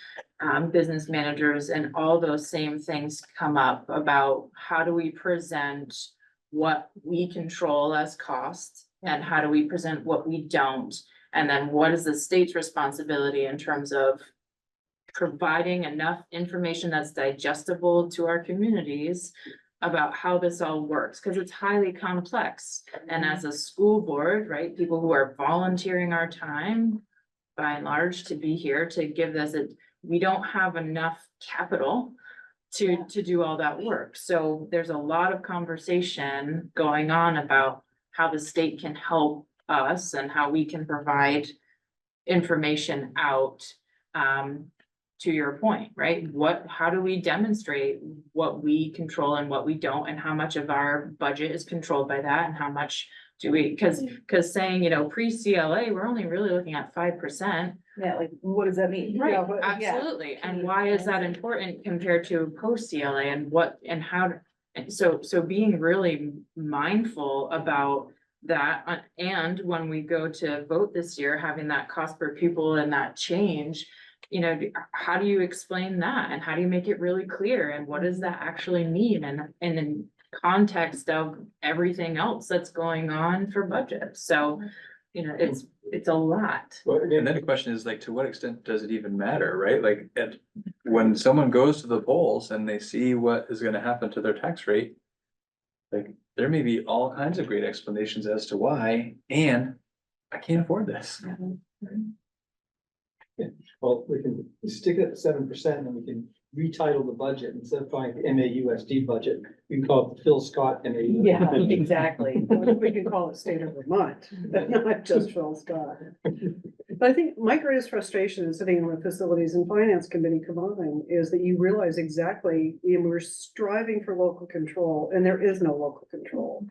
business managers, and all those same things come up about how do we present what we control as costs and how do we present what we don't. And then what is the state's responsibility in terms of providing enough information that's digestible to our communities about how this all works, because it's highly complex. And as a school board, right, people who are volunteering our time by and large to be here to give this, we don't have enough capital to do all that work. So there's a lot of conversation going on about how the state can help us and how we can provide information out. To your point, right? How do we demonstrate what we control and what we don't, and how much of our budget is controlled by that, and how much do we, cause saying, you know, pre-CLA, we're only really looking at 5%. Yeah, like, what does that mean? Right, Yeah, but- yeah. absolutely. And why is that important compared to post CLA, and what, and how, and so being really mindful about that. And when we go to vote this year, having that cost per pupil and that change, you know, how do you explain that? And how do you make it really clear? And what does that actually mean? And in context of everything else that's going on for budget. So, you know, it's a lot. Well, and then the question is like, to what extent does it even matter, right? Like, when someone goes to the polls and they see what is gonna happen to their tax rate, like, there may be all kinds of great explanations as to why, and I can't afford this. Well, we can stick it at 7% and then we can retitle the budget instead of calling it the MAUSD budget. We can call it the Phil Scott MAUSD. Yeah, budget. exactly. We can call it state of Vermont, not just Phil Scott. But I think my greatest frustration in sitting on the facilities and finance committee combined is that you realize exactly, you know, we're striving for local control and there is no local control.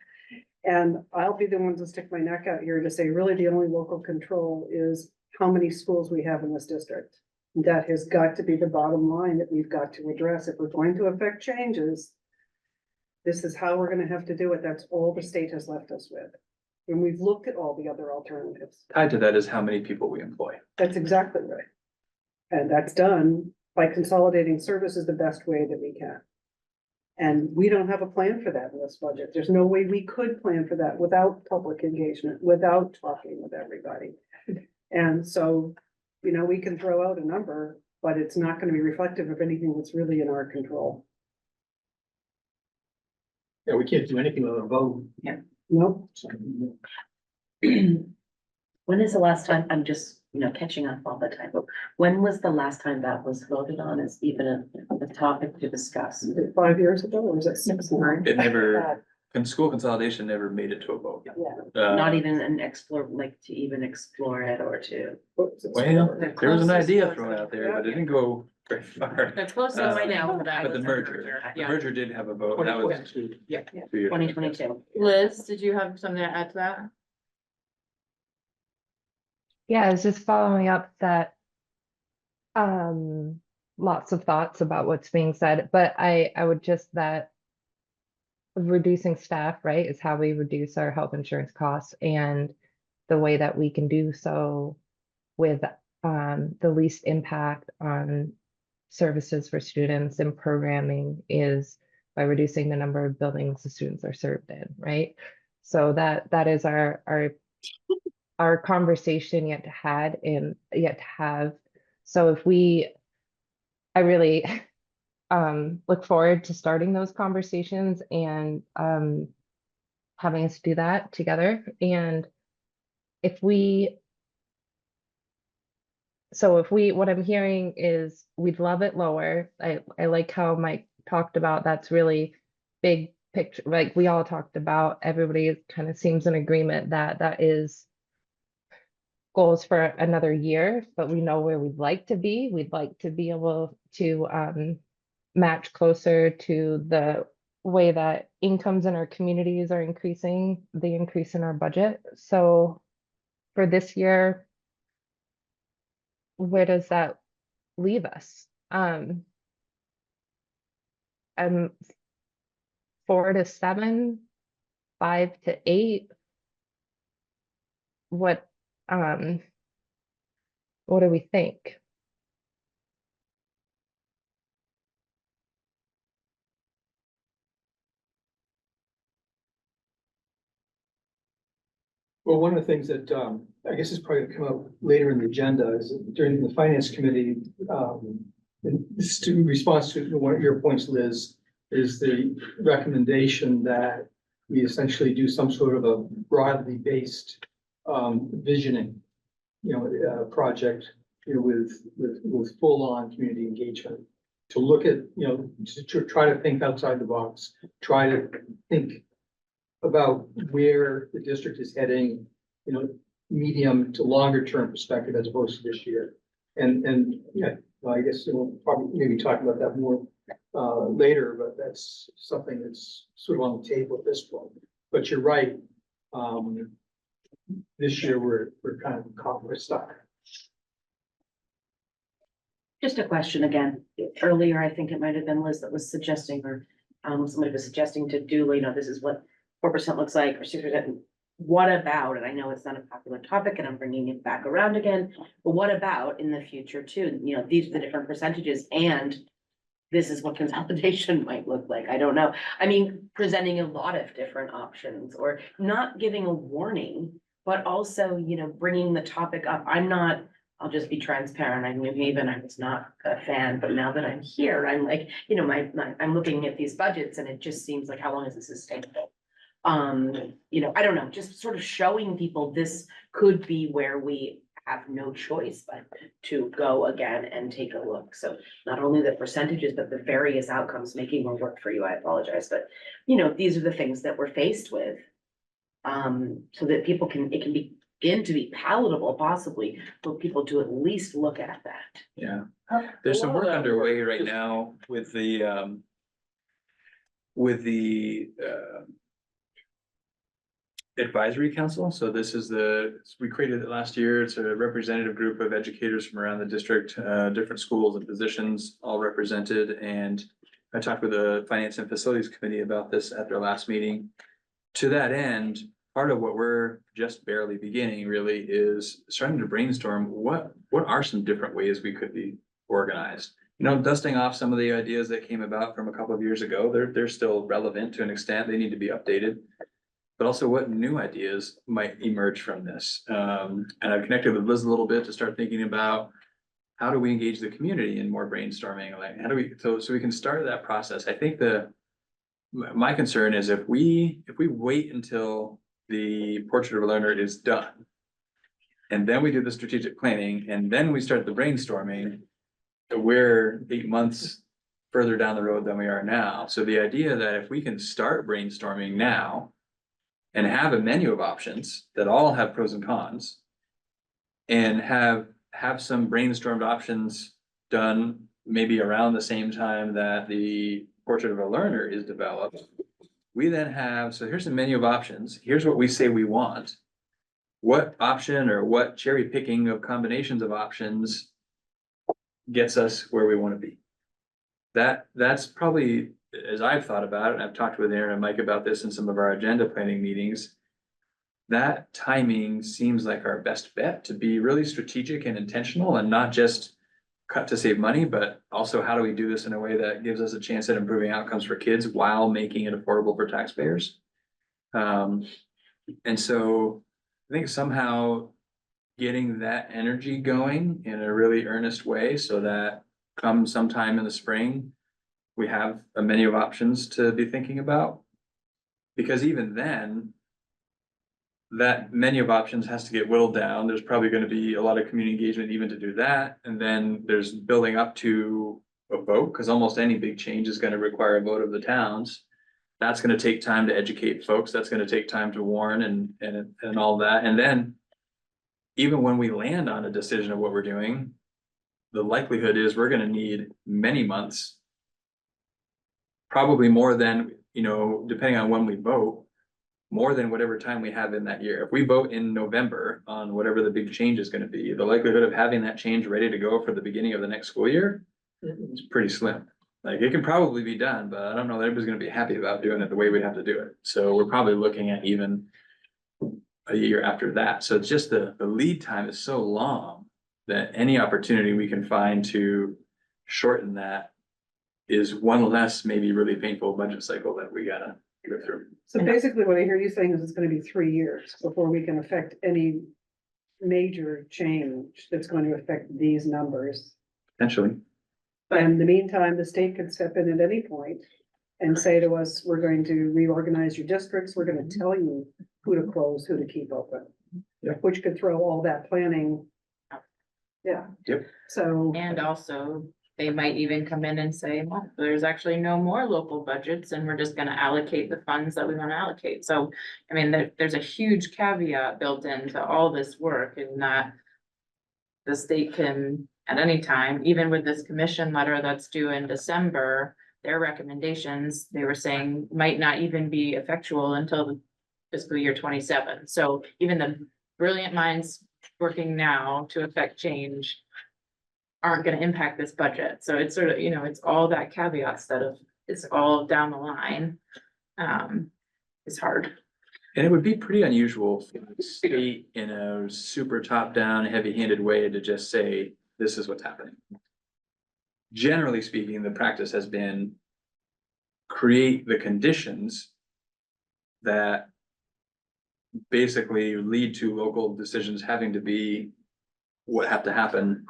And I'll be the one to stick my neck out here to say, really, the only local control is how many schools we have in this district. That has got to be the bottom line that we've got to address. If we're going to affect changes, this is how we're gonna have to do it. That's all the state has left us with. And we've looked at all the other alternatives. Tied to that is how many people we employ. That's exactly right. And that's done by consolidating services the best way that we can. And we don't have a plan for that in this budget. There's no way we could plan for that without public engagement, without talking with everybody. And so, you know, we can throw out a number, but it's not gonna be reflective of anything that's really in our control. Yeah, we can't do anything without a vote. Nope. When is the last time, I'm just, you know, catching up all the time, but when was the last time that was voted on as even a topic to discuss? Is it 5 years ago or is it 6 more? It never, school consolidation never made it to a vote. Not even an explore, like to even explore it or to. Well, there was an idea thrown out there, but it didn't go very far. The closest Uh, right now to that. But the was merger, the Yeah. merger did have a vote, and that was 2022. two years ago. 2022. Liz, did you have something to add to that? Yeah, I was just following up that lots of thoughts about what's being said, but I would just that reducing staff, right, is how we reduce our health insurance costs, and the way that we can do so with the least impact on services for students and programming is by reducing the number of buildings the students are served in, right? So that is our conversation yet to have. So I really look forward to starting those conversations and having us do that together. And what I'm hearing is we'd love it lower. I like how Mike talked about that's really big picture, like we all talked about, everybody kind of seems in agreement that is goals for another year, but we know where we'd like to be. We'd like to be able to match closer to the way that incomes in our communities are increasing, the increase in our budget. So for this year, where does that leave us? I'm 4 to 7, 5 to 8. What do we think? Well, one of the things that, I guess is probably gonna come up later in the agenda is during the finance committee, in response to one of your points, Liz, is the recommendation that we essentially do some sort of a broadly based, visioning, project, with full-on community engagement. To look at, to try to think outside the box, try to think about where the district is heading, medium to longer term perspective as opposed to this year. And yeah, I guess we'll probably maybe talk about that more later, but that's something that's sort of on the table at this point. But you're right. This year we're kind of caught, we're stuck. Just a question again. Earlier, I think it might have been Liz that was suggesting, or somebody was suggesting to do, this is what 4% looks like, or 6%. What about, and I know it's not a popular topic and I'm bringing it back around again, but what about in the future too? These are the different percentages and this is what consolidation might look like. I don't know. I mean, presenting a lot of different options or not giving a warning, but also, bringing the topic up. I'll just be transparent. I knew Haven, I was not a fan, but now that I'm here, I'm like, I'm looking at these budgets and it just seems like, how long is this sustainable? I don't know, just sort of showing people this could be where we have no choice but to go again and take a look. So not only the percentages, but the various outcomes, making more work for you. I apologize, but these are the things that we're faced with. So that it can begin to be palatable possibly for people to at least look at that. Yeah, there's some work underway right now with the advisory council. So this is we created it last year. It's a representative group of educators from around the district, different schools and positions all represented. And I talked with the finance and facilities committee about this at their last meeting. To that end, part of what we're just barely beginning really is starting to brainstorm what are some different ways we could be organized. Dusting off some of the ideas that came about from a couple of years ago. They're still relevant to an extent. They need to be updated. But also what new ideas might emerge from this. And I've connected with Liz a little bit to start thinking about how do we engage the community in more brainstorming? Like how do we, so we can start that process. I think my concern is if we wait until the portrait of a learner is done, and then we do the strategic planning, and then we start the brainstorming, we're 8 months further down the road than we are now. So the idea that if we can start brainstorming now and have a menu of options that all have pros and cons, and have some brainstormed options done maybe around the same time that the portrait of a learner is developed, we then have, so here's a menu of options. Here's what we say we want. What option or what cherry picking of combinations of options gets us where we want to be? That's probably, as I've thought about it, and I've talked with Aaron and Mike about this in some of our agenda planning meetings, that timing seems like our best bet to be really strategic and intentional and not just cut to save money, but also how do we do this in a way that gives us a chance at improving outcomes for kids while making it affordable for taxpayers. And so I think somehow getting that energy going in a really earnest way so that come sometime in the spring, we have a menu of options to be thinking about. Because even then, that menu of options has to get whittled down. There's probably going to be a lot of community engagement even to do that. And then there's building up to a vote, because almost any big change is going to require a vote of the towns. That's going to take time to educate folks. That's going to take time to warn and all that. And then even when we land on a decision of what we're doing, the likelihood is we're going to need many months, probably more than, depending on when we vote, more than whatever time we have in that year. If we vote in November on whatever the big change is going to be, the likelihood of having that change ready to go for the beginning of the next school year is pretty slim. Like it can probably be done, but I don't know that everybody's going to be happy about doing it the way we have to do it. So we're probably looking at even a year after that. So it's just the lead time is so long that any opportunity we can find to shorten that is one less maybe really painful budget cycle that we gotta go through. So basically what I hear you saying is it's gonna be 3 years before we can affect any major change that's going to affect these numbers. Potentially. But in the meantime, the state could step in at any point and say to us, we're going to reorganize your districts, we're gonna tell you who to close, who to keep open. Yeah. Which could throw all that planning. Yeah. Yep. So, And also, they might even come in and say, well, there's actually no more local budgets and we're just gonna allocate the funds that we wanna allocate. So, I mean, there's a huge caveat built into all this work in that the state can, at any time, even with this commission letter that's due in December, their recommendations, they were saying might not even be effectual until the fiscal year 27. So even the brilliant minds working now to affect change aren't gonna impact this budget. So it's sort of, you know, it's all that caveats that of, it's all down the line. It's hard. And it would be pretty unusual for the state in a super top-down, heavy-handed way to just say, this is what's happening. Generally speaking, the practice has been create the conditions that basically lead to local decisions having to be what have to happen,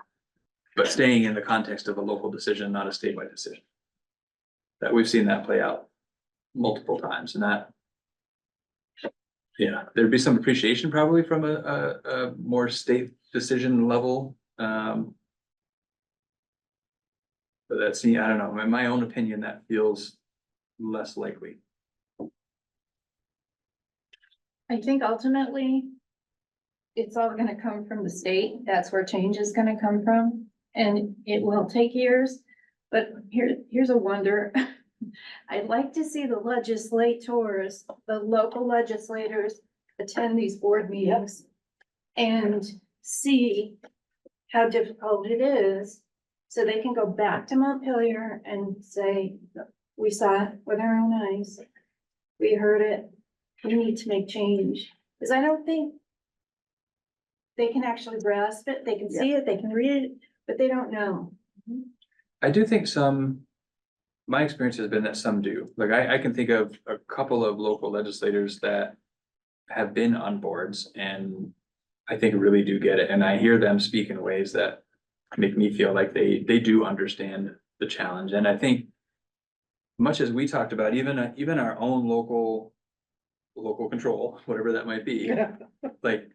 but staying in the context of a local decision, not a statewide decision. That we've seen that play out multiple times, and that, yeah, there'd be some appreciation probably from a more state decision level. But that's, I don't know, in my own opinion, that feels less likely. I think ultimately, it's all gonna come from the state. That's where change is gonna come from. And it will take years, but here's a wonder. I'd like to see the legislators, the local legislators attend these board meetings and see how difficult it is. So they can go back to Montpelier and say, we saw it with our own eyes. We heard it. We need to make change. Because I don't think they can actually grasp it. They can see it, they can read it, but they don't know. I do think my experience has been that some do. Like I can think of a couple of local legislators that have been on boards and I think really do get it. And I hear them speak in ways that make me feel like they do understand the challenge. And I think much as we talked about, even our own local control, whatever that might be, like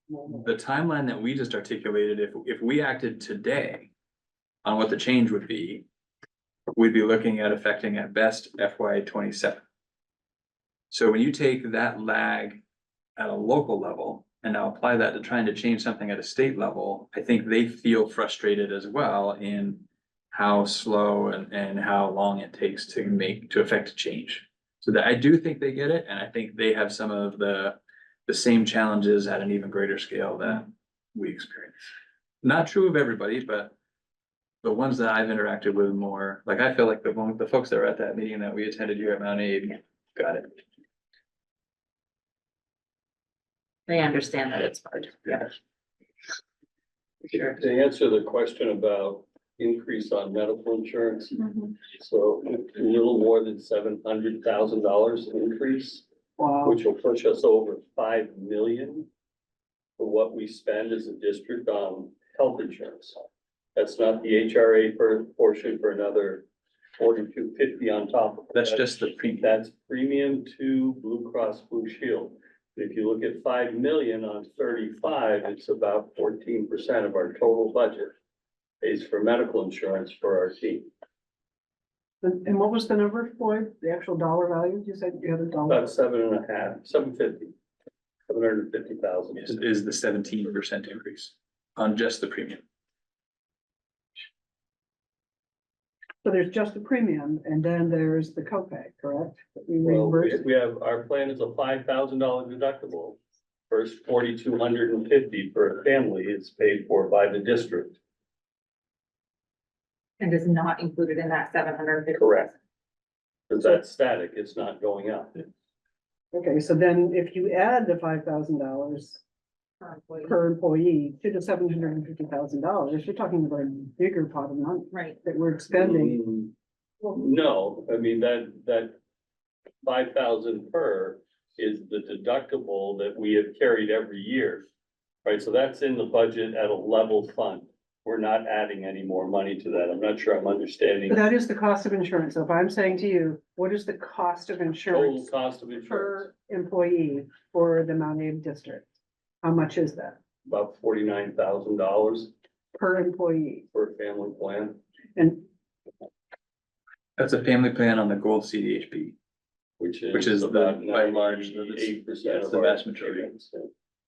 the timeline that we just articulated, if we acted today on what the change would be, we'd be looking at affecting at best FY 27. So when you take that lag at a local level and now apply that to trying to change something at a state level, I think they feel frustrated as well in how slow and how long it takes to affect a change. So that I do think they get it, and I think they have some of the same challenges at an even greater scale that we experience. Not true of everybody, but the ones that I've interacted with more, like I feel like the folks that were at that meeting that we attended here at Mount Aid got it. They understand that it's hard. Yeah. To answer the question about increase on medical insurance, so a little more than $700,000 increase, wow. which will push us over 5 million for what we spend as a district on health insurance. That's not the HRA portion for another 4,250 on top of it. That's just the premium. That's premium to Blue Cross Blue Shield. If you look at 5 million on 35, it's about 14% of our total budget pays for medical insurance for our team. And what was the number, Floyd? The actual dollar value? You said you had a dollar? About 750,000 Is the 17% increase on just the premium. So there's just the premium and then there's the copay, correct? That we Well, reimburse? we have, our plan is a $5,000 deductible. First 4,250 for a family is paid for by the district. And is not included in that 750. Correct. Because that's static, it's not going up. Okay, so then if you add the $5,000 per employee to the $750,000, you're talking about a bigger pot of money Right. that we're expending. No, I mean, that 5,000 per is the deductible that we have carried every year. Right, so that's in the budget at a level fund. We're not adding any more money to that. I'm not sure I'm understanding. But that is the cost of insurance. So if I'm saying to you, what is the cost of Total insurance cost of insurance, per employee for the Mount Aid district? How much is that about $49,000 per employee? for a family plan, And That's a family plan on the gold CDHP, which which is is about by and large, 98% that's of the our vast majority. teammates,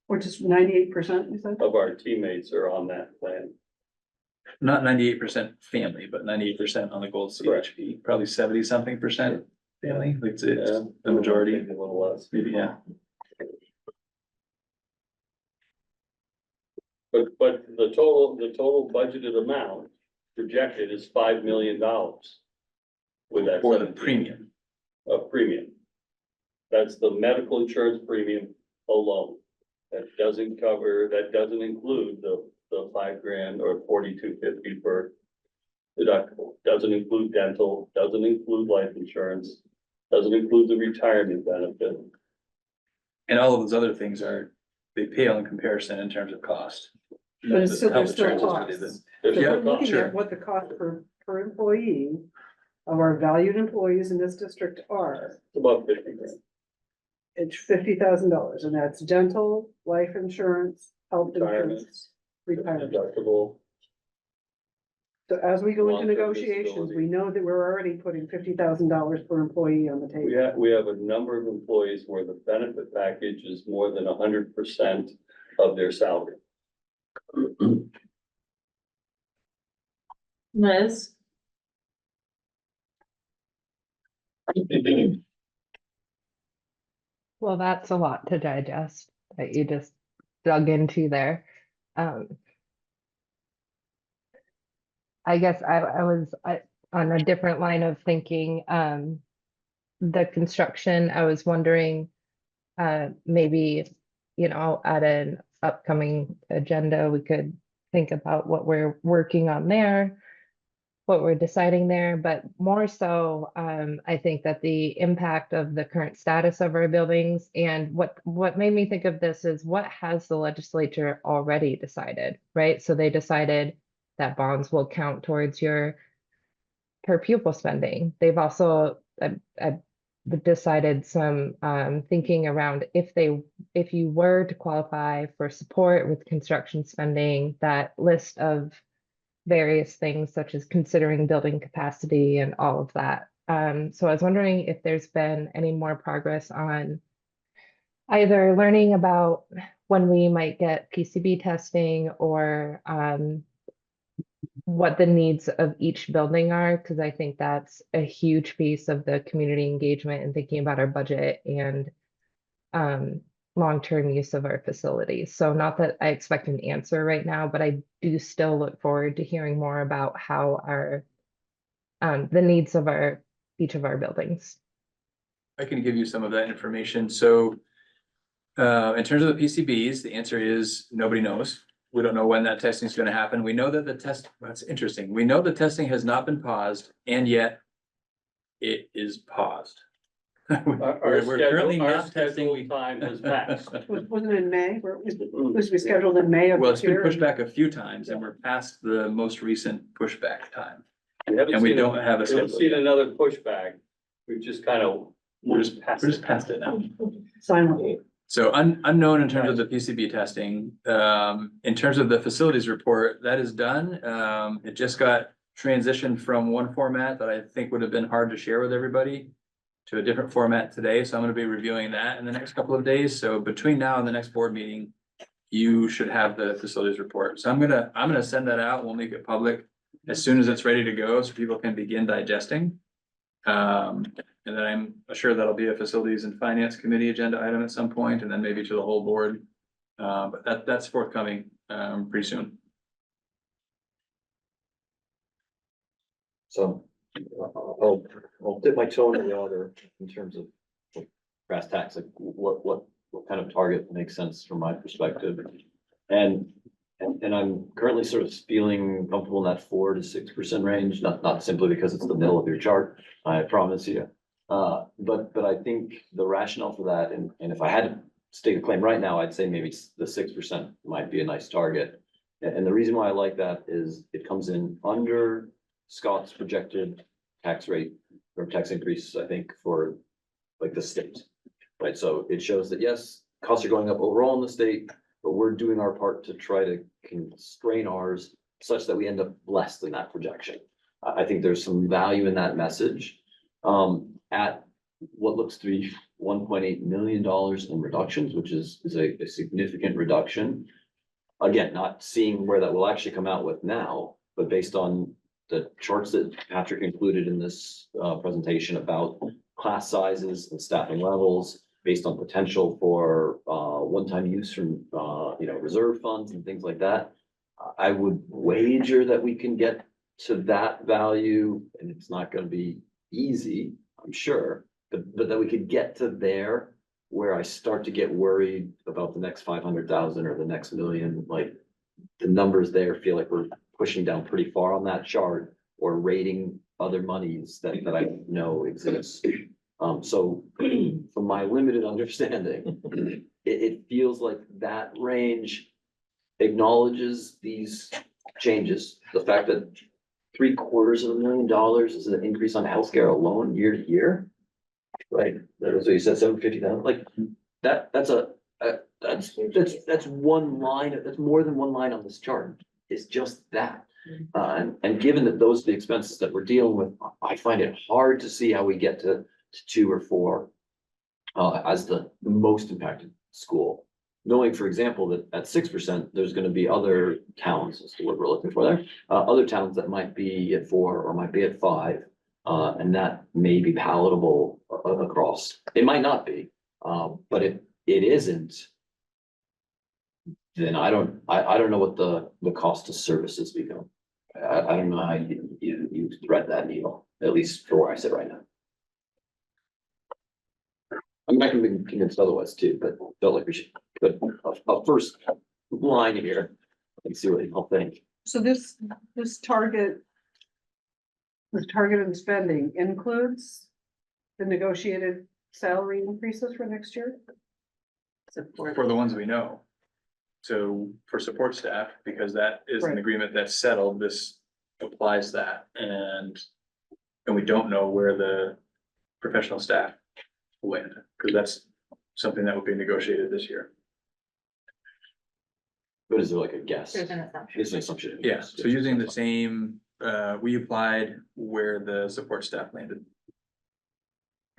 which is 98%, you said? of our teammates are on that plan. Not 98% family, but 98% on the gold CHP, probably 70-something% family, it's Yeah, the majority, maybe a little less. maybe, yeah. But the total budgeted amount projected is $5 million. With that For the 17 premium. of premium. That's the medical insurance premium alone. That doesn't include the $5,000 or $4,250 per deductible. Doesn't include dental, doesn't include life insurance, doesn't include the retirement benefit. And all of those other things they pale in comparison in terms of cost. But it's still, Health there's still insurance is really costs. There's So Yeah, no we're looking cost. at what the cost per employee of our valued employees in this district are. It's about 50 grand. It's $50,000, and that's dental, life insurance, health insurance, retirement. Deductible. So as we go into Long-term negotiations, disability. we know that we're already putting $50,000 per employee on the table. We have a number of employees where the benefit package is more than 100% of their salary. Liz? Well, that's a lot to digest that you just dug into there. I guess I was on a different line of thinking. The construction, I was wondering, maybe, at an upcoming agenda, we could think about what we're working on there, what we're deciding there, but more so, I think that the impact of the current status of our buildings and what made me think of this is what has the legislature already decided, right? So they decided that bonds will count towards your per pupil spending. They've also decided some thinking around if you were to qualify for support with construction spending, that list of various things such as considering building capacity and all of that. So I was wondering if there's been any more progress on either learning about when we might get PCB testing or what the needs of each building are, because I think that's a huge piece of the community engagement and thinking about our budget and long-term use of our facilities. So not that I expect an answer right now, but I do still look forward to hearing more about how our the needs of each of our buildings. I can give you some of that information. So in terms of the PCBs, the answer is nobody knows. We don't know when that testing is going to happen. We know that that's interesting. We know the testing has not been paused, and yet it is paused. We're currently not testing. Time has passed. Wasn't it in May? Was we scheduled in May of Well, this it's been year? pushed back a few times and we're past the most recent pushback time. haven't And we seen don't have a We haven't schedule. seen another pushback. We've just kind of We're moved past just it. past it now. Silently. So unknown in terms of the PCB testing. In terms of the facilities report, that is done. It just got transitioned from one format that I think would have been hard to share with everybody to a different format today. So I'm going to be reviewing that in the next couple of days. So between now and the next board meeting, you should have the facilities report. So I'm gonna send that out. We'll make it public as soon as it's ready to go so people can begin digesting. And then I'm sure that'll be a facilities and finance committee agenda item at some point, and then maybe to the whole board. But that's forthcoming pretty soon. So I'll dip my toe in the water in terms of brass tacks, like what kind of target makes sense from my perspective. And I'm currently sort of feeling comfortable in that 4 to 6% range, not simply because it's the middle of your chart, I promise you. But I think the rationale for that, and if I had to stake a claim right now, I'd say maybe the 6% might be a nice target. And the reason why I like that is it comes in under Scott's projected tax rate or tax increase, I think, for like the state. Right, so it shows that yes, costs are going up overall in the state, but we're doing our part to try to constrain ours such that we end up less than that projection. I think there's some value in that message. At what looks to be $1.8 million in reductions, which is a significant reduction. Again, not seeing where that will actually come out with now, but based on the charts that Patrick included in this presentation about class sizes and staffing levels, based on potential for one-time use from reserve funds and things like that. I would wager that we can get to that value, and it's not going to be easy, I'm sure, but that we could get to there where I start to get worried about the next 500,000 or the next million. Like the numbers there feel like we're pushing down pretty far on that chart or rating other monies that I know exist. So from my limited understanding, it feels like that range acknowledges these changes. The fact that $750,000 is an increase on healthcare alone year to year. Right, that was what you said, 750,000, like that's one line, that's more than one line on this chart, it's just that. And given that those are the expenses that we're dealing with, I find it hard to see how we get to 2 or 4 as the most impacted school. Knowing, for example, that at 6%, there's gonna be other towns, is the word we're looking for there, other towns that might be at 4 or might be at 5. And that may be palatable across. It might not be, but if it isn't, then I don't know what the cost of services become. I don't know how you thread that needle, at least for where I sit right now. I'm not gonna be convinced otherwise too, but felt like we should put a first line here and see what y'all think. So this target. This targeted spending includes the negotiated salary increases for next year? For the ones we know. So for support staff, because that is an Right. agreement that's settled, this applies that, and we don't know where the professional staff went, because that's something that will be negotiated this year. But is there like a guess? There's an assumption. It's an assumption. Yeah, so using the same, we applied where the support staff landed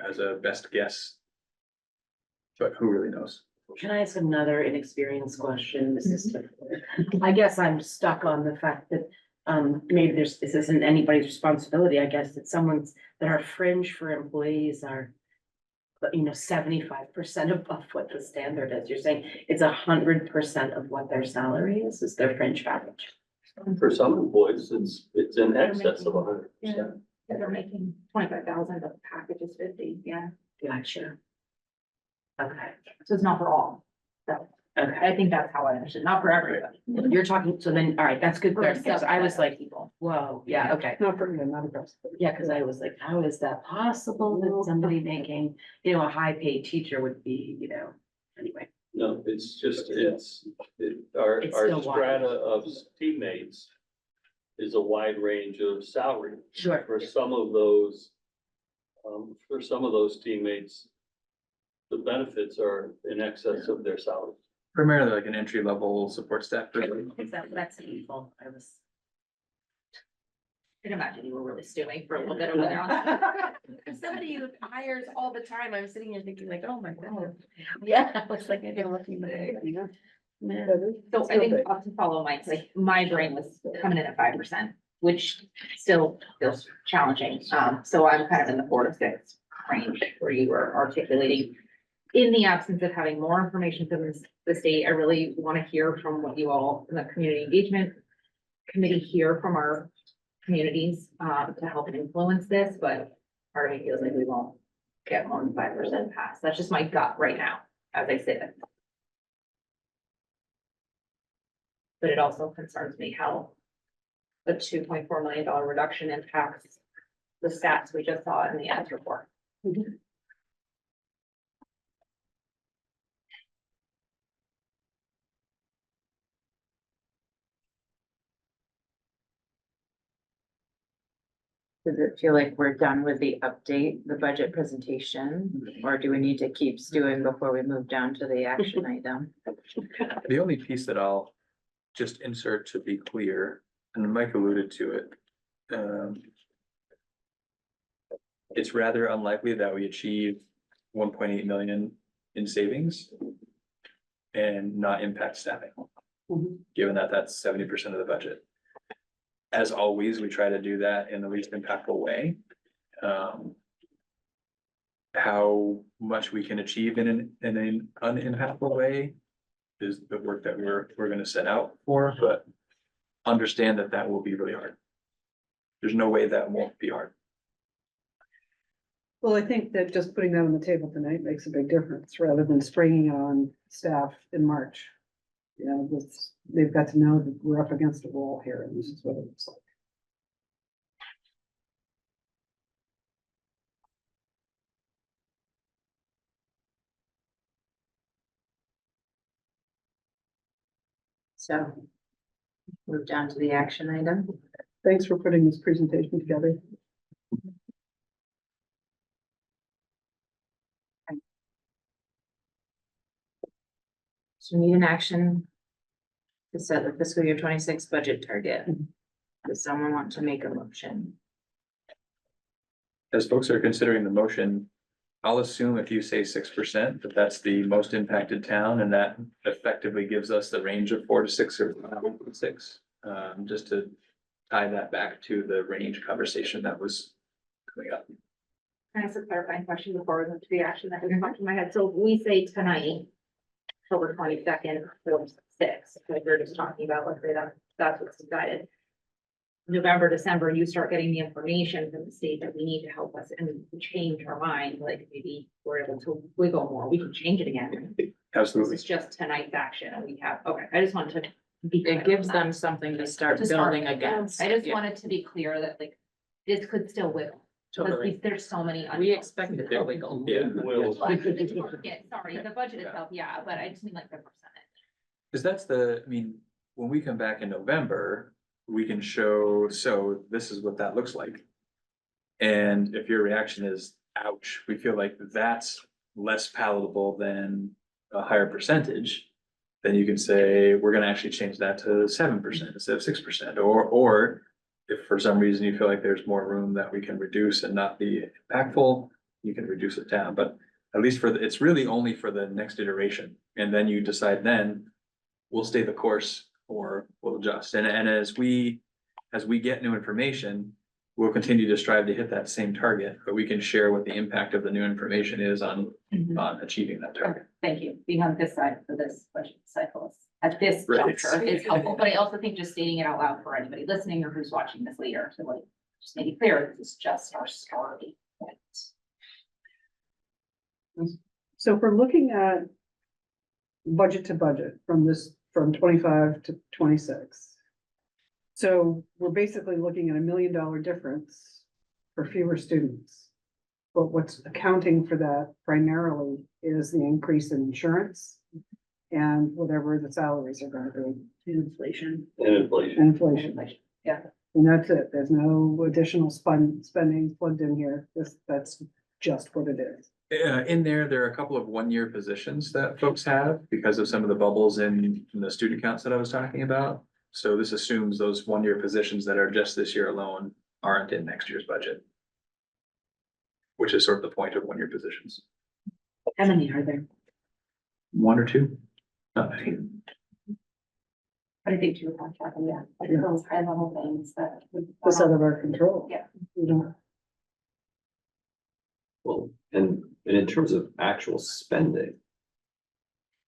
as a best guess. But who really knows? Can I ask another inexperienced question? This is, I guess I'm stuck on the fact that, maybe this isn't anybody's responsibility. I guess that that our fringe for employees are, 75% above what the standard is. You're saying it's 100% of what their salary is their fringe package. For some employees, it's in excess of 100%. Yeah, they're making 25,000, but the package is 50, yeah. Gotcha. Okay, So it's not for all. So okay. I think that's how I understood, not for everybody. You're talking, so then, all right, that's good For a clarification. I was subset of like, people. whoa, yeah, okay. Not for, not across. Yeah, because I was like, how is that possible that somebody making, a high paid teacher would be, anyway. No, it's just, our It's still wide. strata of teammates is a wide range of salary. Sure. For some of those teammates, the benefits are in excess of their salary. Primarily like an entry level support staff person. That's evil. I was. I can imagine you were really stewing for a little bit over there. As somebody who hires all the time, I was sitting here thinking like, oh my God. Yeah, I was like, I didn't look even. So I think to follow Mike's, like my brain was coming in at 5%, which still feels challenging. So I'm kind of in the 4 to 6 range where you were articulating. In the absence of having more information from the state, I really want to hear from what you all in the community engagement committee hear from our communities to help influence this, but part of me feels like we won't get more than 5% pass. That's just my gut right now, as I say it. But it also concerns me how the $2.4 million reduction impacts the stats we just saw in the ads report. Does it feel like we're done with the update, the budget presentation, or do we need to keep stewing before we move down to the action item? The only piece that I'll just insert to be clear, and Mike alluded to it. It's rather unlikely that we achieve 1.8 million in savings and not impact staffing, given that that's 70% of the budget. As always, we try to do that in the least impactful way. How much we can achieve in an unimpactful way is the work that we're gonna set out for, but understand that that will be really hard. There's no way that won't be hard. Well, I think that just putting that on the table tonight makes a big difference, rather than springing it on staff in March. You know, they've got to know that we're up against a wall here, and this is what it looks like. So move down to the action item. Thanks for putting this presentation together. So we need an action to set the fiscal year 26 budget target. Does someone want to make a motion? As folks are considering the motion, I'll assume if you say 6%, that that's the most impacted town, and that effectively gives us the range of 4 to 6 or 6. Just to tie that back to the range conversation that was coming up. Can I ask a clarifying question before we move to the action that just popped in my head? So we say tonight, October 22nd, 4-6, like we we're just talking about, let's say that's what's decided. November, December, you start getting the information from the state that we need to help us and change our mind, like maybe we're able to wiggle more, we can change it again. Absolutely. This is just tonight's action and we have, okay, I just wanted to be. It gives them something to start To start. building against. I just Yeah, wanted to be clear that like, this could still wiggle. Because Totally. there's so many. We unknowns. expect it to wiggle. Yeah. Will. Well, the target, sorry, the budget itself, yeah, but I just mean like the percentage. Cause that's I mean, when we come back in November, we can show, so this is what that looks like. And if your reaction is, ouch, we feel like that's less palatable than a higher percentage. Then you can say, we're gonna actually change that to 7% instead of 6%, or if for some reason you feel like there's more room that we can reduce and not be impactful, you can reduce it down, but at least it's really only for the next iteration. And then you decide then, we'll stay the course or we'll adjust. And as we get new information, we'll continue to strive to hit that same target, but we can share what the impact of the new information is on achieving that target. Thank you, being on this side for this budget cycle at this Right. juncture is helpful, but I also think just stating it out loud for anybody listening or who's watching this later to like, just make it clear, this is just our story. So if we're looking at budget to budget from 25 to 26. So we're basically looking at $1 million difference for fewer students. But what's accounting for that primarily is the increase in insurance and whatever the salaries are gonna be. Inflation. And inflation. Inflation. Yeah. And that's it. There's no additional spending plugged in here. That's just what it is. In there are a couple of one-year positions that folks have because of some of the bubbles in the student counts that I was talking about. So this assumes those one-year positions that are just this year alone aren't in next year's budget. Which is sort of the point of one-year positions. How many are there? 1 or 2. Not many. But I think you were talking, yeah, like those high level things that. That's out of our control. Yeah. We don't. Well, and in terms of actual spending.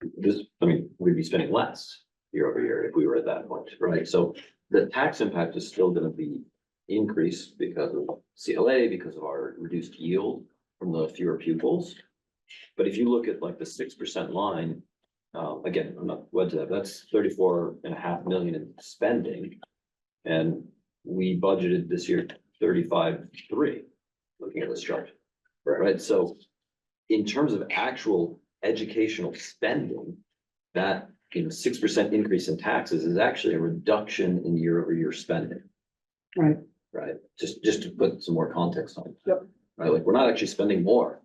We'd be spending less year over year if we were at that point, right? So the tax impact is still gonna be increased because of CLA, because of our reduced yield from the fewer pupils. But if you look at like the 6% line, again, I'm not wed to that, that's 34.5 million in spending. And we budgeted this year 35.3, looking at this chart. right? So in terms of actual educational spending, that, 6% increase in taxes is actually a reduction in year-over-year spending. Right. Right, just to put some more context on it. Yep. Right, like, we're not actually spending more.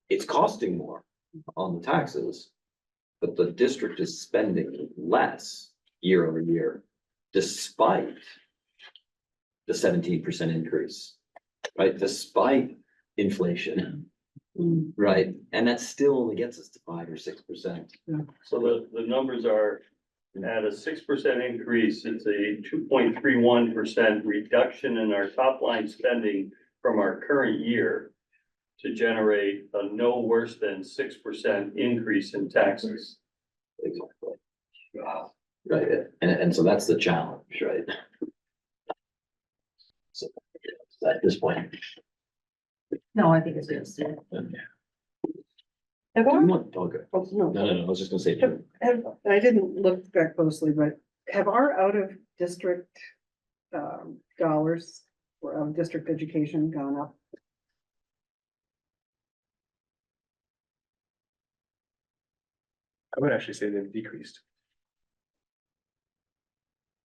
It's costing more on the taxes, but the district is spending less year over year, despite the 17% increase, right, despite inflation. Right, and that still only gets us to 5 or 6%. So the numbers are at a 6% increase, it's a 2.31% reduction in our top line spending from our current year to generate a no worse than 6% increase in taxes. Exactly. Right, and so that's the challenge, right? So, at this point. No, I think it's good. Have our, Okay. oh, no. No, I was just gonna say. I didn't look back closely, but have our out of district dollars for out of district education gone up? I would actually say they've decreased.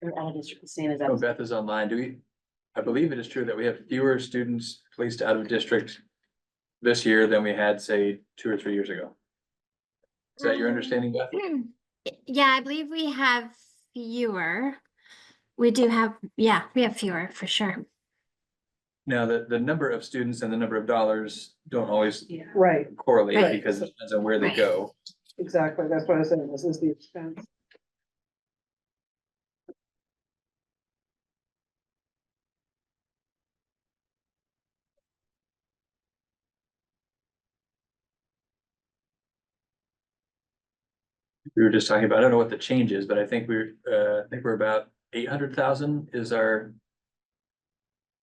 They're out of district, the same as Oh, us. Beth is online. I believe it is true that we have fewer students placed out of district this year than we had, say, 2 or 3 years ago. Is that your understanding, Beth? Yeah, I believe we have fewer. We do have, yeah, we have fewer for sure. Now, the number of students and the number of dollars don't always Right, correlate Right. because it depends on where they Right. go. exactly. That's what I was saying. This is the expense. We were just talking about, I don't know what the change is, but I think we're about 800,000 is our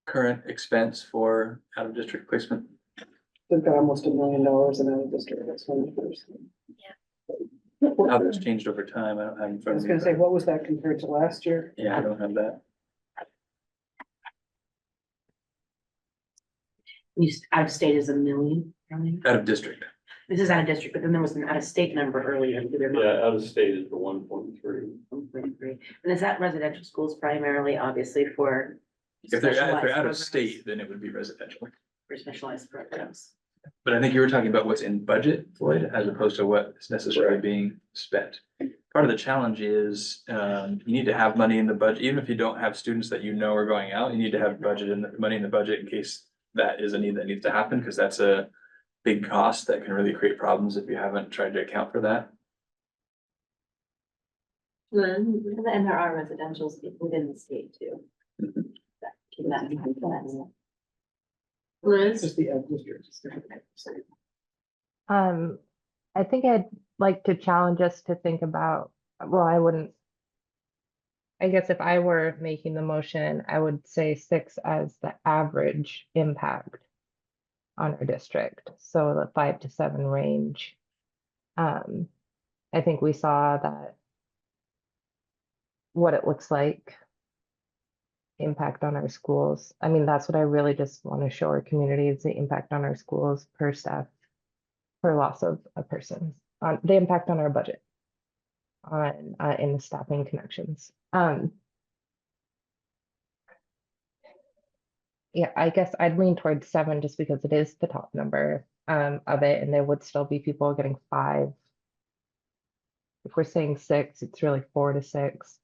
current expense for out of district placement. They've got almost $1 million in out of district expenditures. How that's changed over time, I don't have in I front was of me. gonna say, what was that compared to last year? Yeah, I don't have that. Out of state is 1 million. Earlier. Out of district. This is out of district, but then there was an out of state number earlier. Yeah, out of state is the 1.3. 1.3. And is that residential schools primarily, obviously, for If they're out of programs? state, then it would be residential. For specialized programs. But I think you were talking about what's in budget, Floyd, as opposed to what is necessarily being spent. Part of the challenge is, you need to have money in the budget, even if you don't have students that you know are going out, you need to have money in the budget in case that is a need that needs to happen, because that's a big cost that can really create problems if you haven't tried to account for that. And there are residentials within the state too. It's just the out of district. It's different. I think I'd like to challenge us to think about, well, I guess if I were making the motion, I would say 6 as the average impact on our district, so the 5 to 7 range. I think we saw that what it looks like impact on our schools. I mean, that's what I really just want to show our community is the impact on our schools per staff, per loss of a person, on the impact on our budget, on in the staffing connections. Yeah, I guess I'd lean towards 7 just because it is the top number of it, and there would still be people getting 5. If we're saying 6, it's really 4 to 6.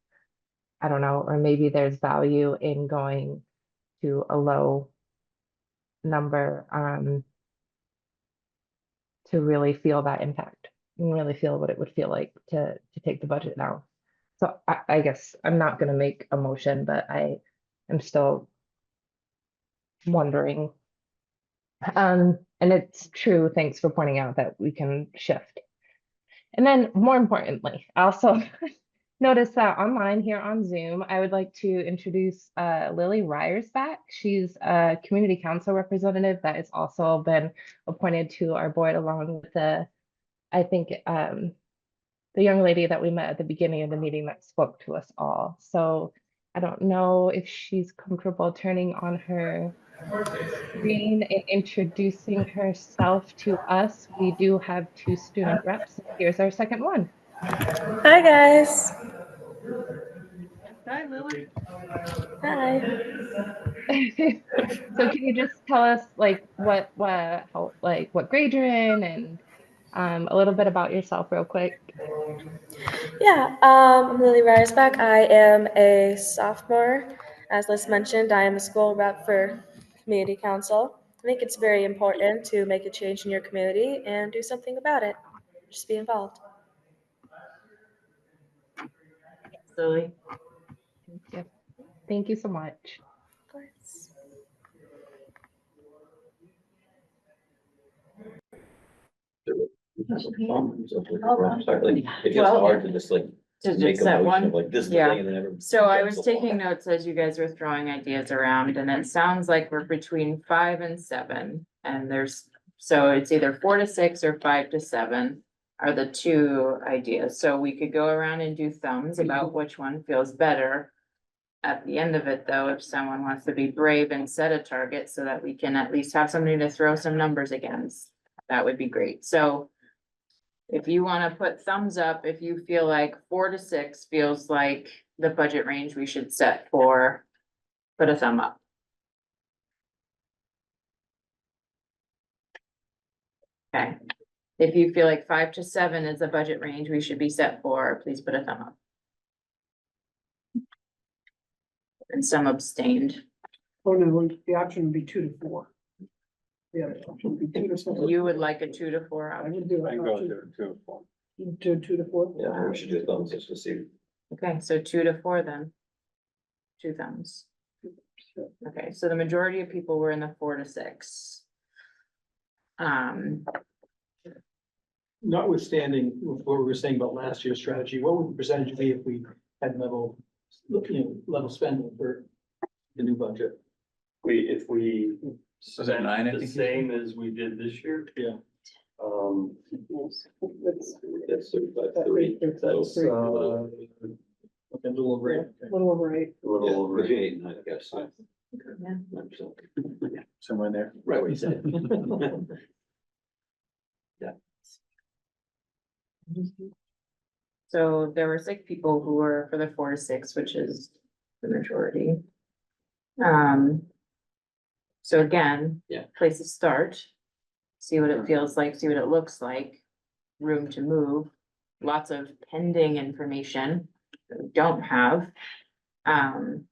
I don't know, or maybe there's value in going to a low number to really feel that impact and really feel what it would feel like to take the budget down. So I guess I'm not going to make a motion, but I am still wondering. And it's true, thanks for pointing out that we can shift. And then more importantly, I also notice that online here on Zoom, I would like to introduce Lily Ryersback. She's a community council representative that has also been appointed to our board along with I think the young lady that we met at the beginning of the meeting that spoke to us all. So I don't know if she's comfortable turning on her screen and introducing herself to us. We do have 2 student reps. Here's our second one. Hi, guys. Hi, Lily. Hi. So can you just tell us like what grade you're in and a little bit about yourself real quick? Yeah, I'm Lily Reisbach. I am a sophomore. As Liz mentioned, I am a school rep for Community Council. I think it's very important to make a change in your community and do something about it. Just be involved. Lily. Yep. Thank you so much. Of course. It gets hard to just like To make just a that motion one? of like this is the Yeah. thing and then everyone. So I jumps was along. taking notes as you guys were throwing ideas around, and it sounds like we're between 5 and 7. And so it's either 4 to 6 or 5 to 7 are the 2 ideas. So we could go around and do thumbs about which one feels better. At the end of it, though, if someone wants to be brave and set a target so that we can at least have something to throw some numbers against, that would be great. So if you want to put thumbs up, if you feel like 4 to 6 feels like the budget range we should set for, put a thumb up. Okay. If you feel like 5 to 7 is the budget range we should be set for, please put a thumb up. And some abstained. Oh, no, the option would be 2 to 4. The other option would be 2 to 4. You would like a 2 to 4 I option. would do I it. go to 2 to 4. Do 2 to 4? Yeah, we should do thumbs just to see. Okay, so 2 to 4 then. 2 thumbs. Okay, so the majority of people were in the 4 to 6. Notwithstanding what we were saying about last year's strategy, what would the percentage be if we had level spending for the new budget? If we Was it 9, I the think? same as we did this year. Yeah. That's 35, 30. That's Okay, a little over eight. Okay. A little over 8. A little over. between 8 and 9, I guess. So. Yeah. 9%. Somewhere in there. Right what you said. So there were 6 people who were for the 4 to 6, which is the majority. So again. Yeah. Place to start. See what it feels like, see what it looks like. Room to move, lots of pending information that we don't have. I'll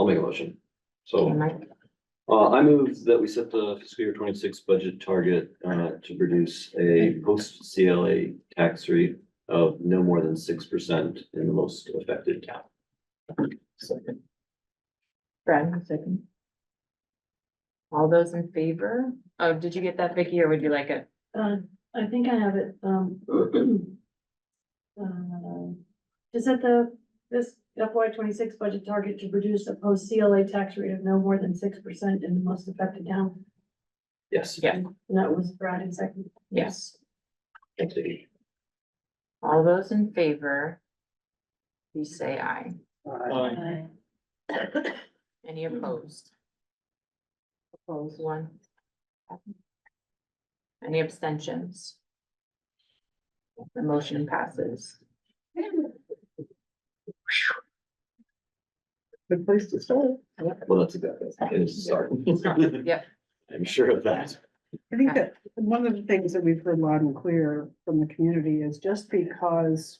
make a motion. Okay, So, Mike. I move that we set the fiscal year 26 budget target, to produce a post CLA tax rate of no more than 6% in the most affected town. Second. Brad, a second. All those in favor? Oh, did you get that, Vicky, or would you like it? I think I have it, to set this FY 26 budget target to produce a post CLA tax rate of no more than 6% in the most affected town. Yes. Yeah. And that was Brad in second. Yes. Thanks, Vicky. All those in favor? Please say aye. Aye. Any opposed? Opposed, 1. Any abstentions? The motion passes. Good place to start. Well, that's exactly, it is a start. Yep. I'm sure of that. I think that one of the things that we've heard loud and clear from the community is just because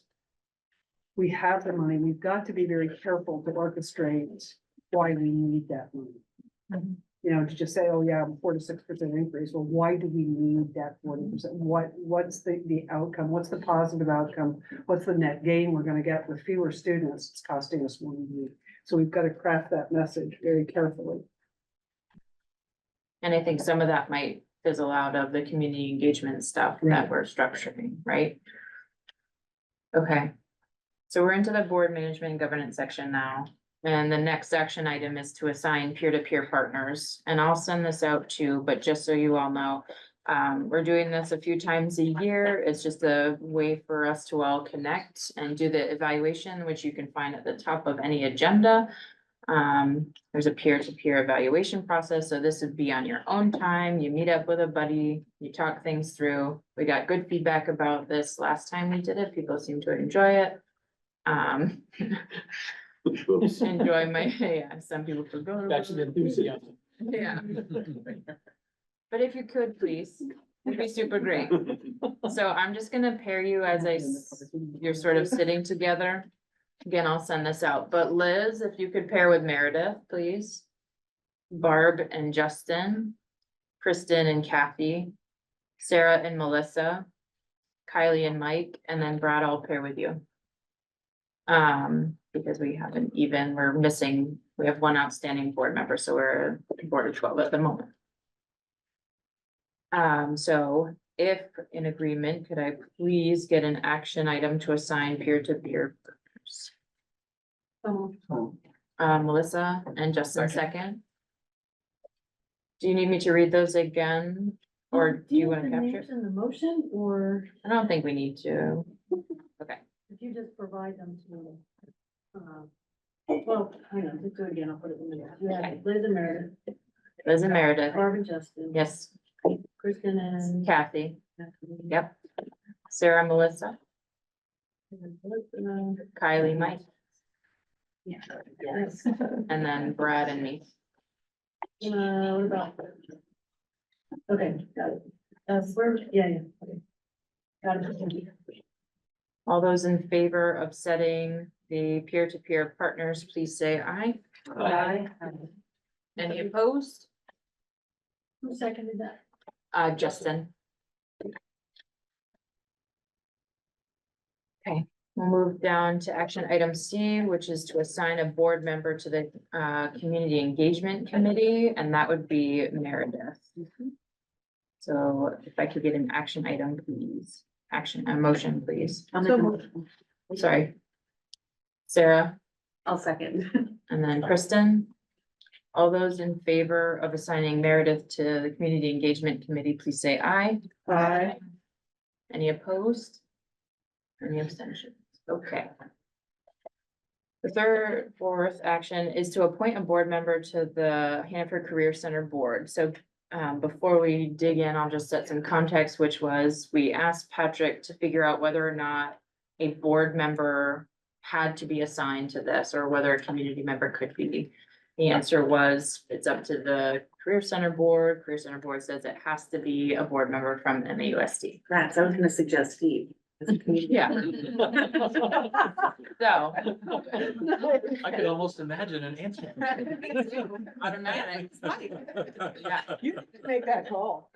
we have the money, we've got to be very careful to orchestrate why we need that money. You know, to just say, oh yeah, 4 to 6% increase, well, why do we need that 40%? What's the outcome? What's the positive outcome? What's the net gain we're gonna get with fewer students? It's costing us more money. So we've got to craft that message very carefully. And I think some of that might fizzle out of the community engagement stuff that we're structuring, right? Okay. So we're into the board management and governance section now. And the next action item is to assign peer-to-peer partners, and I'll send this out too, but just so you all know, we're doing this a few times a year. It's just a way for us to all connect and do the evaluation, which you can find at the top of any agenda. There's a peer-to-peer evaluation process, so this would be on your own time. You meet up with a buddy, you talk things through. We got good feedback about this last time we did it. People seem to enjoy it. Enjoy my, yeah, some people forgot. That's an enthusiasm. Yeah. But if you could, please, it'd be super great. So I'm just gonna pair you as you're sort of sitting together. Again, I'll send this out, but Liz, if you could pair with Meredith, please. Barb and Justin, Kristen and Kathy, Sarah and Melissa, Kylie and Mike, and then Brad, I'll pair with you. Because we haven't even, we have one outstanding board member, so we're a board of 12 at the moment. So if in agreement, could I please get an action item to assign peer-to-peer partners? Melissa and Justin second. Do you need me to read those again? Or do you want to capture it? In the motion, or I don't think we need to. Okay, if you just provide them to, well, hang on, just do it again, I'll put it in there. You have Liz and Meredith, Liz and Meredith. Barb and Justin. Yes, Kristen and. Kathy. Yep. Sarah, Melissa, Kylie, Mike, Yeah. Yes. and then Brad and me. What about? Okay, got it. Where, yeah, okay. Got it. All those in favor of setting the peer-to-peer partners, please say aye. Aye. Any opposed? Who seconded that? Justin. Okay, we'll move down to action item C, which is to assign a board member to the Community Engagement Committee, and that would be Meredith. So if I could get an action item, please. A motion, please. Sorry. Sarah, I'll second. and then Kristen. All those in favor of assigning Meredith to the Community Engagement Committee, please say aye. Aye. Any opposed? Any abstentions? Okay. The fourth action is to appoint a board member to the Hannaford Career Center Board. So before we dig in, I'll just set some context, which was we asked Patrick to figure out whether or not a board member had to be assigned to this or whether a community member could be. The answer was it's up to the Career Center Board. Career Center Board says it has to be a board member from MAUSD. Perhaps I was gonna suggest Steve. Yeah. So. I could almost imagine an answer. Automatic. Yeah. You make that call.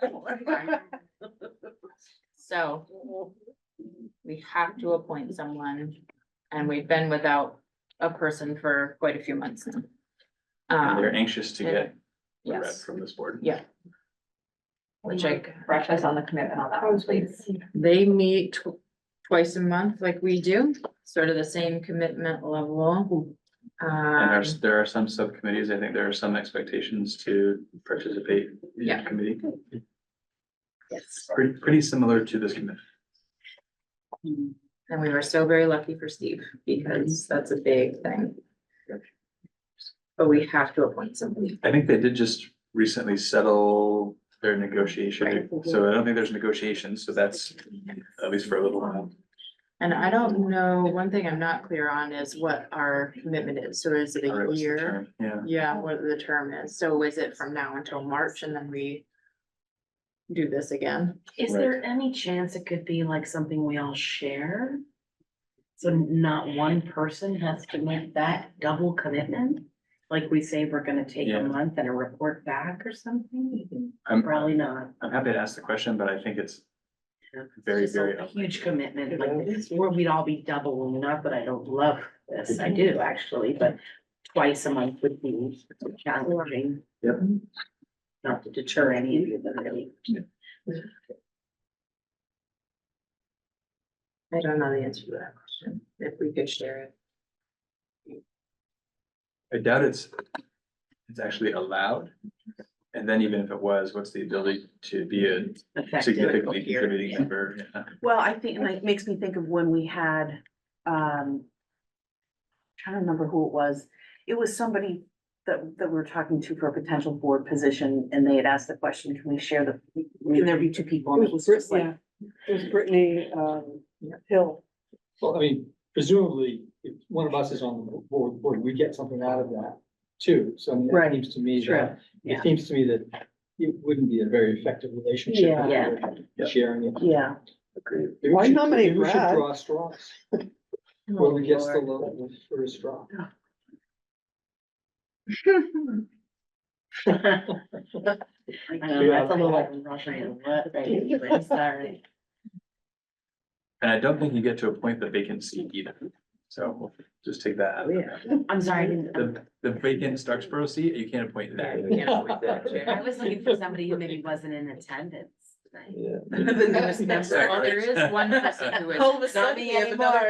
So we have to appoint someone, and we've been without a person for quite a few months now. And they're anxious to get a rep Yes, from this board. yeah. Which I, Brush us on the commitment on that one, please. they meet twice a month like we do, sort of the same commitment level. And there are some subcommittees, I think there are some expectations to participate in Yeah. the committee. Yes. Pretty similar to this committee. And we were so very lucky for Steve, because that's a big thing. But we have to appoint somebody. I think they did just recently settle their negotiation, so I don't think there's negotiations, so that's at least for a little while. And I don't know, one thing I'm not clear on is what our commitment is. So is it Or a what's the year? term? Yeah, Yeah, what the term is. So is it from now until March and then we do this again? Is there any chance it could be like something we all share? So not one person has to make that double commitment? Like we say, we're gonna take Yeah. a month and a report back or something? I'm Probably not. happy to ask the question, but I think it's very, Just a very. huge commitment like this, or we'd all be doubling up, but I don't love this. I do actually, but twice a month would be challenging. Yep. Not to deter any of you, but really. I don't know the answer to that question, if we could share it. I doubt it's actually allowed. And then even if it was, what's the ability to be a Effective. significantly contributing member? Yeah. Well, I think, and it makes me think of when we had, trying to remember who it was. It was somebody that we're talking to for a potential board position, and they had asked the question, can we share can there be two people? And it was just like, It was Brittany, Hill. Well, I mean, presumably, if one of us is on the board, we get something out of that too. So I mean, Right. it seems to me Sure. that, Yeah. it seems to me that it wouldn't be a very effective relationship. Yeah. if we're Sharing it. yeah. Agreed. Maybe we Why should- nominate maybe we should Brad? draw straws. Whoever gets the low for a straw. I know, that's a little Russian, what, right? Sorry. And I don't think you get to appoint the vacant seat either. So we'll just take that out. I'm sorry, I didn't. The vacant Starksboro seat, you can't appoint that. You can't avoid that, Chair. I was looking for somebody who maybe wasn't in attendance. Yeah. The newest member. Well, there is one person who is. All of a sudden, we have another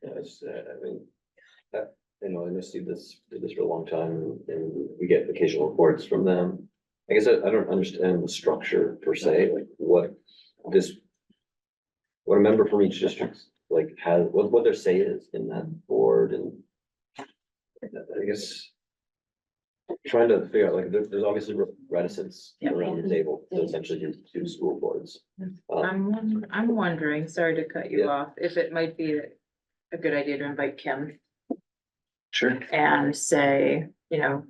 Yes, I mean, you know, I know Steve did this for a long time and we get occasional reports from them. I guess I don't understand the structure per se, like what a member from each district like has, what their say is in that board, and I guess trying to figure out, like, there's obviously reticence around the table to essentially do school boards. I'm wondering, sorry to cut you Yeah. off, if it might be a good idea to invite Kim Sure. and say, you know,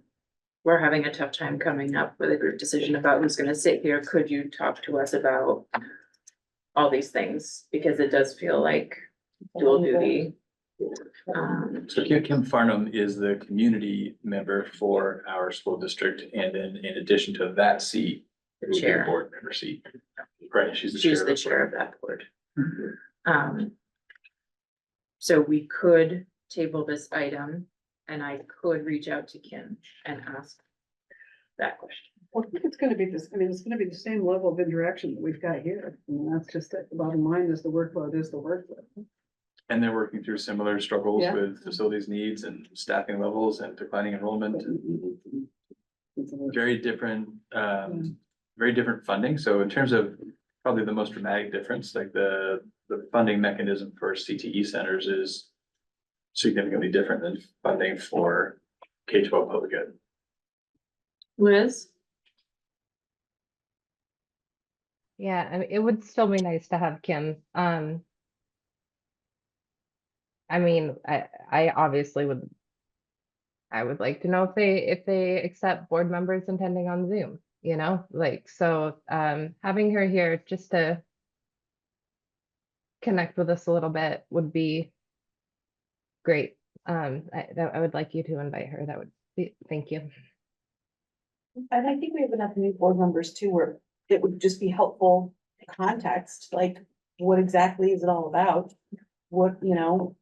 we're having a tough time coming up with a group decision about who's gonna sit here. Could you talk to us about all these things? Because it does feel like dual duty. So Kim Farnham is the community member for our school district, and then in addition to that seat, it would be the Chair. board member seat. Right, she's the She's chair. the chair of that board. So we could table this item and I could reach out to Kim and ask that question. Well, I think it's gonna be this, I mean, it's gonna be the same level of interaction that we've got here. I mean, that's just it. The bottom line is the workload is the workload. And they're working through similar struggles Yeah. with facilities needs and staffing levels and declining enrollment. Very different, very different funding. So in terms of probably the most dramatic difference, like the funding mechanism for CTE centers is significantly different than funding for K-12 public ed. Liz? Yeah, I mean, it would still be nice to have Kim. I mean, I obviously would. I would like to know if they accept board members attending on Zoom, you know, like, so having her here just to connect with us a little bit would be great. I would like you to invite her. That would be, thank you. And I think we have enough new board members too, where it would just be helpful context, like what exactly is it all about? What, you know,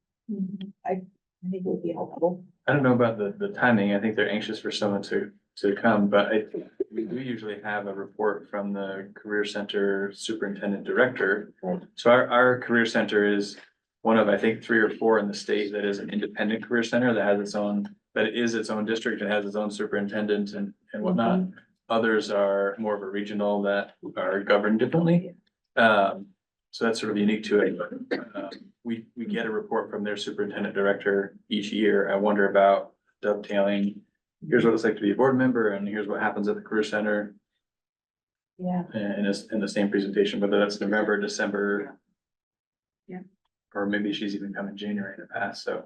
I think it would be helpful. I don't know about the timing. I think they're anxious for someone to come, but we usually have a report from the Career Center Superintendent Director. So our Career Center is one of, I think, 3 or 4 in the state that is an independent career center that has its own, that is its own district and has its own superintendent and whatnot. Others are more of a regional that are governed differently. So that's sort of unique to it. But we get a report from their superintendent director each year. I wonder about dovetailing. Here's what it's like to be a board member and here's what happens at the career center. Yeah. In the same presentation, whether that's November, December. Yeah. Or maybe she's even come in January in the past. So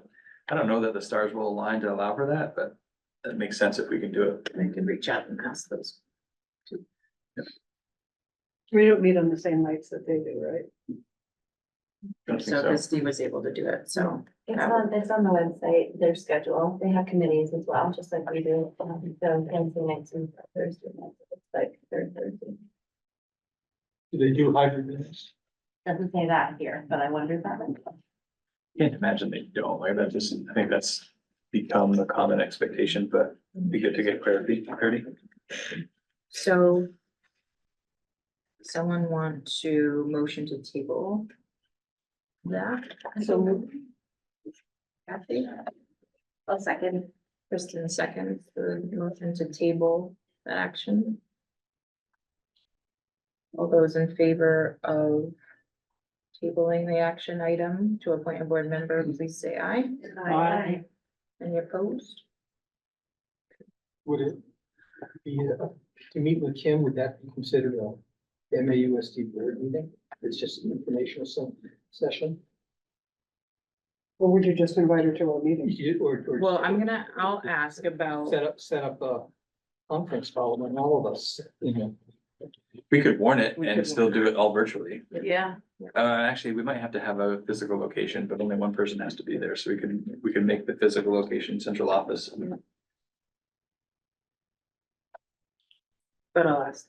I don't know that the stars will align to allow for that, but that makes sense if we can do it. They can reach out and ask those. We don't meet on the same nights that they do, right? Don't think So, so. because Steve was able to do it, so. It's on the website, their schedule, they have committees as well, just like we do, so Wednesday nights and Thursday nights, it's like third Thursday. Do they do hybrid minutes? Doesn't say that here, but I wonder if that. Can't imagine they don't, like that just, I think that's become the common expectation, but it'd be good to get clarity. So. Someone want to motion to table that? So Kathy, I'll second. Kristen seconds the motion to table the action. All those in favor of tabling the action item to appoint a board member, please say aye. Aye. Any opposed? Would it be, to meet with Kim, would that be considered a MAUSD board meeting? It's just an informational session? Or would you just invite her to a meeting? Or Well, I'll ask about, set up a conference call and all of us, you know. We could warn it We and could still warn do it all virtually. Yeah. Actually, we might have to have a physical location, but only one person has to be there, so we can make the physical location central office. but I'll ask.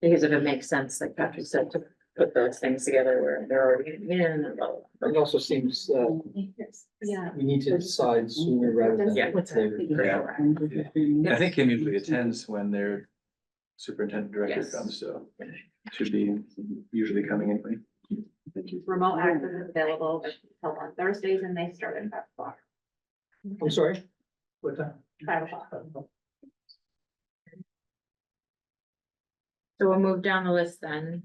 Because if it makes sense, like Patrick said, to put those things together where they're already in and blah, blah, blah. It also seems, Yeah. we need to decide sooner rather than Yeah. later. I think Kim usually attends when their superintendent director Yes. comes, so should be usually coming anyway. Remote access is available until on Thursdays and they start at 5 o'clock. I'm sorry? What time? 5 o'clock. So we'll move down the list then.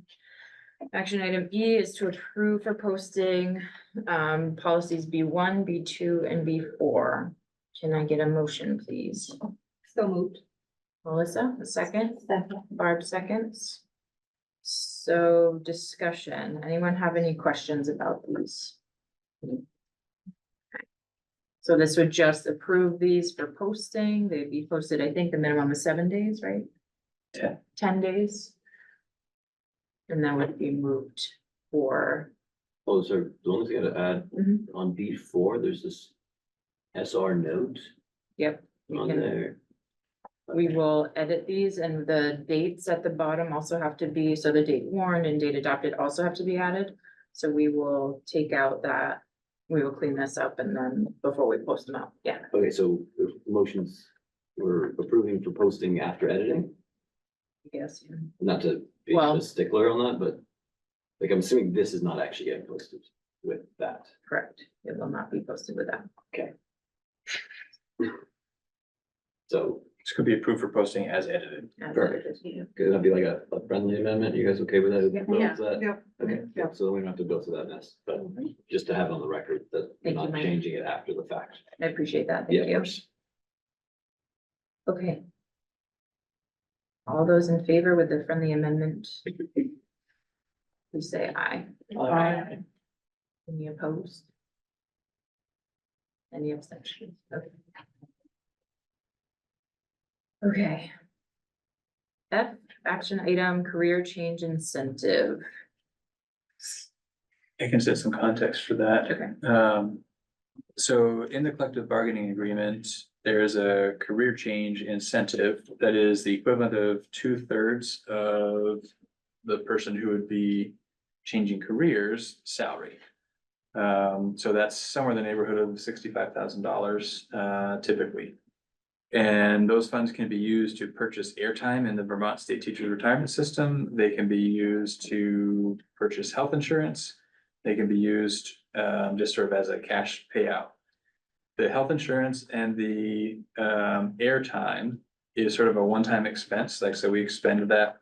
Action item E is to approve for posting, policies B1, B2, and B4. Can I get a motion, please? So moved. Melissa, a second? Second. Barb seconds. So discussion, anyone have any questions about these? So this would just approve these for posting, they'd be posted, I think the minimum is 7 days, right? 10 days. And that would be moved for, Oh, so the only thing I'd add Mhm. on B4, there's this SR note yep. we on can- there. We will edit these and the dates at the bottom also have to be, so the date warned and date adopted also have to be added. So we will take out that, we will clean this up and then before we post them out, yeah. Okay, so the motions we're approving for posting after editing, Yes, not to be Well- a stickler on that, but like, I'm assuming this is not actually getting posted with that. correct. It will not be posted with that. So This could be approved for posting as edited. as Perfect. edited. could that be like a friendly amendment? You guys okay with that? Yeah. Is that- Yeah. Okay, Yeah. so we don't have to go through that mess, but just to have on the record that we're Thank you, not Mike. changing it after the fact. I appreciate that. Yeah, Thank of you. course. Okay. All those in favor with the friendly amendment? Please say aye. Aye. Any opposed? Any abstentions? Okay. Okay. F, action item, career change incentive. I can set some context for that. Okay. So in the collective bargaining agreement, there is a career change incentive that is the equivalent of 2/3 of the person who would be changing careers salary. So that's somewhere in the neighborhood of $65,000, typically. And those funds can be used to purchase airtime in the Vermont State Teachers Retirement System. They can be used to purchase health insurance. They can be used just sort of as a cash payout. The health insurance and the airtime is sort of a one-time expense, like, so we expended that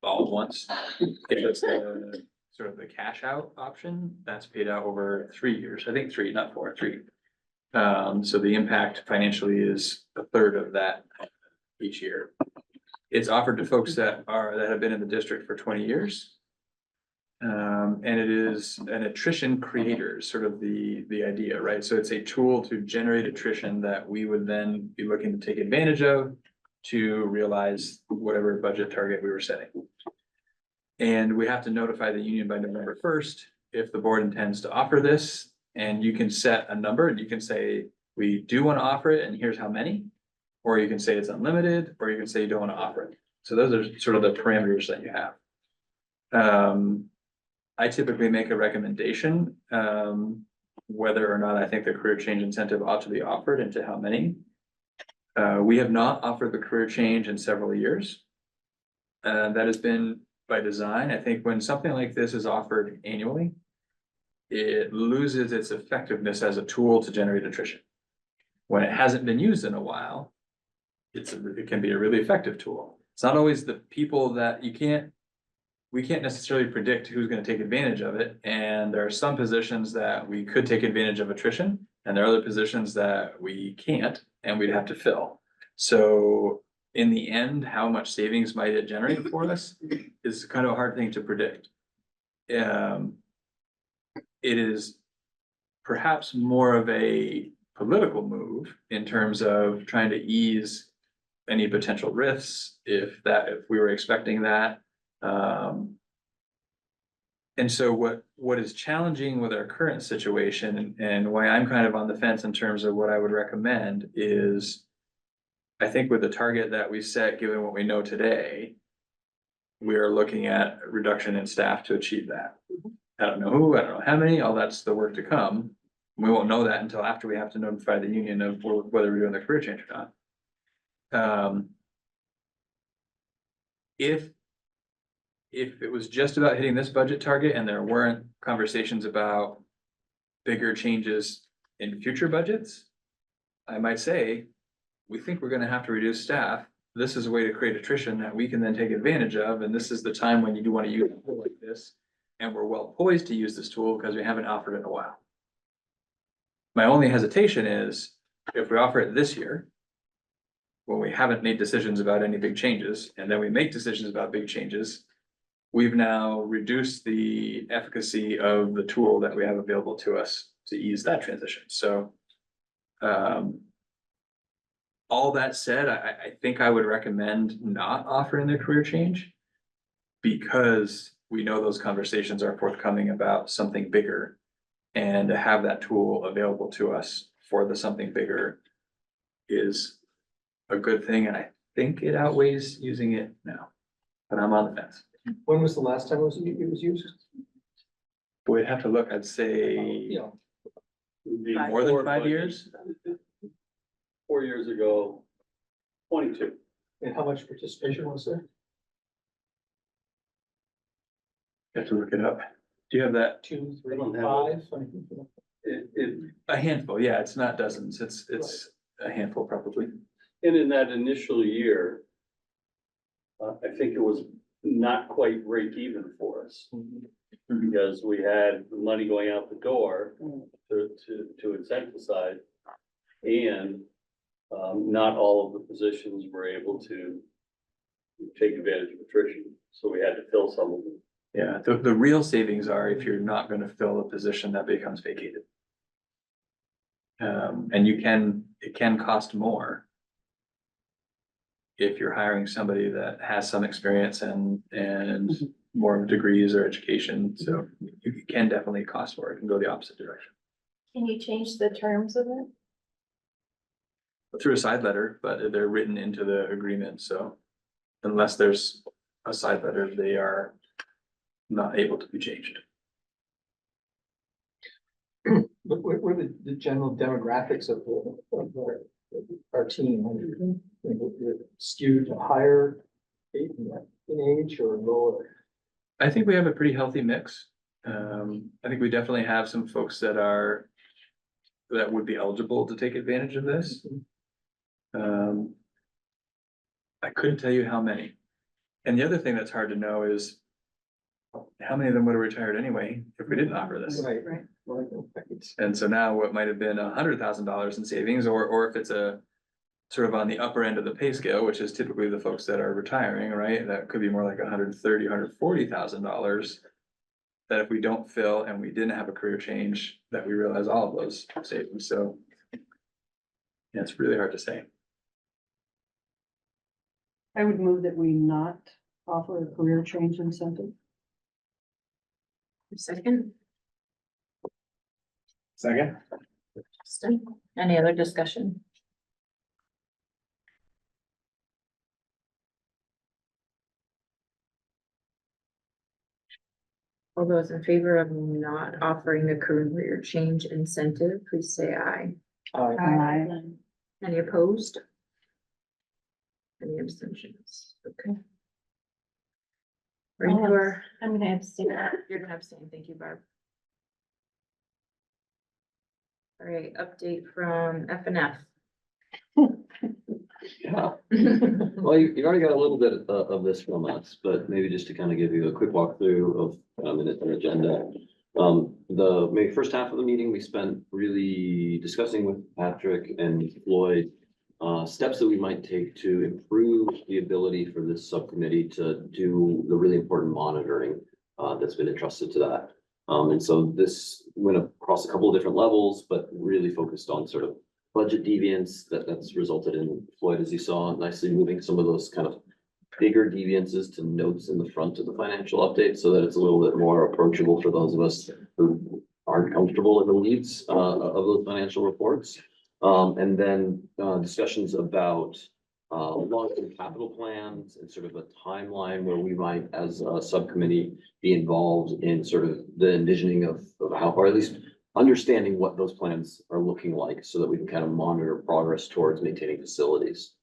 all at once. If it's the sort of the cash out option, that's paid out over 3 years, I think 3, not 4, 3. So the impact financially is a third of that each year. It's offered to folks that have been in the district for 20 years. And it is an attrition creator, sort of the idea, right? So it's a tool to generate attrition that we would then be looking to take advantage of to realize whatever budget target we were setting. And we have to notify the union by November 1st if the board intends to offer this. And you can set a number and you can say, we do want to offer it and here's how many. Or you can say it's unlimited, or you can say you don't want to offer it. So those are sort of the parameters that you have. I typically make a recommendation, whether or not I think the career change incentive ought to be offered and to how many. We have not offered the career change in several years. That has been by design. I think when something like this is offered annually, it loses its effectiveness as a tool to generate attrition. When it hasn't been used in a while, it can be a really effective tool. It's not always the people that you can't we can't necessarily predict who's gonna take advantage of it, and there are some positions that we could take advantage of attrition, and there are other positions that we can't, and we'd have to fill. So in the end, how much savings might it generate for us is kind of a hard thing to predict. It is perhaps more of a political move in terms of trying to ease any potential risks, if we were expecting that. And so what is challenging with our current situation, and why I'm kind of on the fence in terms of what I would recommend is, I think with the target that we set, given what we know today, we are looking at a reduction in staff to achieve that. I don't know who, I don't know how many, all that's the work to come. We won't know that until after we have to notify the union of whether we're doing the career change or not. If it was just about hitting this budget target and there weren't conversations about bigger changes in future budgets, I might say, we think we're gonna have to reduce staff. This is a way to create attrition that we can then take advantage of, and this is the time when you do want to use a tool like this. And we're well poised to use this tool because we haven't offered it in a while. My only hesitation is if we offer it this year, when we haven't made decisions about any big changes, and then we make decisions about big changes, we've now reduced the efficacy of the tool that we have available to us to ease that transition. So, all that said, I think I would recommend not offering the career change, because we know those conversations are forthcoming about something bigger. And to have that tool available to us for the something bigger is a good thing, and I think it outweighs using it now, but I'm on the fence. When was the last time it was used? We'd have to look, I'd say Yeah. more than 5 years. 4 years ago, 22. And how much participation was there? Have to look it up. Do you have that? 2, 3, I don't have 5? A handful, yeah, it's not dozens, it's a handful probably. And in that initial year, I think it was not quite break even for us. Because we had money going out the door to incentivize, and not all of the positions were able to take advantage of attrition, so we had to fill some of them. Yeah, the real savings are if you're not gonna fill a position that becomes vacated. And it can cost more if you're hiring somebody that has some experience and more degrees or education, so it can definitely cost more, it can go the opposite direction. Can you change the terms of it? Through a side letter, but they're written into the agreement, so unless there's a side letter, they are not able to be changed. What were the general demographics of our team? Skewed higher in age or lower? I think we have a pretty healthy mix. I think we definitely have some folks that would be eligible to take advantage of this. I couldn't tell you how many. And the other thing that's hard to know is how many of them would have retired anyway if we didn't offer this. Right. And so now what might have been $100,000 in savings, or if it's a sort of on the upper end of the pay scale, which is typically the folks that are retiring, right? That could be more like $130,000, $140,000. That if we don't fill and we didn't have a career change, that we realize all of those savings. So yeah, it's really hard to say. I would move that we not offer a career change incentive. Second, Second. any other discussion? All those in favor of not offering the career change incentive, please say aye. Aye. Any opposed? Any abstentions? Okay. Right, you are, I'm gonna abstain. you're gonna abstain, thank you, Barb. All right, update from F and F. Yeah. Well, you've already got a little bit of this from us, but maybe just to kind of give you a quick walkthrough of an agenda. The maybe first half of the meeting, we spent really discussing with Patrick and Floyd steps that we might take to improve the ability for this subcommittee to do the really important monitoring that's been entrusted to that. And so this went across a couple of different levels, but really focused on sort of budget deviance that's resulted in Floyd, as you saw, nicely moving some of those kind of bigger deviances to notes in the front of the financial update so that it's a little bit more approachable for those of us who aren't comfortable in the weeds of those financial reports. And then discussions about long-term capital plans and sort of a timeline where we might, as a subcommittee, be involved in sort of the envisioning of how, or at least understanding what those plans are looking like so that we can kind of monitor progress towards maintaining facilities.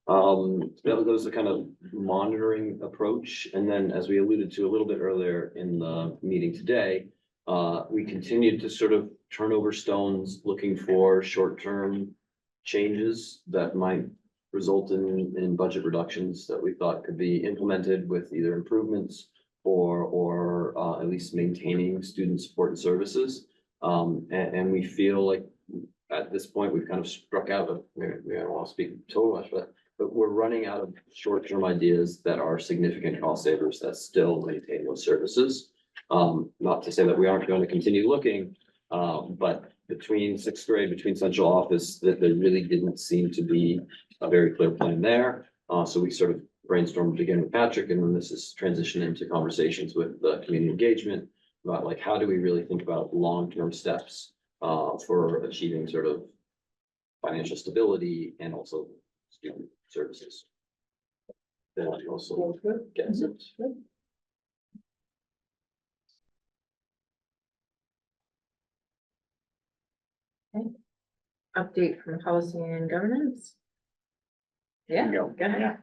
That was the kind of monitoring approach. And then, as we alluded to a little bit earlier in the meeting today, we continued to sort of turn over stones looking for short-term changes that might result in budget reductions that we thought could be implemented with either improvements or at least maintaining student support and services. And we feel like at this point, we've kind of struck out of, maybe I don't want to speak too much, but we're running out of short-term ideas that are significant cost savers that still maintain those services. Not to say that we aren't going to continue looking, but between sixth grade, between central office, that there really didn't seem to be a very clear plan there. So we sort of brainstormed again with Patrick, and then this is transitioned into conversations with the community engagement about like, how do we really think about long-term steps for achieving sort of financial stability and also student services. That also gets it. Update from policy and governance. Yeah, Go. go ahead.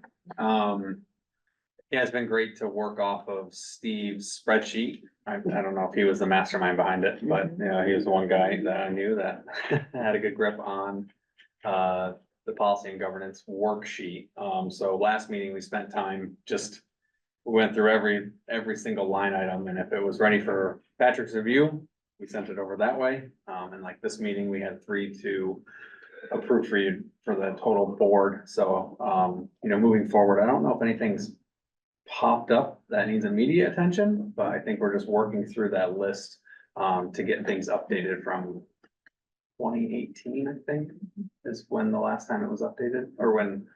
Yeah, it's been great to work off of Steve's spreadsheet. I don't know if he was the mastermind behind it, but you know, he was the one guy that I knew that had a good grip on the policy and governance worksheet. So last meeting, we spent time just went through every single line item, and if it was ready for Patrick's review, we sent it over that way. And like this meeting, we had 3 to approve for you for the total board. So you know, moving forward, I don't know if anything's popped up that needs immediate attention, but I think we're just working through that list to get things updated from 2018, I think, is when the last time it was updated, or when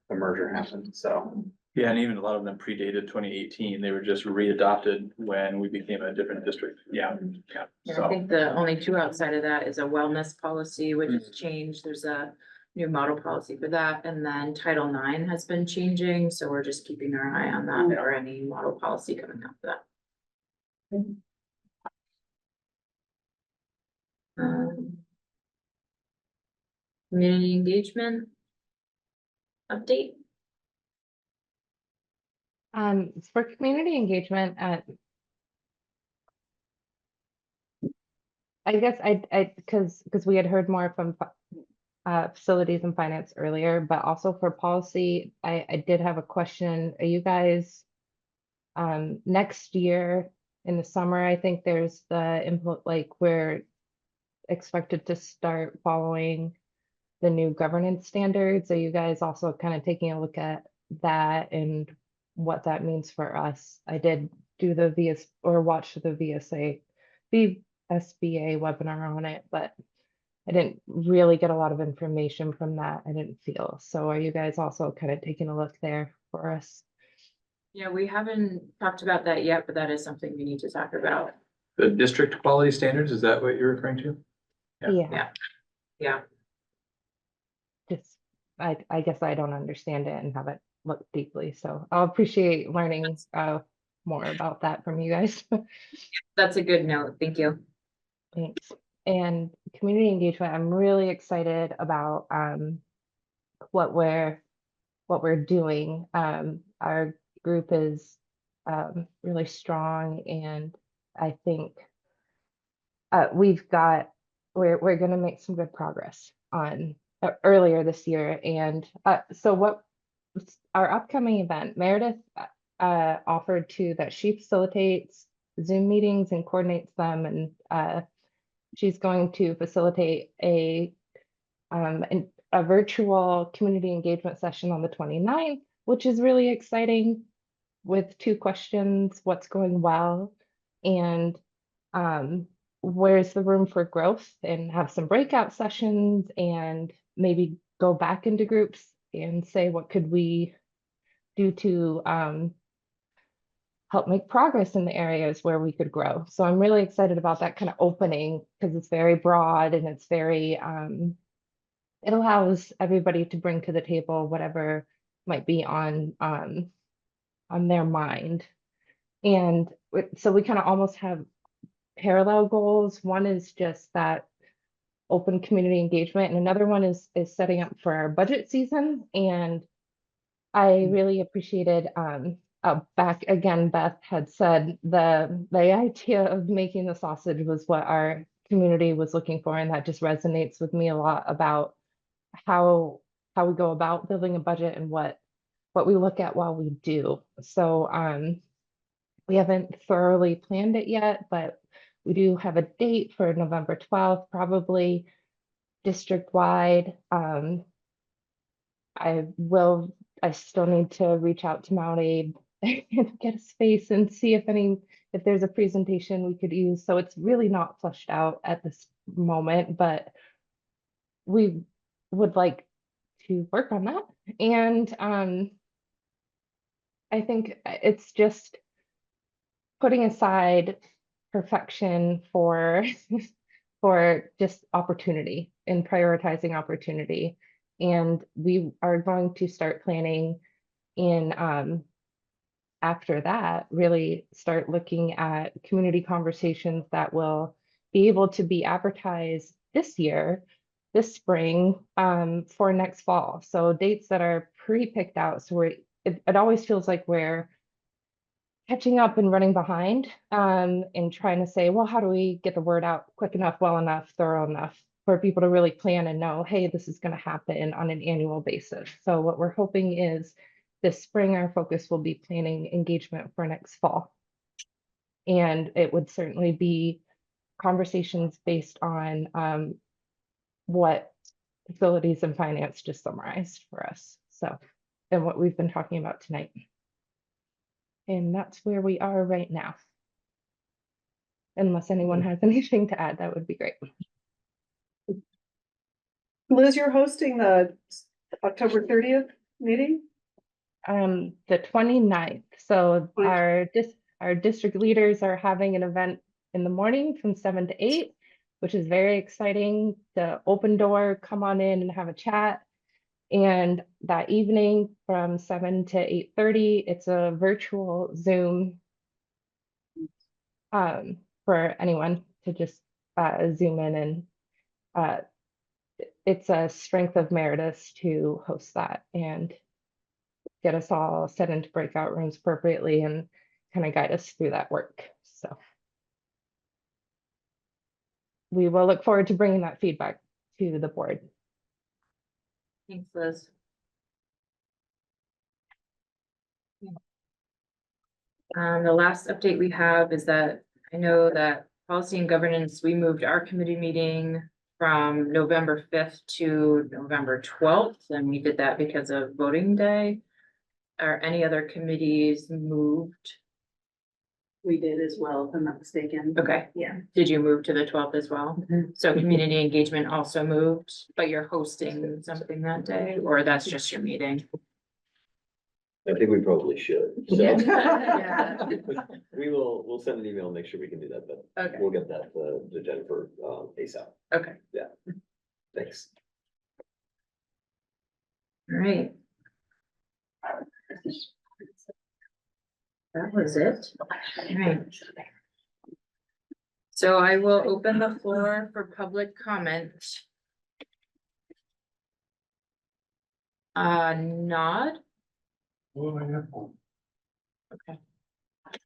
the merger happened, so. Yeah, and even a lot of them predated 2018. They were just readopted when we became a different district. Yeah. Yeah, I So, think the only 2 outside of that is a wellness policy, which has changed. There's a new model policy for that. And then Title IX has been changing, so we're just keeping our eye on that or any model policy coming up for that. Community engagement update. For community engagement, I guess because we had heard more from facilities and finance earlier, but also for policy, I did have a question. Are you guys next year in the summer? I think there's the input, like we're expected to start following the new governance standards. Are you guys also kind of taking a look at that and what that means for us? I did do the watch the VSBA webinar on it, but I didn't really get a lot of information from that, I didn't feel. So are you guys also kind of taking a look there for us? Yeah, we haven't talked about that yet, but that is something we need to talk about. the district quality standards, is that what you're referring to? Yeah. Just, I guess I don't understand it and haven't looked deeply, so I'll appreciate learning more about that from you guys. That's a good note. Thank you. Thanks. And community engagement, I'm really excited about what we're doing. Our group is really strong, and I think we're going to make some good progress on earlier this year. And so what our upcoming event, Meredith offered to that she facilitates Zoom meetings and coordinates them, and she's going to facilitate a virtual community engagement session on the 29th, which is really exciting, with 2 questions: what's going well, and where's the room for growth, and have some breakout sessions, and maybe go back into groups and say, what could we do to help make progress in the areas where we could grow. So I'm really excited about that kind of opening, because it's very broad and it's very, it allows everybody to bring to the table whatever might be on their mind. And so we kind of almost have parallel goals. One is just that open community engagement, and another one is setting up for our budget season. And I really appreciated back again, Beth had said the idea of making the sausage was what our community was looking for, and that just resonates with me a lot about how we go about building a budget and what we look at while we do. So we haven't thoroughly planned it yet, but we do have a date for November 12th, probably district-wide. I still need to reach out to MAUSD and get a space and see if there's a presentation we could use. So it's really not fleshed out at this moment, but we would like to work on that. And I think it's just putting aside perfection for just opportunity and prioritizing opportunity. And we are going to start planning in after that, really start looking at community conversations that will be able to be advertised this year, this spring, for next fall. So dates that are pre-picked out. So it always feels like we're catching up and running behind, and trying to say, well, how do we get the word out quick enough, well enough, thorough enough for people to really plan and know, hey, this is going to happen on an annual basis. So what we're hoping is this spring, our focus will be planning engagement for next fall. And it would certainly be conversations based on what facilities and finance just summarized for us. So, and what we've been talking about tonight. And that's where we are right now. Unless anyone has anything to add, that would be great. Liz, you're hosting the October 30th meeting? The 29th. So our district leaders are having an event in the morning from 7 to 8, which is very exciting. The open door, come on in and have a chat. And that evening from 7 to 8:30, it's a virtual Zoom for anyone to just Zoom in, and it's a strength of Meredith to host that and get us all set into breakout rooms appropriately and kind of guide us through that work. So we will look forward to bringing that feedback to the board. Thanks, Liz. The last update we have is that I know that policy and governance, we moved our committee meeting from November 5th to November 12th, and we did that because of voting day. Are any other committees moved? We did as well, if I'm not mistaken. Okay. Yeah. Did you move to the 12th as well? So community engagement also moved, but you're hosting something that day, or that's just your meeting? I think we probably should. So Yeah. we'll send an email and make sure we can do that, but Okay. we'll get that to Jennifer ASAP. Okay. Yeah. Thanks. All right. That was it. All right. So I will open the floor for public comment. Nod. Okay.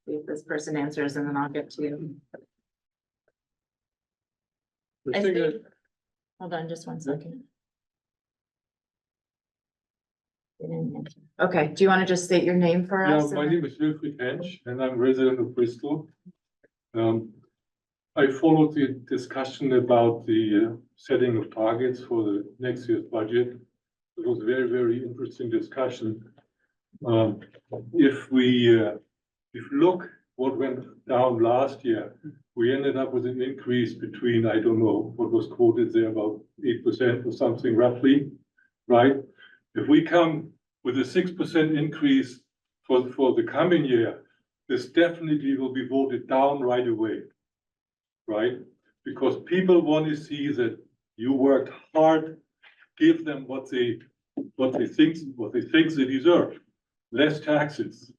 See if this person answers and then I'll get to you. I think- Hold on just one second. They didn't answer. Okay, do you want to just state your name for Yeah, us? my and name is Wilfried Hensch and I'm resident of Bristol. I followed the discussion about the setting of targets for the next year's budget. It was a very, very interesting discussion. If we look what went down last year, we ended up with an increase between, I don't know, what was quoted there, about 8% or something roughly, right? If we come with a 6% increase for the coming year, this definitely will be voted down right away, right? Because people want to see that you worked hard, give them what they think they deserve, less taxes.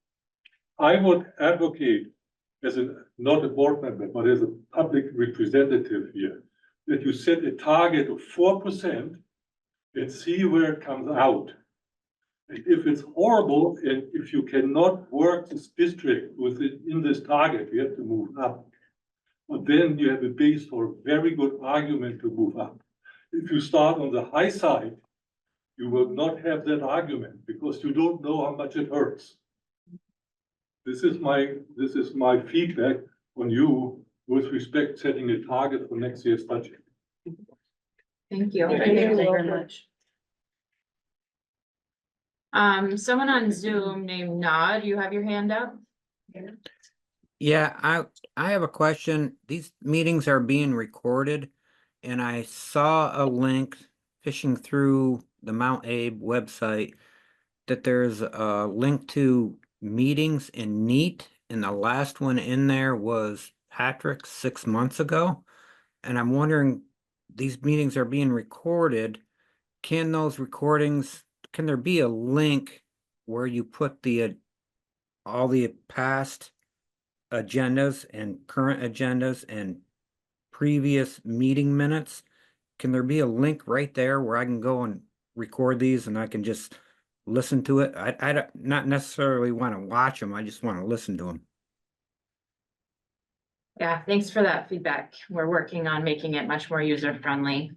I would advocate, as not a board member, but as a public representative here, that you set a target of 4% and see where it comes out. And if it's horrible, and if you cannot work this district within this target, you have to move up. But then you have a base for a very good argument to move up. If you start on the high side, you will not have that argument because you don't know how much it hurts. This is my feedback on you with respect setting a target for next year's budget. Thank you. Thank you very much. Someone on Zoom named Nod, you have your hand up? Yeah, I have a question. These meetings are being recorded, and I saw a link fishing through the Mount Abe website that there's a link to meetings in NEAT, and the last one in there was Patrick's 6 months ago. And I'm wondering, these meetings are being recorded. Can those recordings, can there be a link where you put the all the past agendas and current agendas and previous meeting minutes? Can there be a link right there where I can go and record these and I can just listen to it? I don't not necessarily want to watch them. I just want to listen to them. Yeah, thanks for that feedback. We're working on making it much more user friendly.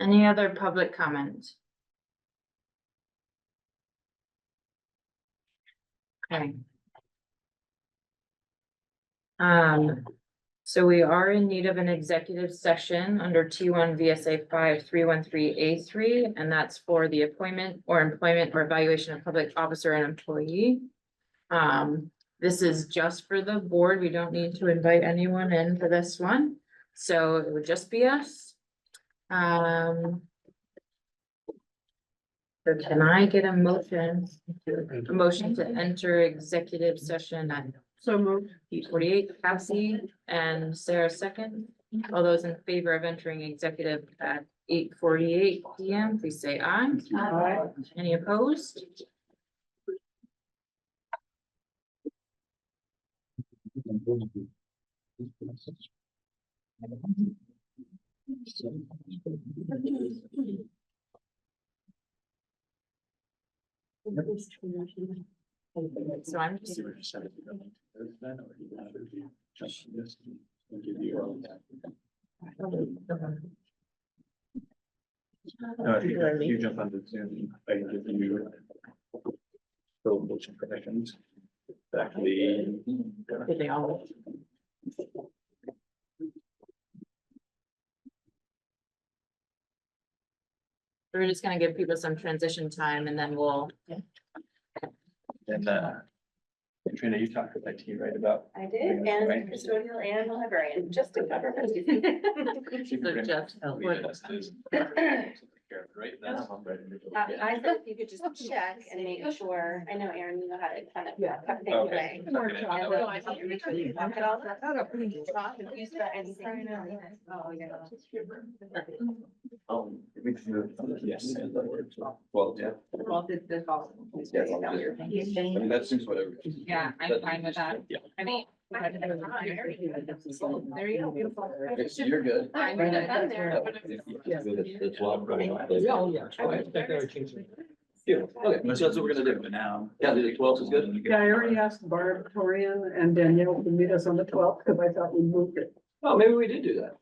Any other public comment? Okay. So we are in need of an executive session under T1 VSA 5313A3, and that's for the appointment or employment or evaluation of public officer and employee. This is just for the board. We don't need to invite anyone in for this one. So it would just be us. So can I get a motion to enter executive session at So moved. 8:48, Cassie and Sarah second. All those in favor of entering executive at 8:48 PM, please say aye. Aye. Any opposed? So I'm just. If you jump onto Zoom, I can give you full motion permissions. Actually. Did they all? We're just gonna give people some transition time and then we'll. And Katrina, you talked with IT, right, about? I did, and custodial and librarian, just to cover. So just. Right? I said if you could just check and make sure, I know Erin, you know how to kind of. cut things Okay. away. Yes. Well, yeah. Well, this also. I mean, that seems whatever. Yeah, I'm fine with that. Yeah. I mean. There you go, beautiful. You're good. I'm gonna done there. That's what I'm going on. Okay, so that's what we're gonna do now. Yeah, the 12th is good. Yeah, I already asked Barb, Torian, and Danielle to meet us on the 12th, because I thought we moved it. Oh, maybe we did do that.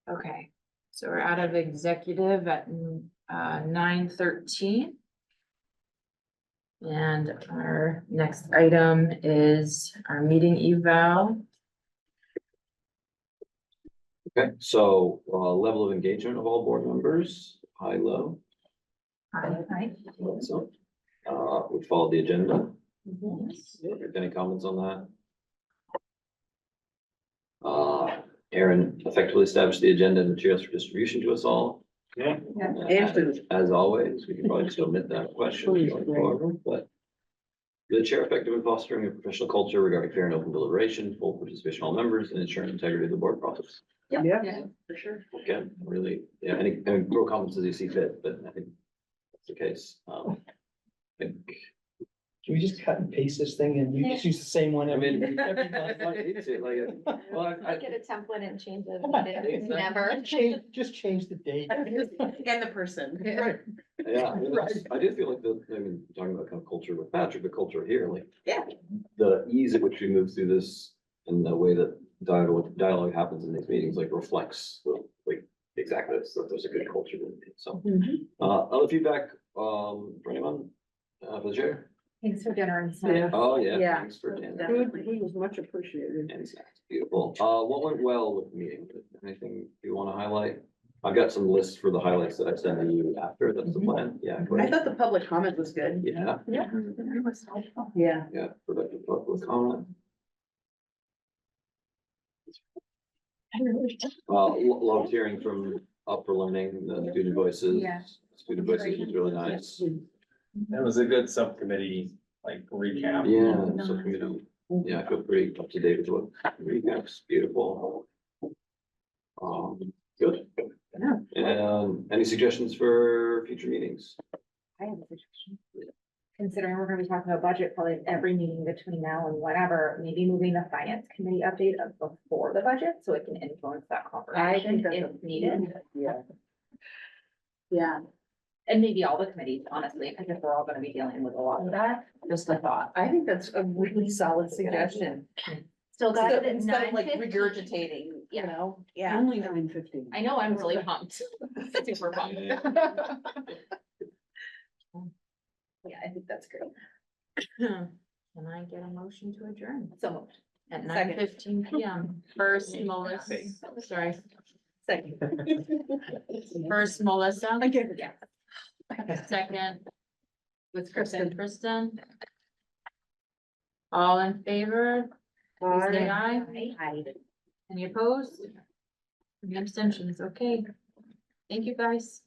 Okay, so we're out of executive at 9:13. And our next item is our meeting eval. Okay, so, level of engagement of all board members, high, low. Hi. So, we follow the agenda. Any comments on that? Aaron effectively established the agenda and materials for distribution to us all. Yeah. As always, we can probably just omit that question going forward, but. The chair effective in fostering a professional culture regarding fair and open deliberation, full participation of all members, and ensuring integrity of the board process. Yeah, for sure. Okay, really, yeah, any real comments as you see fit, but I think that's the case. I think, Can we just cut and paste this thing and you just use the same one? I mean, every well, I, Get a template and change it. Exactly. Never. Just change the date. And the person. Right. yeah, I mean, I do feel like talking about kind of culture with Patrick, the culture here, like. Yeah. The ease at which we move through this and the way that dialogue happens in these meetings, like reflects, like, exactly, so there's a good culture. So, other feedback, for anyone, for the chair? Thanks for dinner and stuff. Yeah. Oh, yeah. Yeah. Thanks for dinner. Food was much appreciated. Beautiful. What went well with the meeting? Anything you want to highlight? I've got some lists for the highlights that I send to you after. That's the plan. Yeah. go I ahead. thought the public comment was good. Yeah. Yeah. Yeah. Yeah. Productive public comment. Loved hearing from Up for Learning, the student voices. Yeah. Student voices was really nice. That was a good subcommittee, like recap. Yeah, so committee, yeah, I feel pretty up to date with what recaps, beautiful. Good. And any suggestions for future meetings? I have a suggestion. Considering we're gonna be talking about budget probably every meeting between now and whatever, maybe moving the finance committee update up before the budget, so it can influence that conversation if needed. Yeah. Yeah. And maybe all the committees, honestly, because if we're all gonna be dealing with a lot of that, just a thought. I think that's a really solid suggestion. Still got it at Instead of like 9:15. regurgitating, you know, Yeah. only 9:15. I know, I'm really pumped. Super pumped. Yeah, I think that's great. Can I get a motion to adjourn? So moved. At Second. 9:15 PM. First, Melissa, sorry, Second. first Melissa, Yeah. second with Kristen. All in favor? Please say aye. Any opposed? Any abstentions? Okay. Thank you, guys.